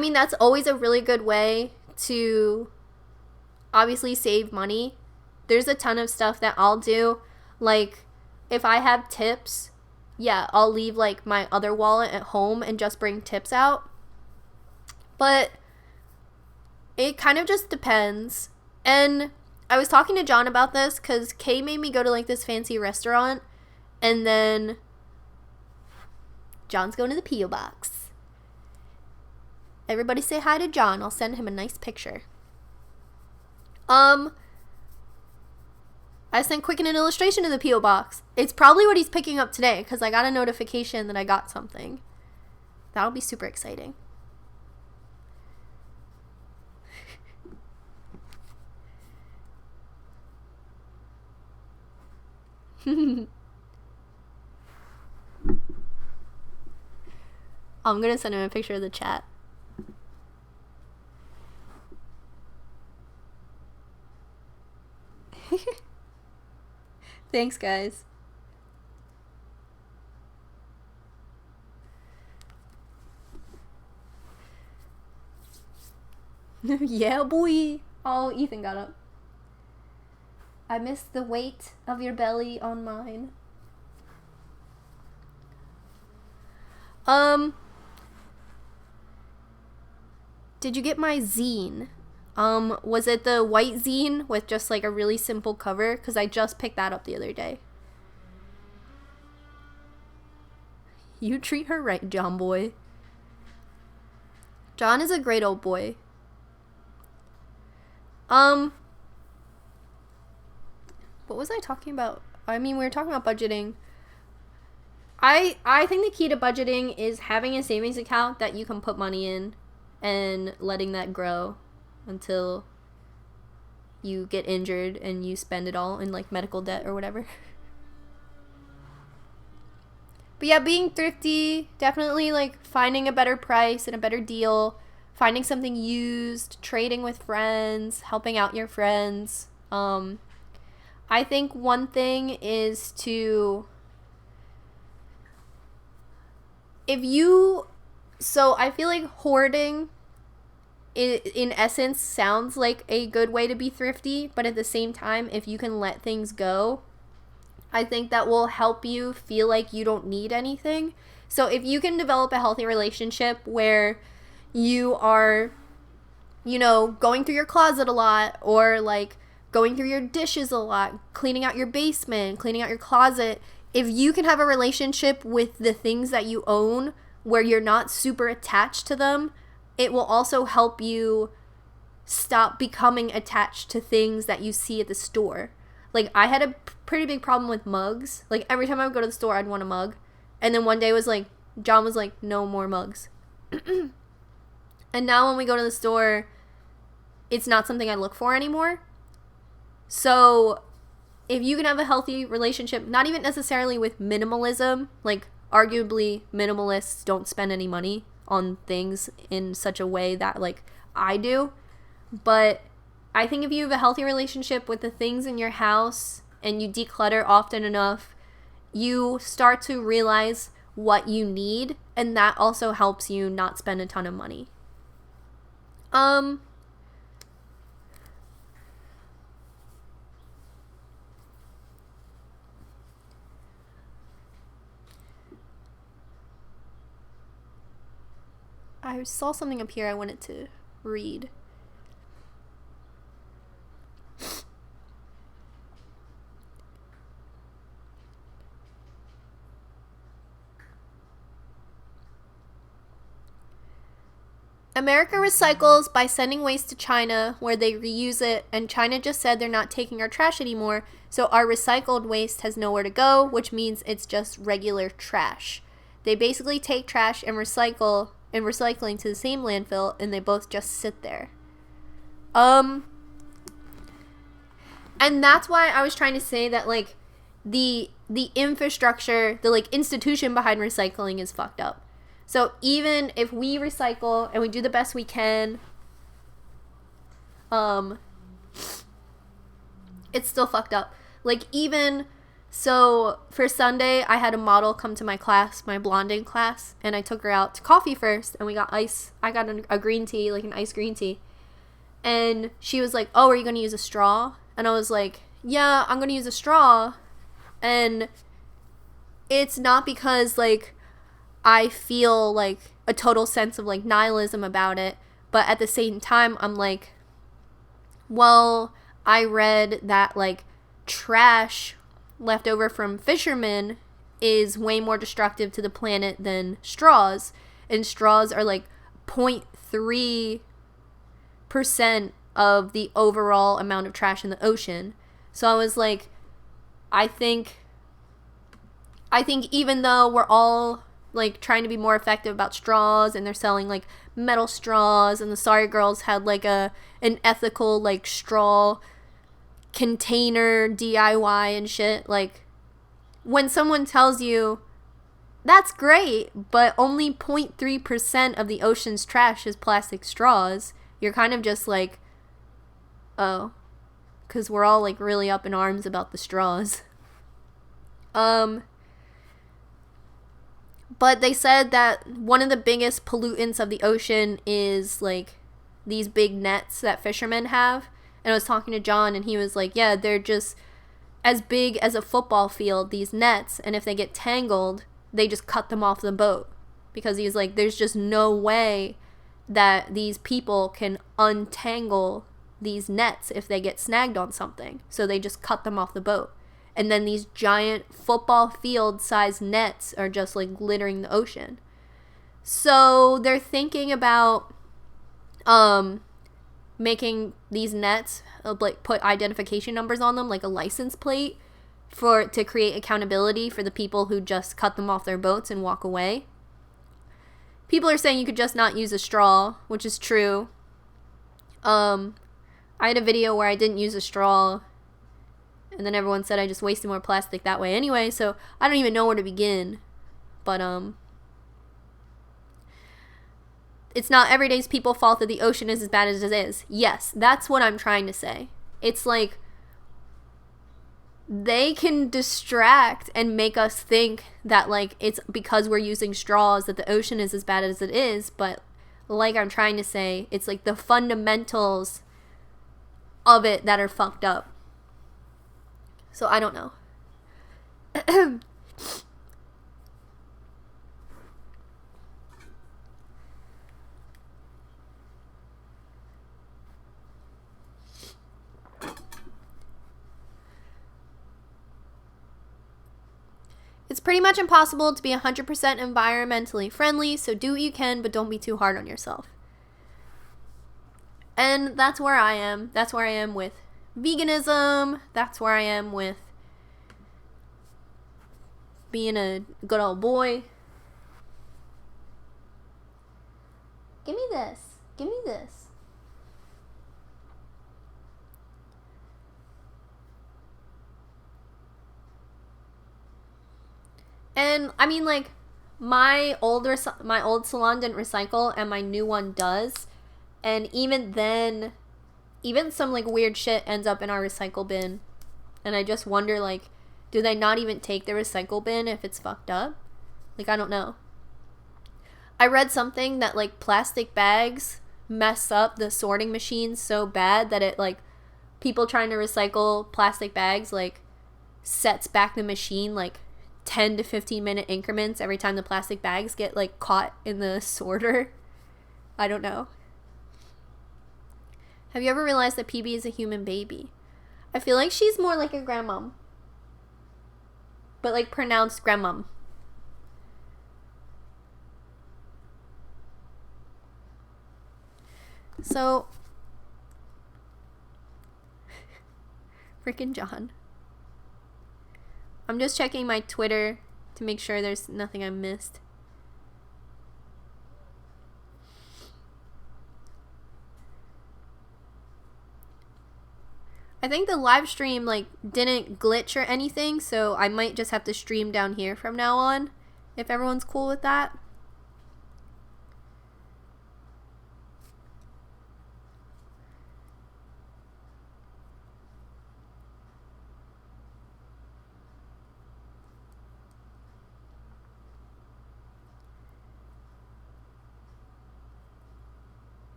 Speaker 1: mean, that's always a really good way to obviously save money. There's a ton of stuff that I'll do. Like, if I have tips, yeah, I'll leave like my other wallet at home and just bring tips out. But it kind of just depends. And I was talking to John about this because Kay made me go to like this fancy restaurant, and then John's going to the P.O. box. Everybody say hi to John. I'll send him a nice picture. I sent Qcknd an illustration to the P.O. box. It's probably what he's picking up today because I got a notification that I got something. That'll be super exciting. I'm gonna send him a picture of the chat. Thanks, guys. Yeah, boy. Oh, Ethan got up. I missed the weight of your belly on mine. Did you get my zine? Was it the white zine with just like a really simple cover? Because I just picked that up the other day. You treat her right, John boy. John is a great old boy. What was I talking about? I mean, we were talking about budgeting. I think the key to budgeting is having a savings account that you can put money in and letting that grow until you get injured and you spend it all in like medical debt or whatever. But yeah, being thrifty, definitely like finding a better price and a better deal, finding something used, trading with friends, helping out your friends. I think one thing is to, so I feel like hoarding in essence sounds like a good way to be thrifty, but at the same time, if you can let things go, I think that will help you feel like you don't need anything. So if you can develop a healthy relationship where you are, you know, going through your closet a lot, or like going through your dishes a lot, cleaning out your basement, cleaning out your closet, if you can have a relationship with the things that you own where you're not super attached to them, it will also help you stop becoming attached to things that you see at the store. Like, I had a pretty big problem with mugs. Like, every time I would go to the store, I'd want a mug. And then one day was like, John was like, no more mugs. And now when we go to the store, it's not something I look for anymore. So if you can have a healthy relationship, not even necessarily with minimalism, like arguably minimalists don't spend any money on things in such a way that like I do, but I think if you have a healthy relationship with the things in your house and you declutter often enough, you start to realize what you need, and that also helps you not spend a ton of money. I saw something up here I wanted to read. America recycles by sending waste to China where they reuse it, and China just said they're not taking our trash anymore, so our recycled waste has nowhere to go, which means it's just regular trash. They basically take trash and recycling to the same landfill, and they both just sit there. And And that's why I was trying to say that, like, the infrastructure, the, like, institution behind recycling is fucked up. So even if we recycle and we do the best we can, it's still fucked up. Like, even so, for Sunday, I had a model come to my class, my blonding class, and I took her out to coffee first, and we got ice. I got a green tea, like an iced green tea. And she was like, oh, are you going to use a straw? And I was like, yeah, I'm going to use a straw. And it's not because, like, I feel, like, a total sense of, like, nihilism about it. But at the same time, I'm like, well, I read that, like, trash left over from fishermen is way more destructive to the planet than straws. And straws are, like, 0.3% of the overall amount of trash in the ocean. So I was like, I think even though we're all, like, trying to be more effective about straws, and they're selling, like, metal straws, and the Sorry Girls had, like, an ethical, like, straw container DIY and shit, like, when someone tells you that's great, but only 0.3% of the ocean's trash is plastic straws, you're kind of just like, oh, because we're all, like, really up in arms about the straws. But they said that one of the biggest pollutants of the ocean is, like, these big nets that fishermen have. And I was talking to John, and he was like, yeah, they're just as big as a football field, these nets. And if they get tangled, they just cut them off the boat. Because he's like, there's just no way that these people can untangle these nets if they get snagged on something. So they just cut them off the boat. And then these giant football field-sized nets are just, like, littering the ocean. So they're thinking about making these nets, like, put identification numbers on them, like a license plate, to create accountability for the people who just cut them off their boats and walk away. People are saying you could just not use a straw, which is true. I had a video where I didn't use a straw, and then everyone said I just wasted more plastic that way anyway, so I don't even know where to begin. But, it's not every day's people's fault that the ocean is as bad as it is. Yes, that's what I'm trying to say. It's like, they can distract and make us think that, like, it's because we're using straws that the ocean is as bad as it is, but like I'm trying to say, it's like the fundamentals of it that are fucked up. So I don't know. It's pretty much impossible to be 100% environmentally friendly, so do what you can, but don't be too hard on yourself. And that's where I am. That's where I am with veganism. That's where I am with being a good old boy. Give me this. Give me this. And I mean, like, my old salon didn't recycle, and my new one does. And even then, even some, like, weird shit ends up in our recycle bin. And I just wonder, like, do they not even take the recycle bin if it's fucked up? Like, I don't know. I read something that, like, plastic bags mess up the sorting machine so bad that it, like, people trying to recycle plastic bags, like, sets back the machine, like, 10 to 15 minute increments every time the plastic bags get, like, caught in the sorter. I don't know. Have you ever realized that PB is a human baby? I feel like she's more like a grandmom. But, like, pronounced grandmom. So, frickin' John. I'm just checking my Twitter to make sure there's nothing I missed. I think the live stream like didn't glitch or anything, so I might just have to stream down here from now on, if everyone's cool with that.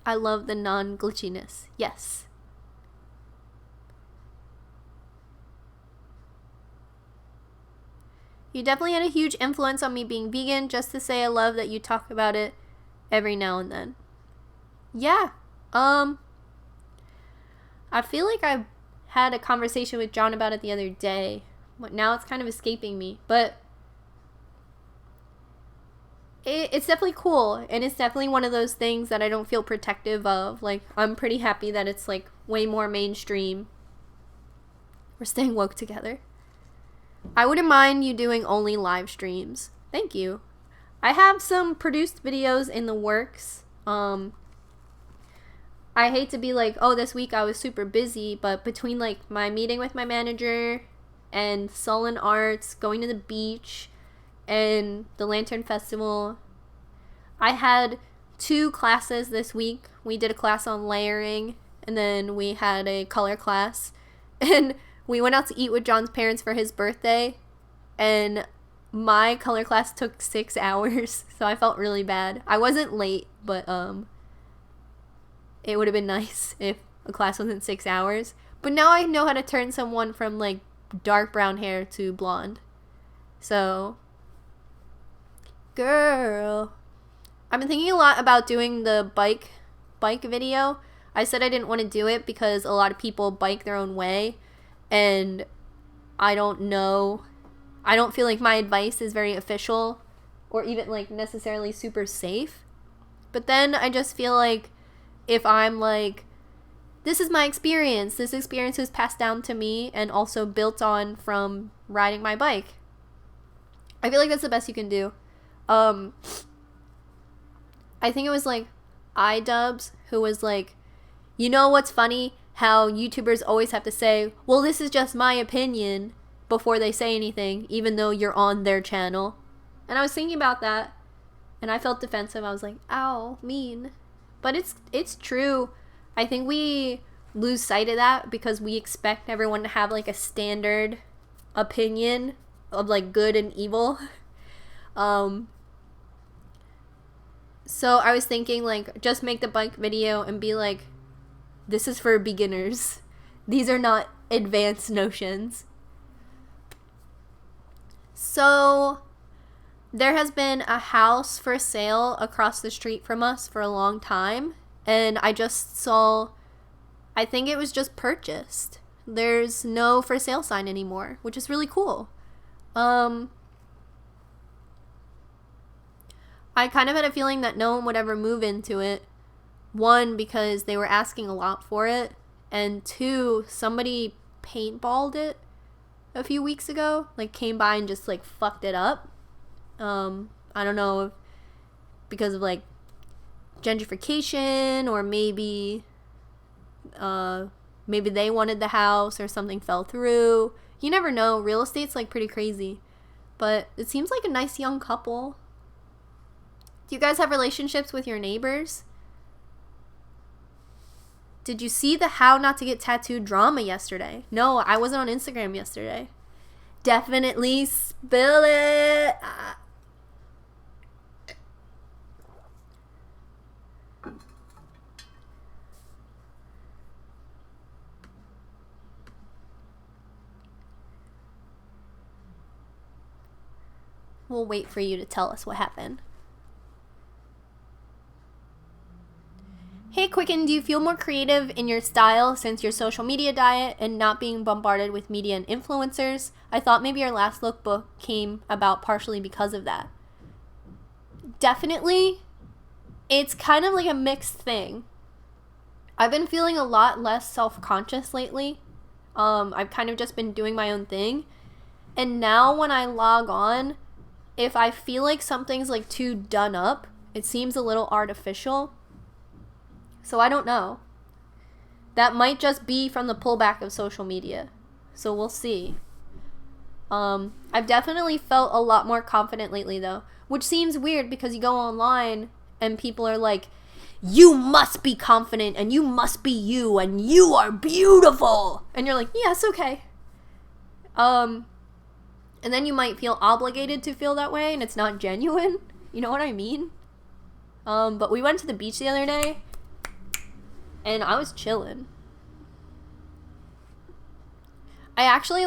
Speaker 1: I love the non-glitchiness. Yes. You definitely had a huge influence on me being vegan. Just to say I love that you talk about it every now and then. Yeah. I feel like I had a conversation with John about it the other day. Now it's kind of escaping me. But it's definitely cool, and it's definitely one of those things that I don't feel protective of. Like, I'm pretty happy that it's like way more mainstream. We're staying woke together. I wouldn't mind you doing only live streams. Thank you. I have some produced videos in the works. I hate to be like, oh, this week I was super busy, but between like my meeting with my manager and Sullen Arts, going to the beach, and the Lantern Festival, I had 2 classes this week. We did a class on layering, and then we had a color class, and we went out to eat with John's parents for his birthday, and my color class took 6 hours, so I felt really bad. I wasn't late, but it would have been nice if a class wasn't 6 hours. But now I know how to turn someone from like dark brown hair to blonde. So girl, I've been thinking a lot about doing the bike video. I said I didn't want to do it because a lot of people bike their own way, and I don't know, I don't feel like my advice is very official or even like necessarily super safe. But then I just feel like if I'm like, this is my experience, this experience was passed down to me and also built on from riding my bike, I feel like that's the best you can do. I think it was like iDubbbz who was like, you know what's funny? How YouTubers always have to say, well, this is just my opinion before they say anything, even though you're on their channel. And I was thinking about that, and I felt defensive. I was like, ow, mean. But it's true. I think we lose sight of that because we expect everyone to have like a standard opinion of like good and evil. So I was thinking like, just make the bike video and be like, this is for beginners. These are not advanced notions. So there has been a house for sale across the street from us for a long time, and I just saw, I think it was just purchased. There's no for sale sign anymore, which is really cool. I kind of had a feeling that no one would ever move into it. 1, because they were asking a lot for it, and 2, somebody paintballed it a few weeks ago. Like, came by and just like fucked it up. I don't know if because of like gentrification, or maybe they wanted the house or something fell through. You never know. Real estate's like pretty crazy. But it seems like a nice young couple. Do you guys have relationships with your neighbors? Did you see the how not to get tattooed drama yesterday? No, I wasn't on Instagram yesterday. Definitely spill it. We'll wait for you to tell us what happened. Hey Qcknd, do you feel more creative in your style since your social media diet and not being bombarded with media and influencers? I thought maybe your last lookbook came about partially because of that. Definitely. It's kind of like a mixed thing. I've been feeling a lot less self-conscious lately. I've kind of just been doing my own thing. And now when I log on, if I feel like something's like too done up, it seems a little artificial. So I don't know. that might just be from the pullback of social media. So we'll see. I've definitely felt a lot more confident lately though, which seems weird because you go online and people are like, you must be confident and you must be you and you are beautiful. And you're like, yes, okay. And then you might feel obligated to feel that way and it's not genuine. You know what I mean? But we went to the beach the other day and I was chilling. I actually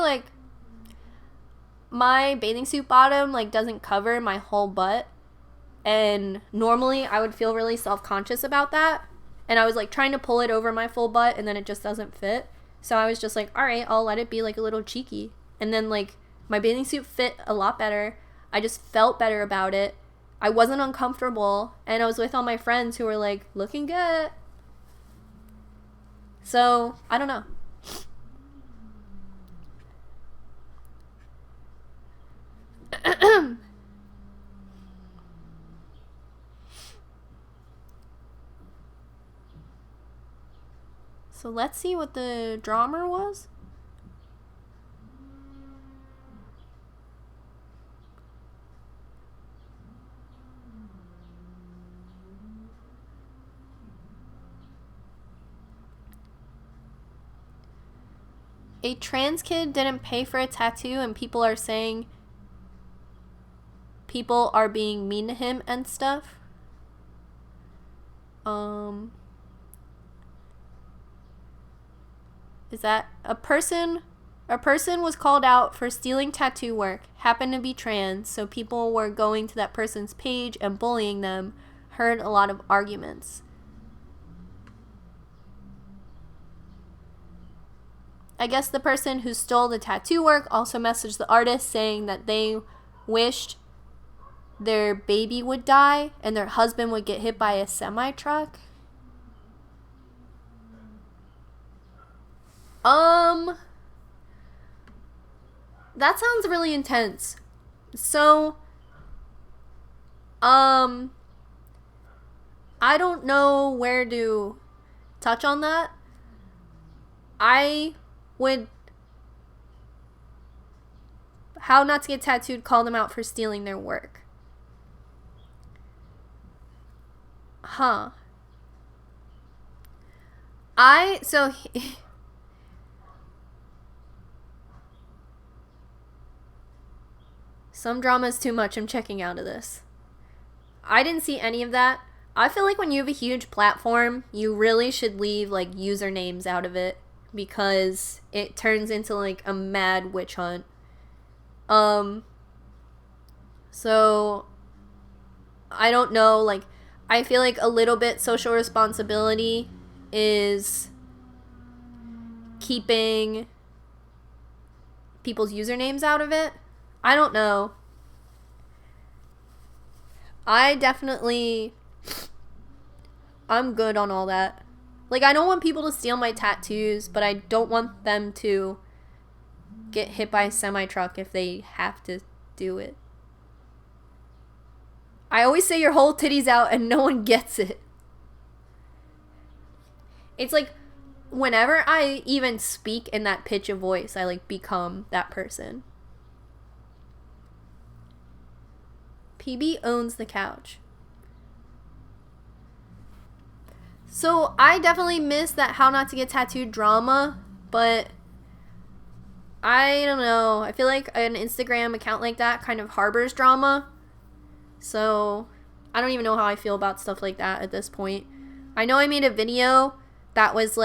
Speaker 1: my bathing suit bottom doesn't cover my whole butt, and normally I would feel really self-conscious about that, and I was trying to pull it over my full butt and then it just doesn't fit, so I was just all right, I'll let it be a little cheeky, and then my bathing suit fit a lot better. I just felt better about it. I wasn't uncomfortable, and I was with all my friends who were looking good. So I don't know. So let's see what the drama was. A trans kid didn't pay for a tattoo and people are saying people are being mean to him and stuff. Is that a person was called out for stealing tattoo work, happened to be trans, so people were going to that person's page and bullying them, heard a lot of arguments. I guess the person who stole the tattoo work also messaged the artist saying that they wished their baby would die and their husband would get hit by a semi-truck. That sounds really intense. So, I don't know where to touch on that. How Not to Get Tattooed called them out for stealing their work. Some drama is too much. I'm checking out of this. I didn't see any of that. I feel like when you have a huge platform, you really should leave usernames out of it because it turns into a mad witch hunt. So I don't know, I feel a little bit social responsibility is keeping people's usernames out of it. I don't know. I'm good on all that. I don't want people to steal my tattoos, but I don't want them to get hit by a semi-truck if they have to do it. I always say your whole titty's out and no one gets it. It's whenever I even speak in that pitch of voice, I become that person. PB owns the couch. So I definitely missed that How Not to Get Tattooed drama, but I don't know. I feel like an Instagram account like that kind of harbors drama. So I don't even know how I feel about stuff like that at this point. I know I made a video that was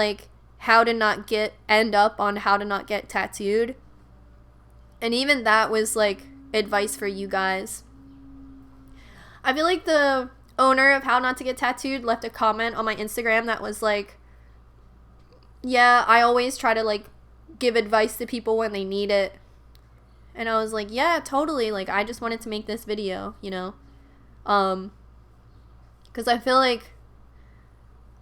Speaker 1: how to end up on how to not get tattooed. And even that was advice for you guys. I feel like the owner of How Not to Get Tattooed left a comment on my Instagram that was yeah, I always try to give advice to people when they need it. And I was yeah, totally. I just wanted to make this video, you know? Because I feel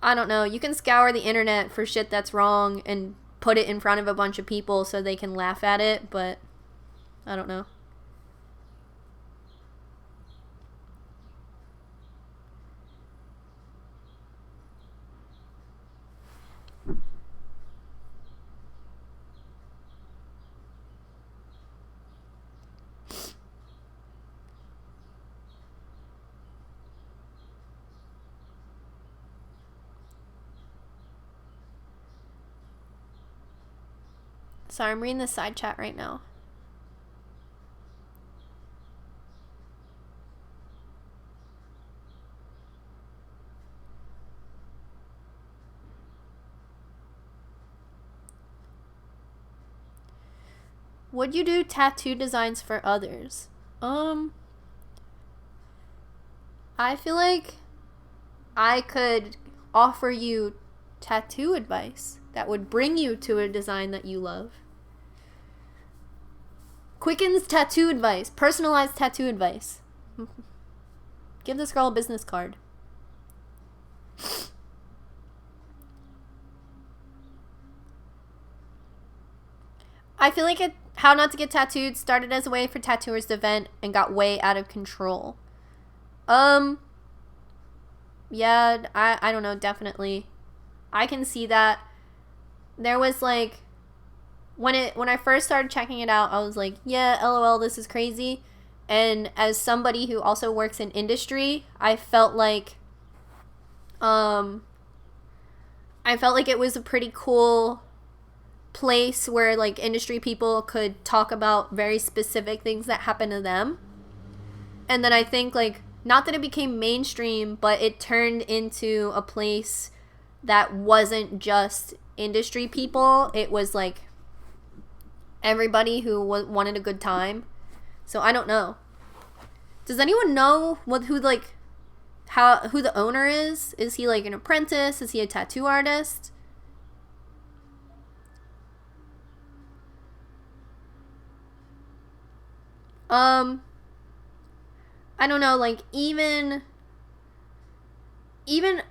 Speaker 1: I don't know, you can scour the internet for shit that's wrong and put it in front of a bunch of people so they can laugh at it, but I don't know. Sorry, I'm reading the side chat right now. Would you do tattoo designs for others? I feel like I could offer you tattoo advice that would bring you to a design that you love. Qcknd's tattoo advice. Personalized tattoo advice. Give this girl a business card. I feel like How Not to Get Tattooed started as a way for tattooers to vent and got way out of control. Yeah, I don't know, definitely. I can see that. There was like, when I first started checking it out, I was like, yeah, LOL, this is crazy. And as somebody who also works in industry, I felt like it was a pretty cool place where like industry people could talk about very specific things that happen to them. And then I think like, not that it became mainstream, but it turned into a place that wasn't just industry people. It was like everybody who wanted a good time. So I don't know. Does anyone know who the owner is? Is he like an apprentice? Is he a tattoo artist? I don't know, like, even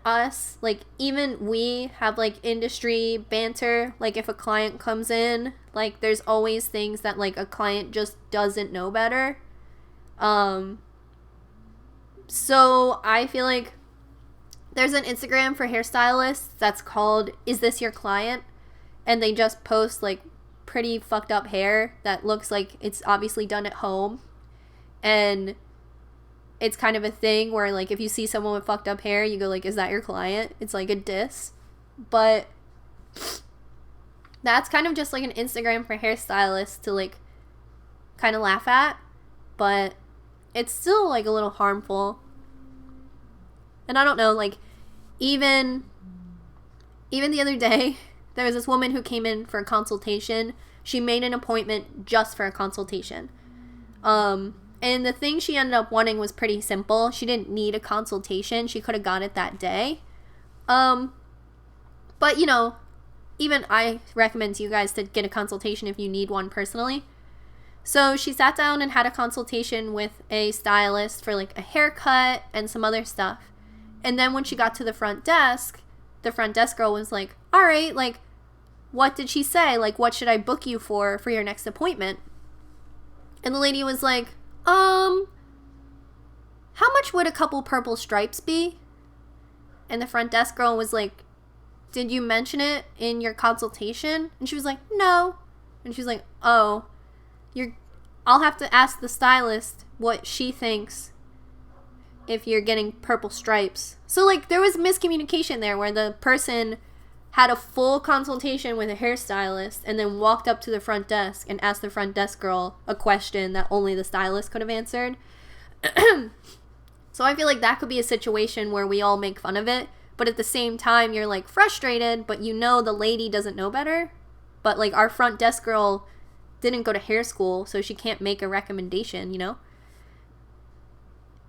Speaker 1: us, like, even we have, like, industry banter. Like, if a client comes in, like, there's always things that, like, a client just doesn't know better. So I feel like there's an Instagram for hairstylists that's called Is This Your Client? And they just post, like, pretty fucked up hair that looks like it's obviously done at home. And it's kind of a thing where, like, if you see someone with fucked up hair, you go, like, is that your client? It's, like, a diss. But that's kind of just, like, an Instagram for hairstylists to, like, kind of laugh at. But it's still, like, a little harmful. And I don't know, like, even the other day, there was this woman who came in for a consultation. She made an appointment just for a consultation. And the thing she ended up wanting was pretty simple. She didn't need a consultation. She could have got it that day. But, you know, even I recommend to you guys to get a consultation if you need one personally. So she sat down and had a consultation with a stylist for, like, a haircut and some other stuff. And then when she got to the front desk girl was like, all right, like, what did she say? Like, what should I book you for your next appointment? And the lady was like, how much would a couple purple stripes be? And the front desk girl was like, did you mention it in your consultation? And she was like, no. And she was like, oh, I'll have to ask the stylist what she thinks if you're getting purple stripes. So, like, there was miscommunication there where the person had a full consultation with a hairstylist and then walked up to the front desk and asked the front desk girl a question that only the stylist could have answered. So I feel like that could be a situation where we all make fun of it, but at the same time you're, like, frustrated, but you know the lady doesn't know better. But, like, our front desk girl didn't go to hair school, so she can't make a recommendation, you know?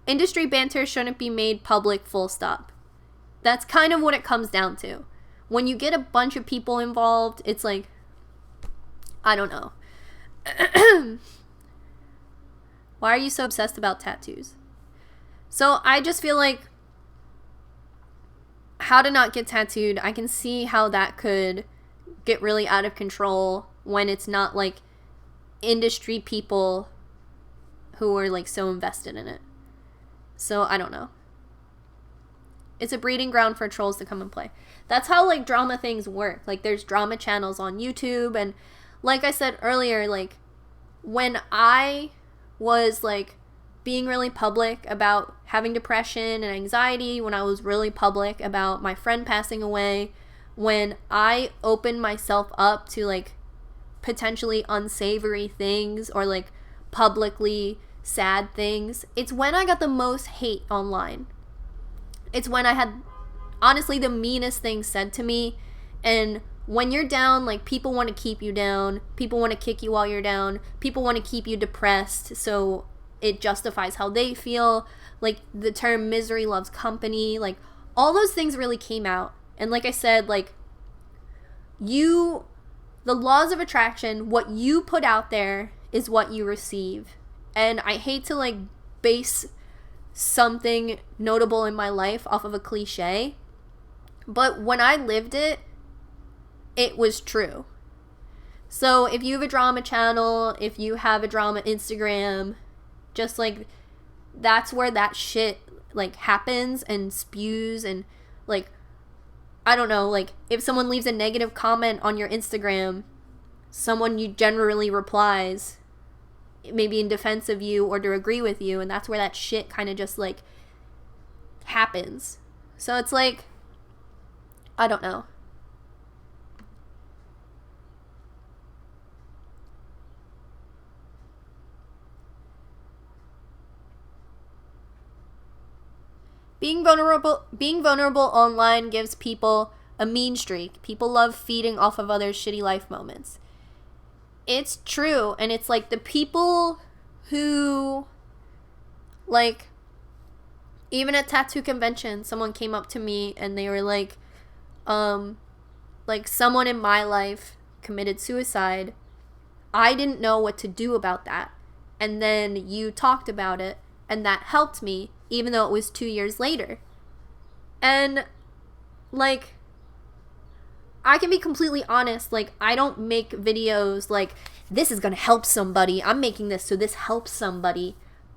Speaker 1: Industry banter shouldn't be made public, full stop. That's kind of what it comes down to. When you get a bunch of people involved, it's like, I don't know. Why are you so obsessed about tattoos? So I just feel like How to Not Get Tattooed, I can see how that could get really out of control when it's not, like, industry people who are, like, so invested in it. So I don't know. It's a breeding ground for trolls to come and play. That's how, like, drama things work. Like, there's drama channels on YouTube. And like I said earlier, like, when I was, like, being really public about having depression and anxiety, when I was really public about my friend passing away, when I opened myself up to, like, potentially unsavory things or like publicly sad things, it's when I got the most hate online. It's when I had honestly the meanest things said to me. And when you're down, like, people want to keep you down, people want to kick you while you're down, people want to keep you depressed so it justifies how they feel. Like, the term misery loves company, like, all those things really came out. And like I said, like, the laws of attraction, what you put out there is what you receive. And I hate to, like, base something notable in my life off of a cliche, but when I lived it, it was true. So if you have a drama channel, if you have a drama Instagram, just like, that's where that shit like happens and spews. And like, I don't know, like, if someone leaves a negative comment on your Instagram, someone you generally replies maybe in defense of you or to agree with you, and that's where that shit kind of just like happens. So it's like, I don't know. Being vulnerable online gives people a mean streak. People love feeding off of others' shitty life moments. It's true, and it's like the people who, like, even at tattoo convention, someone came up to me and they were like, someone in my life committed suicide. I didn't know what to do about that. And then you talked about it, and that helped me, even though it was 2 years later. And, like, I can be completely honest, like, I don't make videos like, this is gonna help somebody, I'm making this so this helps somebody.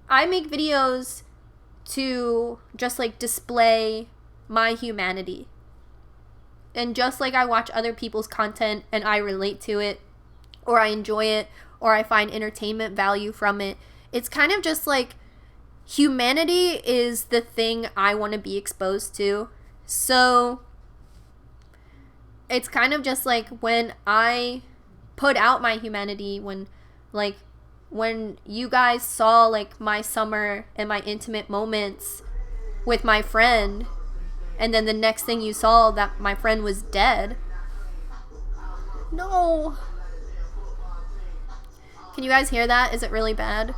Speaker 1: I make videos to just, like, display my humanity. And just like I watch other people's content and I relate to it, or I enjoy it, or I find entertainment value from it, it's kind of just like, humanity is the thing I want to be exposed to. So it's kind of just like, when I put out my humanity, when you guys saw like my summer and my intimate moments with my friend, and then the next thing you saw that my friend was dead. No. Can you guys hear that? Is it really bad?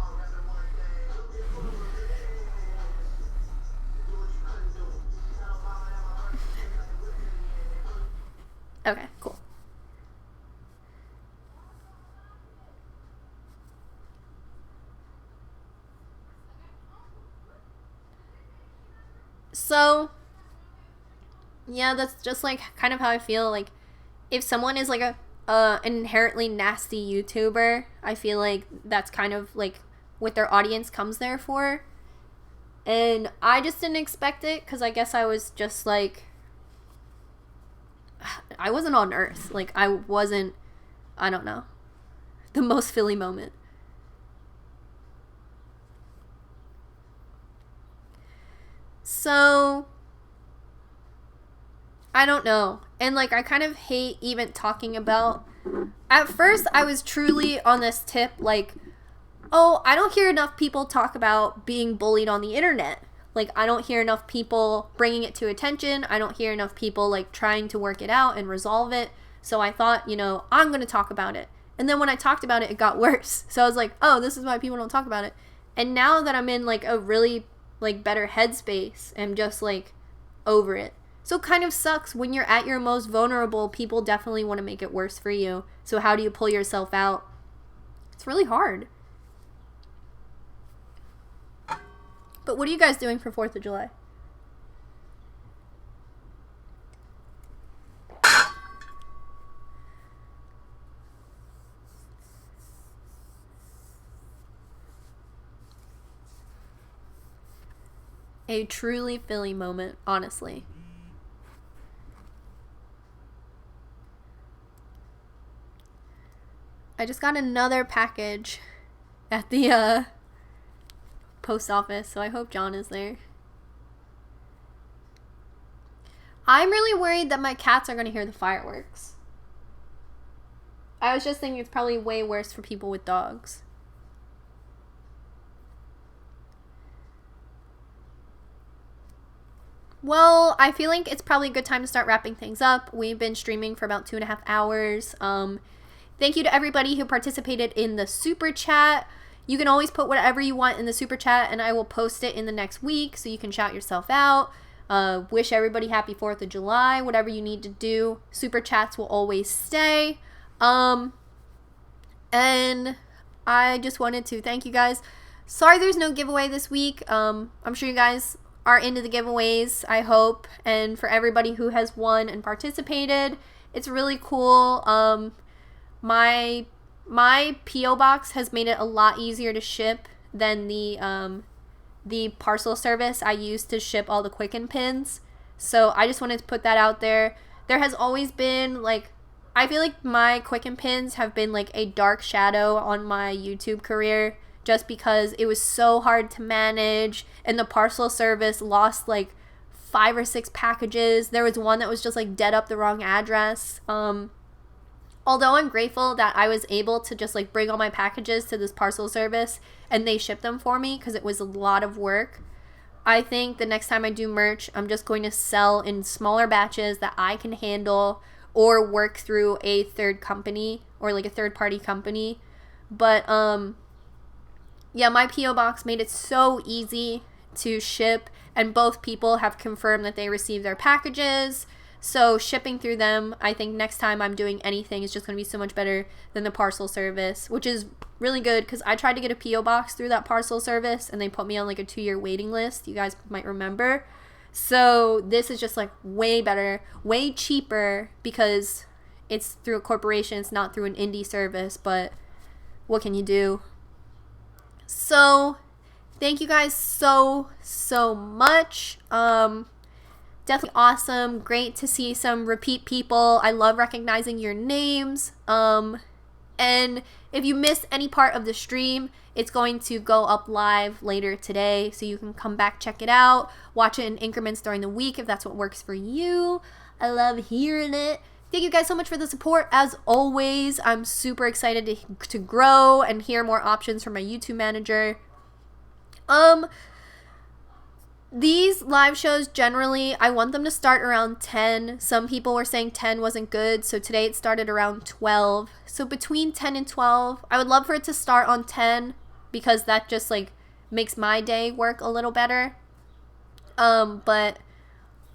Speaker 1: Okay, cool. So, yeah, that's just like kind of how I feel. Like, if someone is like an inherently nasty YouTuber, I feel like that's kind of like what their audience comes there for. And I just didn't expect it, because I guess I was just like, I wasn't on Earth. Like, I wasn't, I don't know, the most Philly moment. So, I don't know. And like, I kind of hate even talking about, at first I was truly on this tip like, oh, I don't hear enough people talk about being bullied on the internet. Like, I don't hear enough people bringing it to attention. I don't hear enough people, like, trying to work it out and resolve it. So I thought, you know, I'm going to talk about it. And then when I talked about it, it got worse. So I was like, oh, this is why people don't talk about it. And now that I'm in, like, a really, like, better headspace, I'm just, like, over it. So it kind of sucks. When you're at your most vulnerable, people definitely want to make it worse for you. So how do you pull yourself out? It's really hard. But what are you guys doing for 4th of July? A truly Philly moment, honestly. I just got another package at the post office, so I hope John is there. I'm really worried that my cats are going to hear the fireworks. I was just thinking it's probably way worse for people with dogs. Well, I feel like it's probably a good time to start wrapping things up. We've been streaming for about 2.5 hours. Thank you to everybody who participated in the super chat. You can always put whatever you want in the super chat, and I will post it in the next week so you can shout yourself out. Wish everybody happy 4th of July, whatever you need to do. Super chats will always stay. And I just wanted to thank you guys. Sorry there's no giveaway this week. I'm sure you guys are into the giveaways, I hope. And for everybody who has won and participated, it's really cool. My P.O. box has made it a lot easier to ship than the parcel service I use to ship all the Qcknd pins. So I just wanted to put that out there. There has always been, like, I feel like my Qcknd pins have been like a dark shadow on my YouTube career, just because it was so hard to manage, and the parcel service lost like 5 or 6 packages. There was one that was just like dead up the wrong address. Although I'm grateful that I was able to just like bring all my packages to this parcel service and they shipped them for me, because it was a lot of work. I think the next time I do merch, I'm just going to sell in smaller batches that I can handle, or work through a third company or like a third party company. But yeah, my P.O. box made it so easy to ship, and both people have confirmed that they received their packages. So shipping through them, I think next time I'm doing anything is just going to be so much better than the parcel service, which is really good, because I tried to get a P.O. box through that parcel service and they put me on like a 2-year waiting list. You guys might remember. So this is just like way better, way cheaper, because it's through a corporation. It's not through an indie service, but what can you do? So thank you guys so much. Definitely awesome. Great to see some repeat people. I love recognizing your names. And if you missed any part of the stream, it's going to go up live later today, so you can come back, check it out, watch it in increments during the week if that's what works for you. I love hearing it. Thank you guys so much for the support. As always, I'm super excited to grow and hear more options from my YouTube manager. These live shows, generally, I want them to start around 10. Some people were saying 10 wasn't good, so today it started around 12. So between 10 and 12, I would love for it to start on 10, because that just like makes my day work a little better. But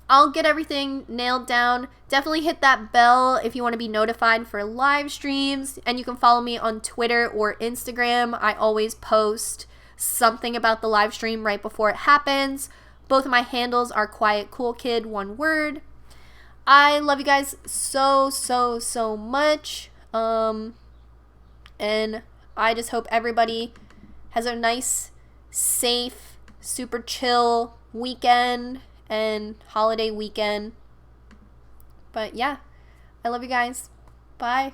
Speaker 1: I'll get everything nailed down. Definitely hit that bell if you want to be notified for live streams, and you can follow me on Twitter or Instagram. I always post something about the live stream right before it happens. Both of my handles are Quiet Cool Kid, one word. I love you guys so much. And I just hope everybody has a nice, safe, super chill weekend and holiday weekend. But yeah, I love you guys. Bye.